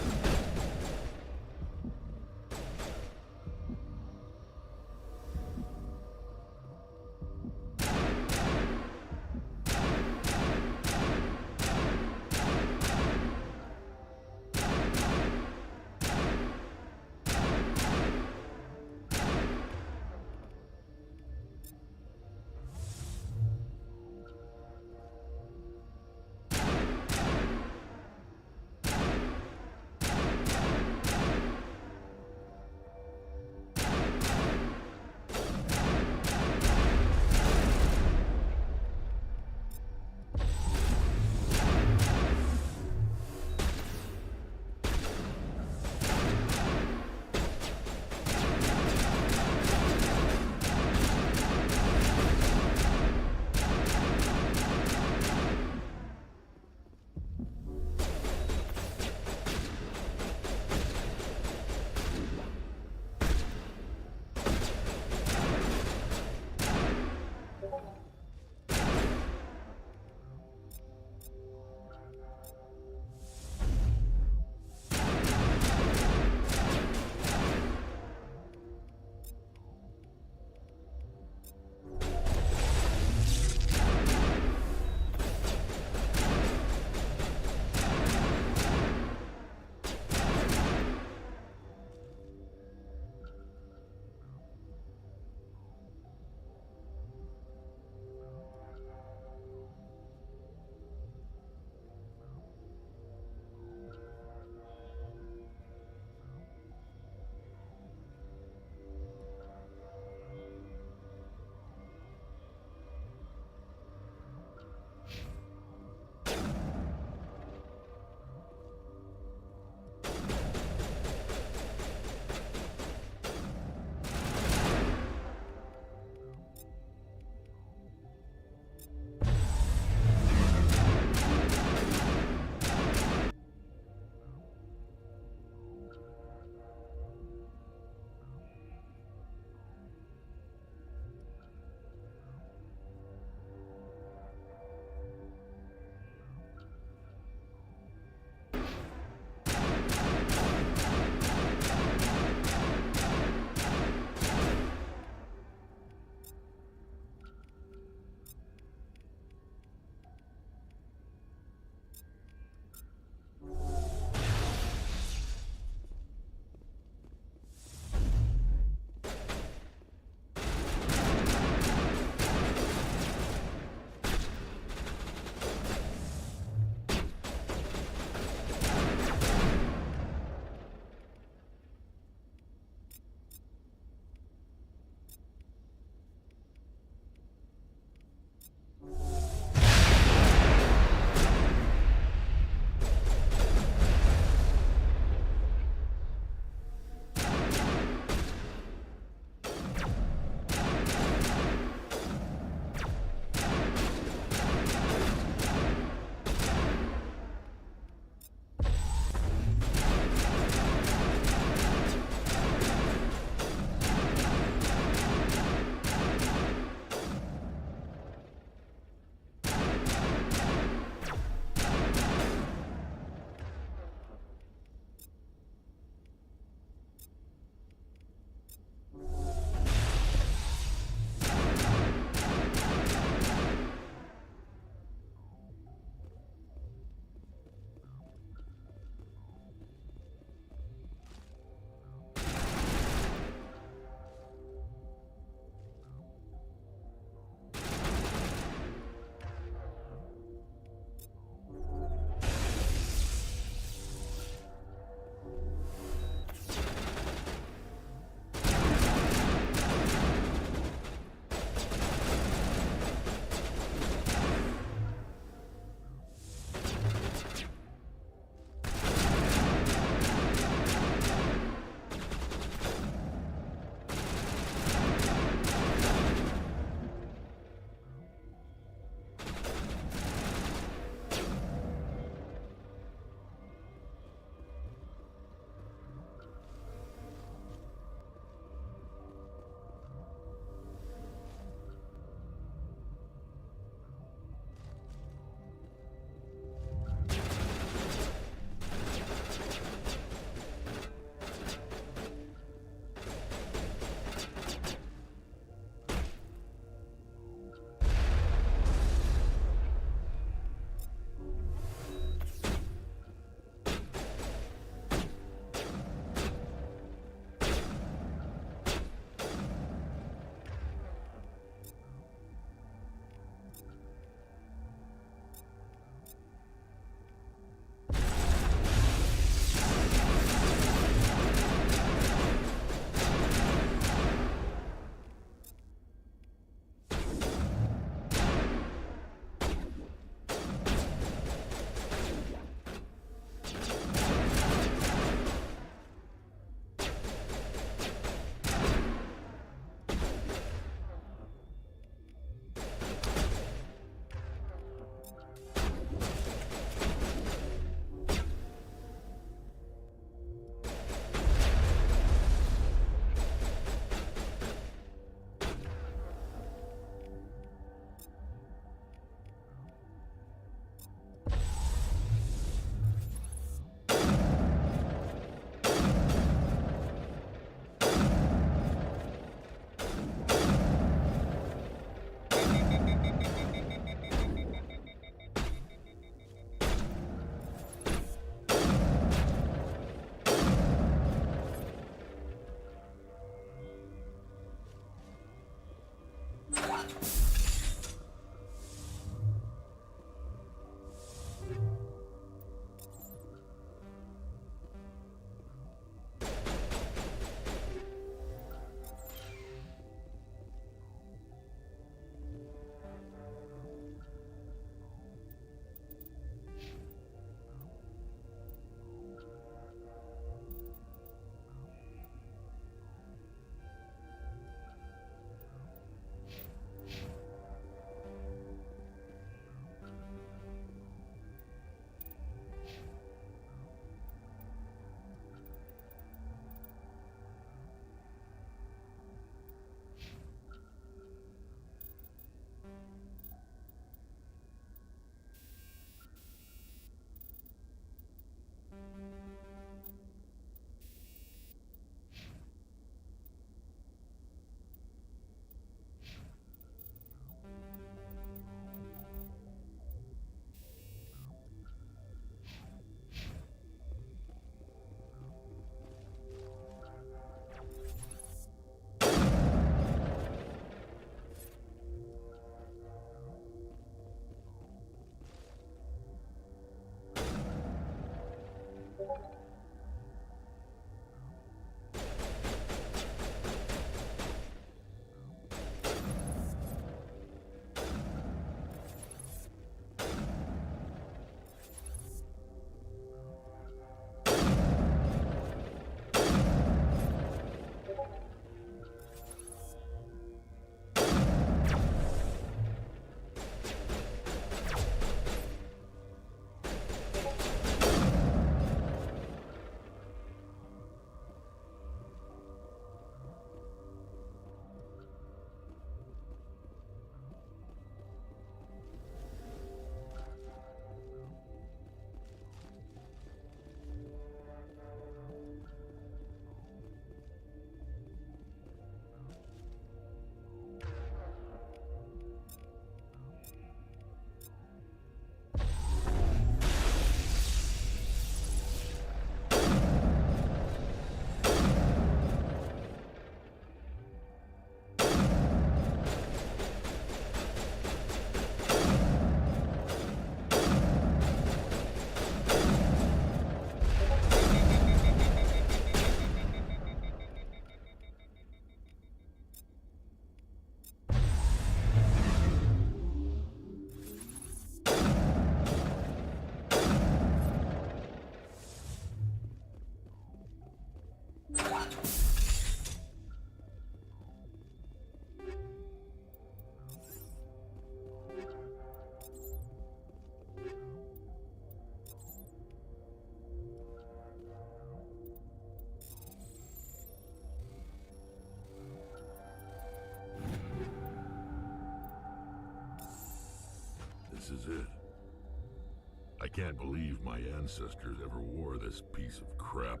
I can't believe my ancestors ever wore this piece of crap.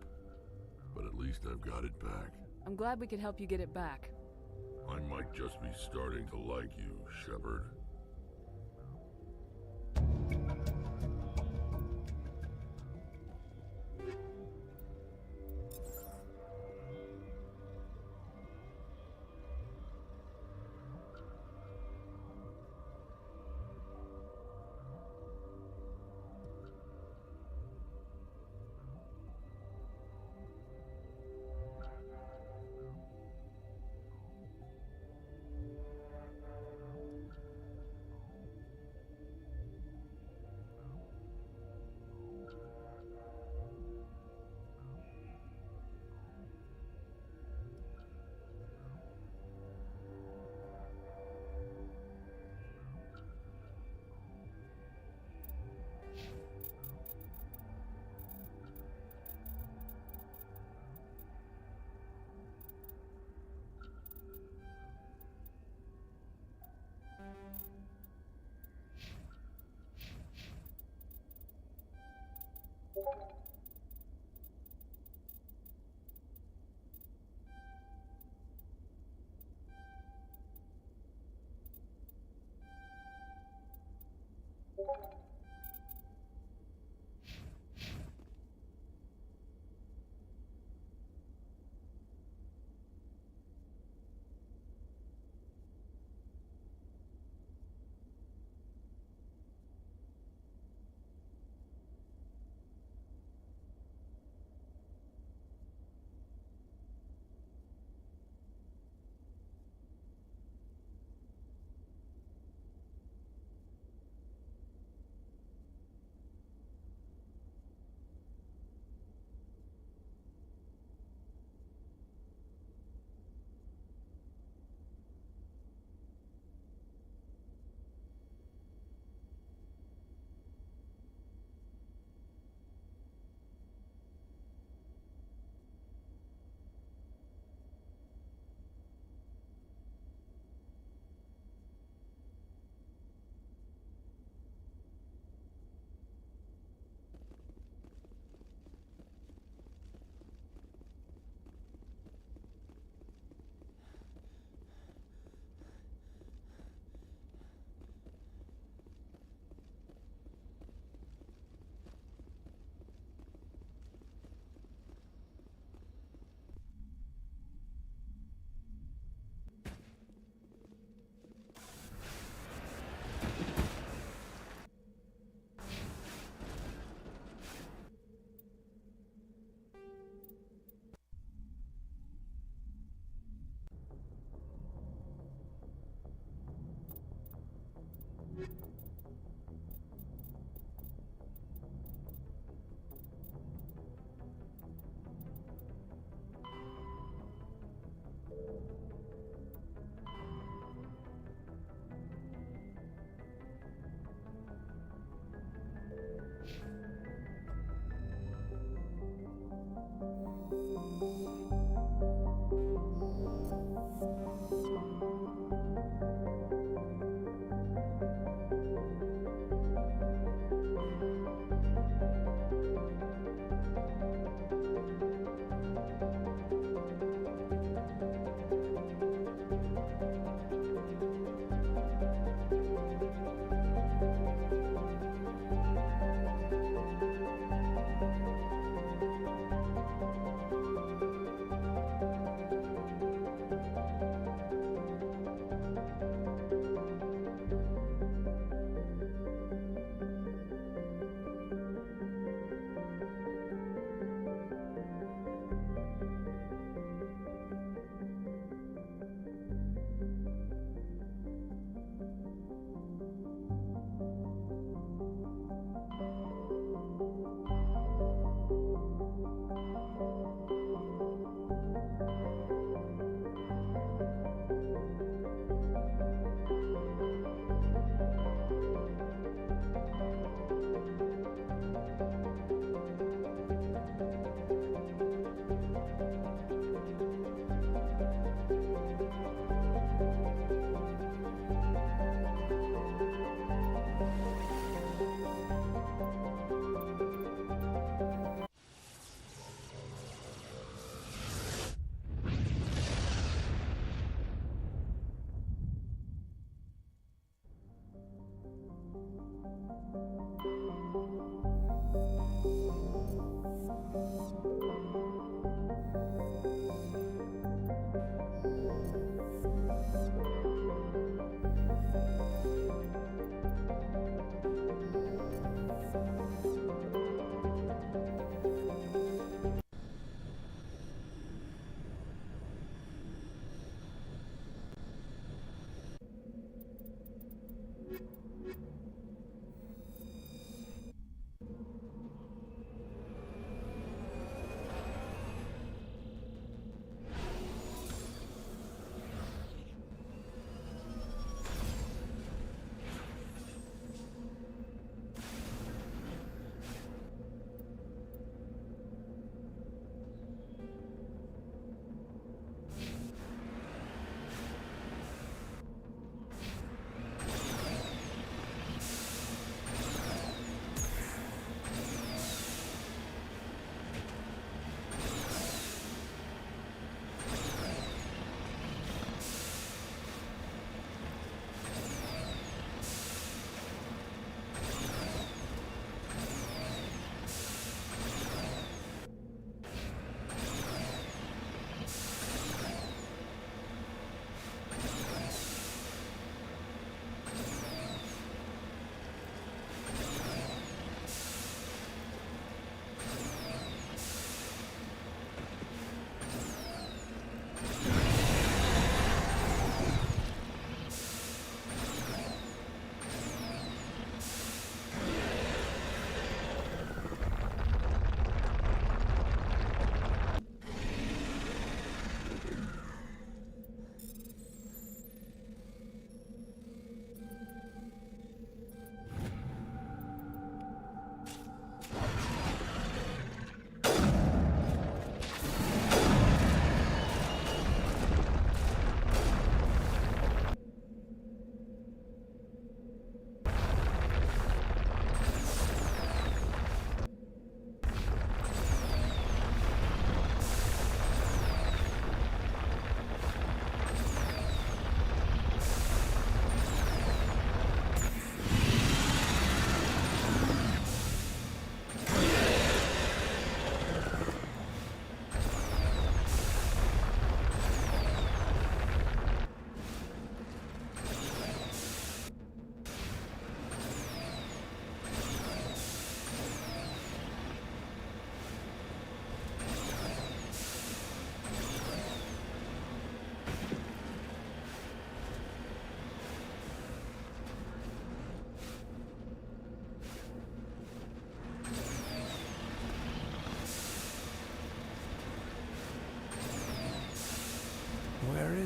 But at least I've got it back. I'm glad we could help you get it back. I might just be starting to like you, Shepard.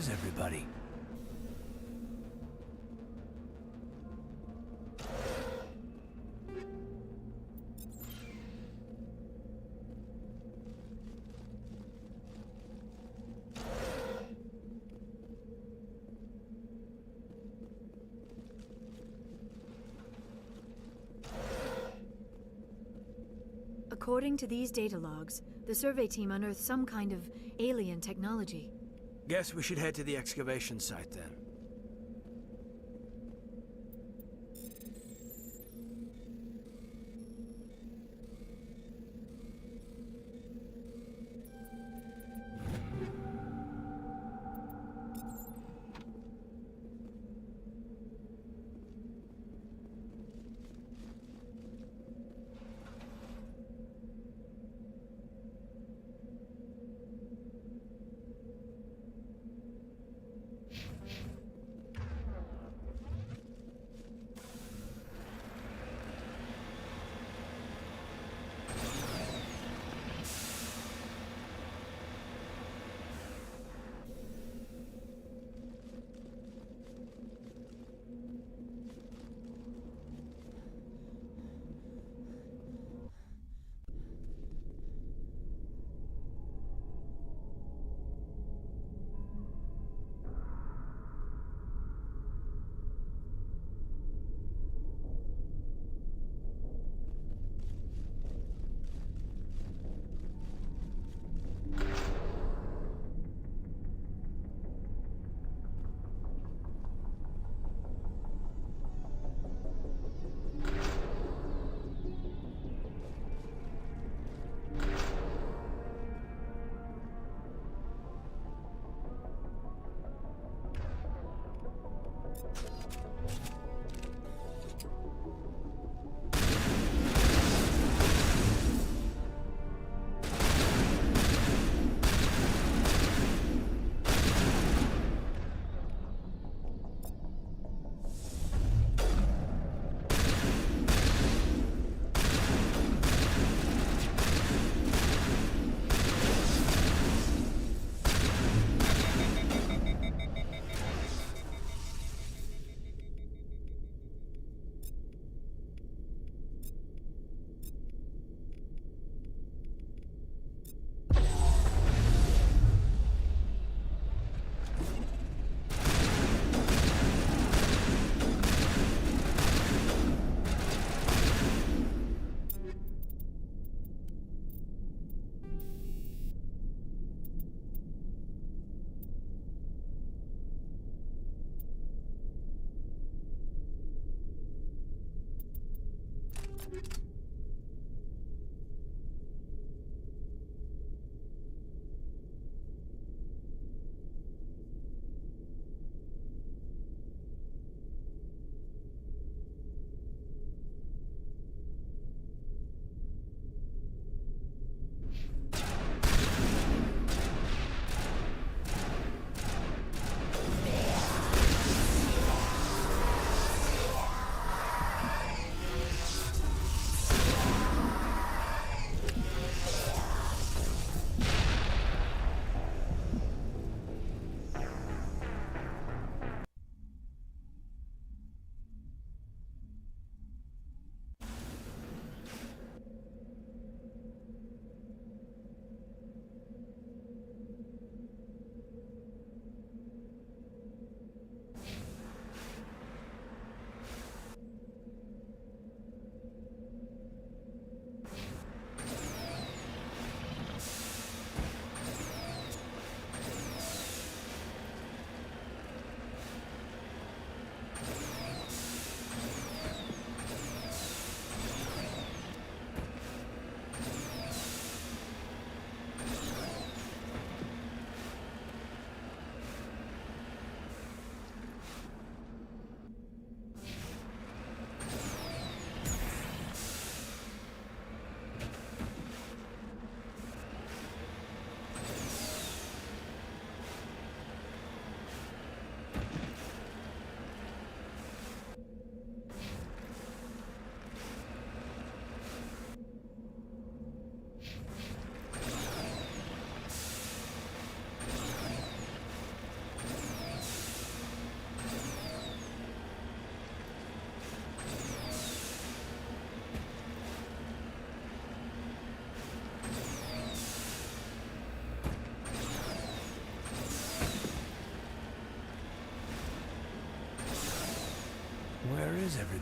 How's everybody? According to these data logs, the survey team unearthed some kind of alien technology. Guess we should head to the excavation site then.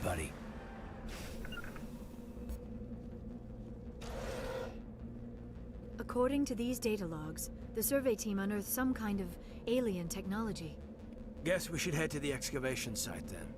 buddy. According to these data logs, the survey team unearthed some kind of alien technology. Guess we should head to the excavation site then.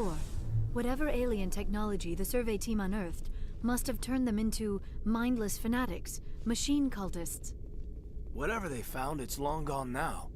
sure. Whatever alien technology the survey team unearthed must have turned them into mindless fanatics, machine cultists. Whatever they found, it's long gone now.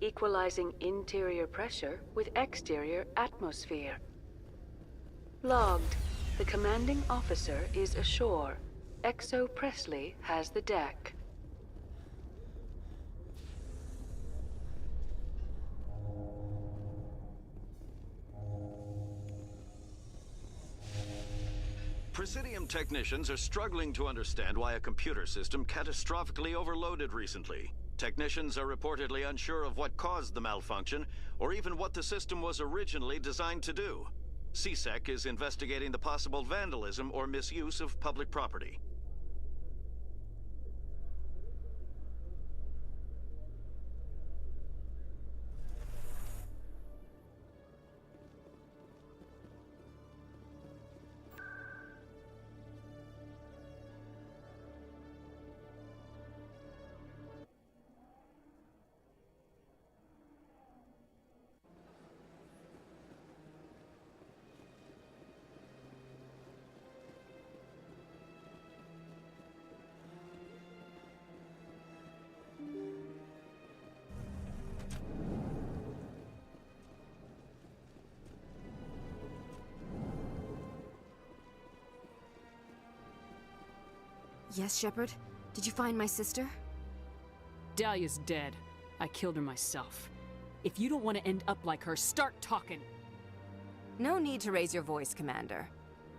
Equalizing interior pressure with exterior atmosphere. Logged. The commanding officer is ashore. Exo Presley has the deck. Presidium technicians are struggling to understand why a computer system catastrophically overloaded recently. Technicians are reportedly unsure of what caused the malfunction, or even what the system was originally designed to do. CSEC is investigating the possible vandalism or misuse of public property. Yes, Shepard? Did you find my sister? Dahlia's dead. I killed her myself. If you don't want to end up like her, start talking! No need to raise your voice, Commander.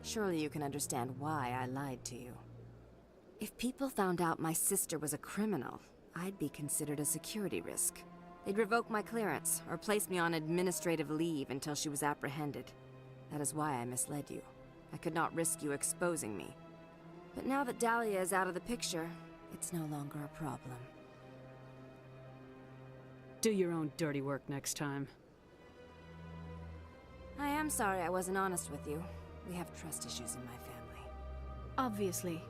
Surely you can understand why I lied to you. If people found out my sister was a criminal, I'd be considered a security risk. They'd revoke my clearance, or place me on administrative leave until she was apprehended. That is why I misled you. I could not risk you exposing me. But now that Dahlia is out of the picture, it's no longer a problem. Do your own dirty work next time. I am sorry I wasn't honest with you. We have trust issues in my family. Obviously.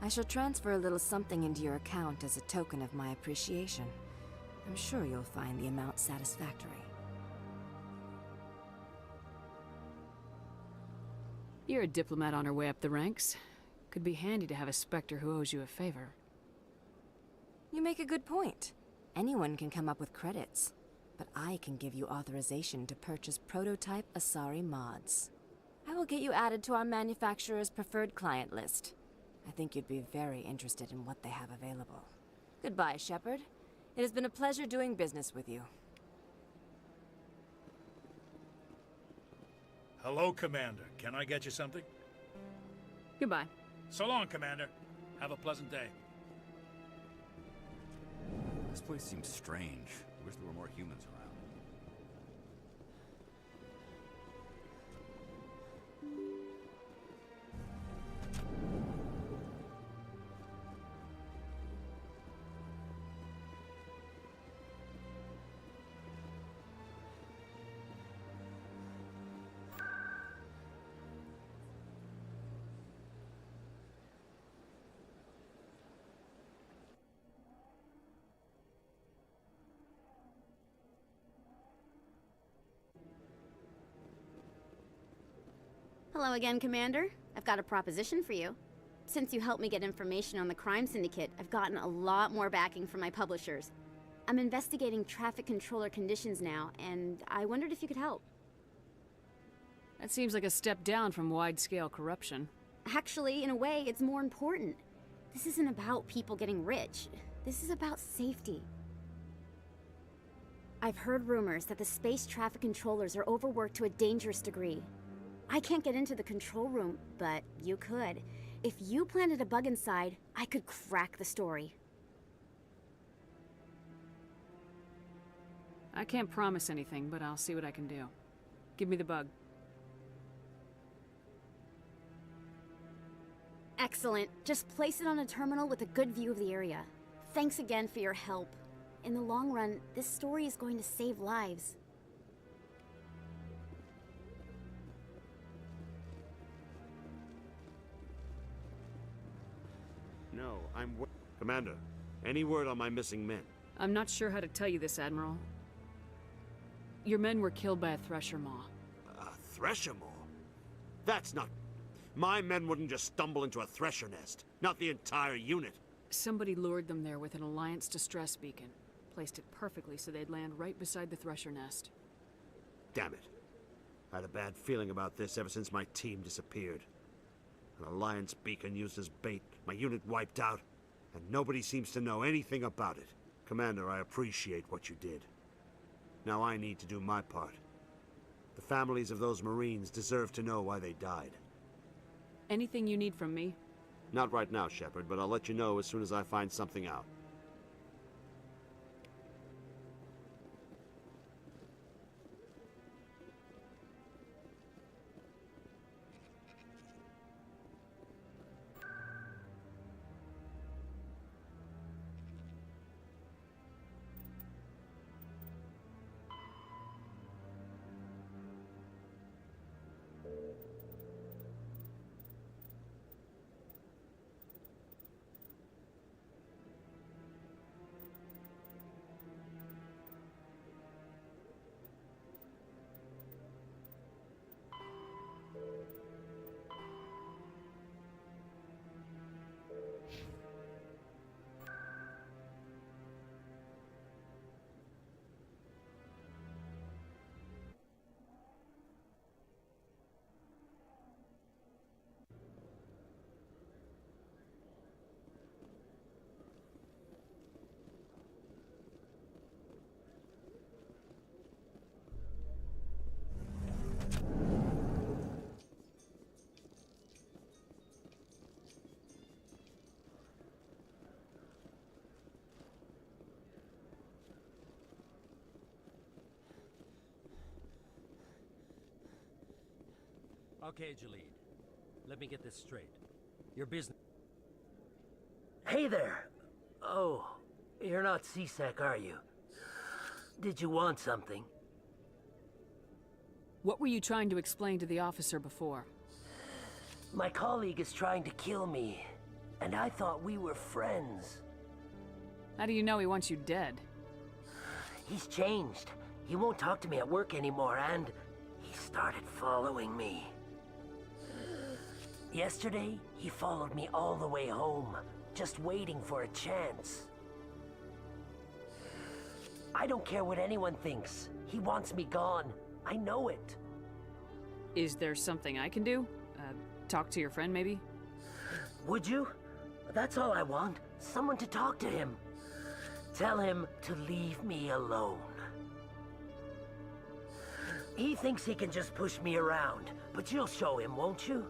I shall transfer a little something into your account as a token of my appreciation. I'm sure you'll find the amount satisfactory. You're a diplomat on her way up the ranks. Could be handy to have a Spectre who owes you a favor. You make a good point. Anyone can come up with credits. But I can give you authorization to purchase prototype Asari mods. I will get you added to our manufacturer's preferred client list. I think you'd be very interested in what they have available. Goodbye, Shepard. It has been a pleasure doing business with you. Hello, Commander. Can I get you something? Goodbye. So long, Commander. Have a pleasant day. This place seems strange. I wish there were more humans around. Hello again, Commander. I've got a proposition for you. Since you helped me get information on the crime syndicate, I've gotten a lot more backing from my publishers. I'm investigating traffic controller conditions now, and I wondered if you could help. That seems like a step down from wide-scale corruption. Actually, in a way, it's more important. This isn't about people getting rich. This is about safety. I've heard rumors that the space traffic controllers are overworked to a dangerous degree. I can't get into the control room, but you could. If you planted a bug inside, I could crack the story. I can't promise anything, but I'll see what I can do. Give me the bug. Excellent. Just place it on a terminal with a good view of the area. Thanks again for your help. In the long run, this story is going to save lives. No, Commander, any word on my missing men? I'm not sure how to tell you this, Admiral. Your men were killed by a thresher maw. A thresher maw? That's not... My men wouldn't just stumble into a thresher nest. Not the entire unit. Somebody lured them there with an Alliance distress beacon. Placed it perfectly so they'd land right beside the thresher nest. Damn it. I had a bad feeling about this ever since my team disappeared. An Alliance beacon used as bait, my unit wiped out, and nobody seems to know anything about it. Commander, I appreciate what you did. Now I need to do my part. The families of those Marines deserve to know why they died. Anything you need from me? Not right now, Shepard, but I'll let you know as soon as I find something out. Okay, Jalid. Let me get this straight. Your business... Hey there! Oh, you're not CSEC, are you? Did you want something? What were you trying to explain to the officer before? My colleague is trying to kill me, and I thought we were friends. How do you know he wants you dead? He's changed. He won't talk to me at work anymore, and he started following me. Yesterday, he followed me all the way home, just waiting for a chance. I don't care what anyone thinks. He wants me gone. I know it. Is there something I can do? Talk to your friend, maybe? Would you? That's all I want. Someone to talk to him. Tell him to leave me alone. He thinks he can just push me around, but you'll show him, won't you?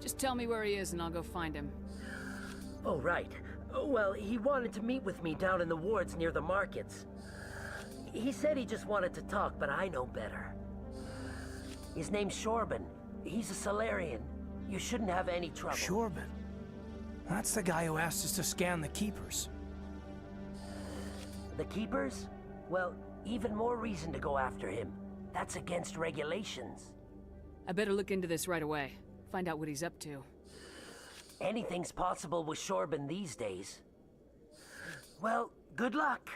Just tell me where he is and I'll go find him. Oh, right. Well, he wanted to meet with me down in the wards near the markets. He said he just wanted to talk, but I know better. His name's Shorban. He's a Solarian. You shouldn't have any trouble. Shorban? That's the guy who asked us to scan the Keepers. The Keepers? Well, even more reason to go after him. That's against regulations. I better look into this right away. Find out what he's up to. Anything's possible with Shorban these days. Well, good luck.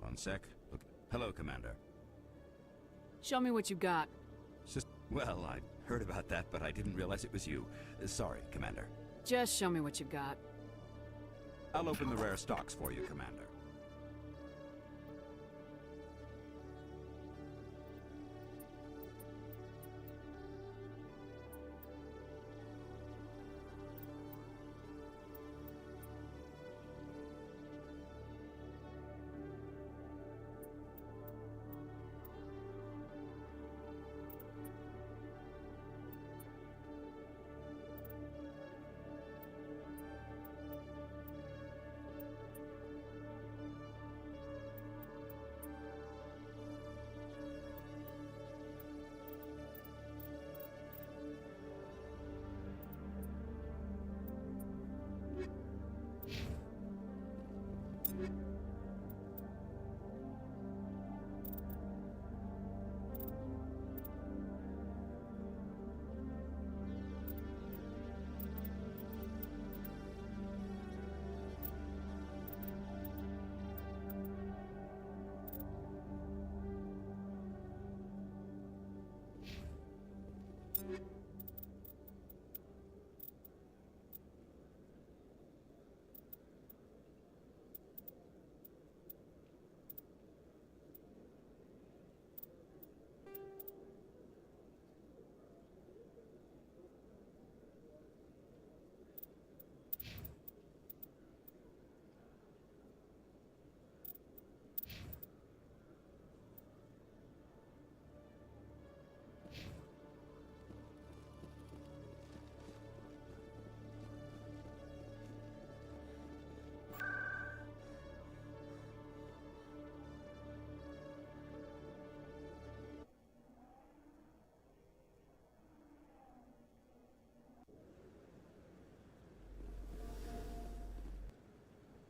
one sec. Look, hello, Commander. Show me what you got. Well, I heard about that, but I didn't realize it was you. Sorry, Commander. Just show me what you got. I'll open the rare stocks for you, Commander.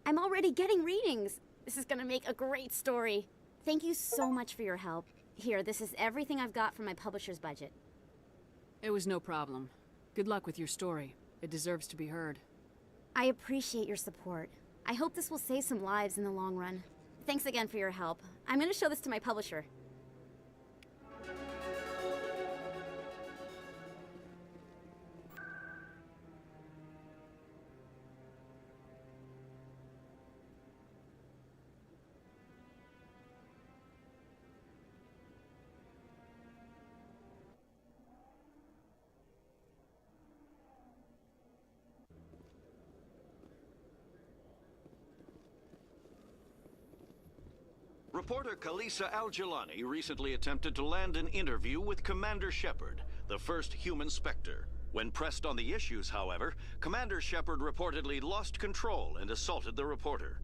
I'm already getting readings. This is gonna make a great story. Thank you so much for your help. Here, this is everything I've got from my publisher's budget. It was no problem. Good luck with your story. It deserves to be heard. I appreciate your support. I hope this will save some lives in the long run. Thanks again for your help. I'm gonna show this to my publisher. Reporter Kalisa Al-Jilani recently attempted to land an interview with Commander Shepard, the first human Spectre. When pressed on the issues, however, Commander Shepard reportedly lost control and assaulted the reporter.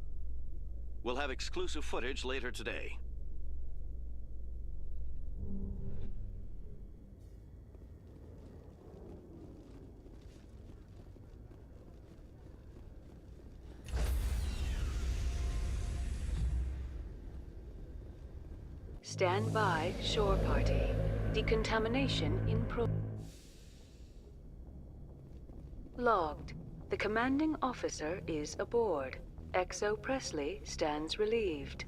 We'll have exclusive footage later today. Stand by, shore party. Decontamination in Logged. The commanding officer is aboard. XO Presley stands relieved.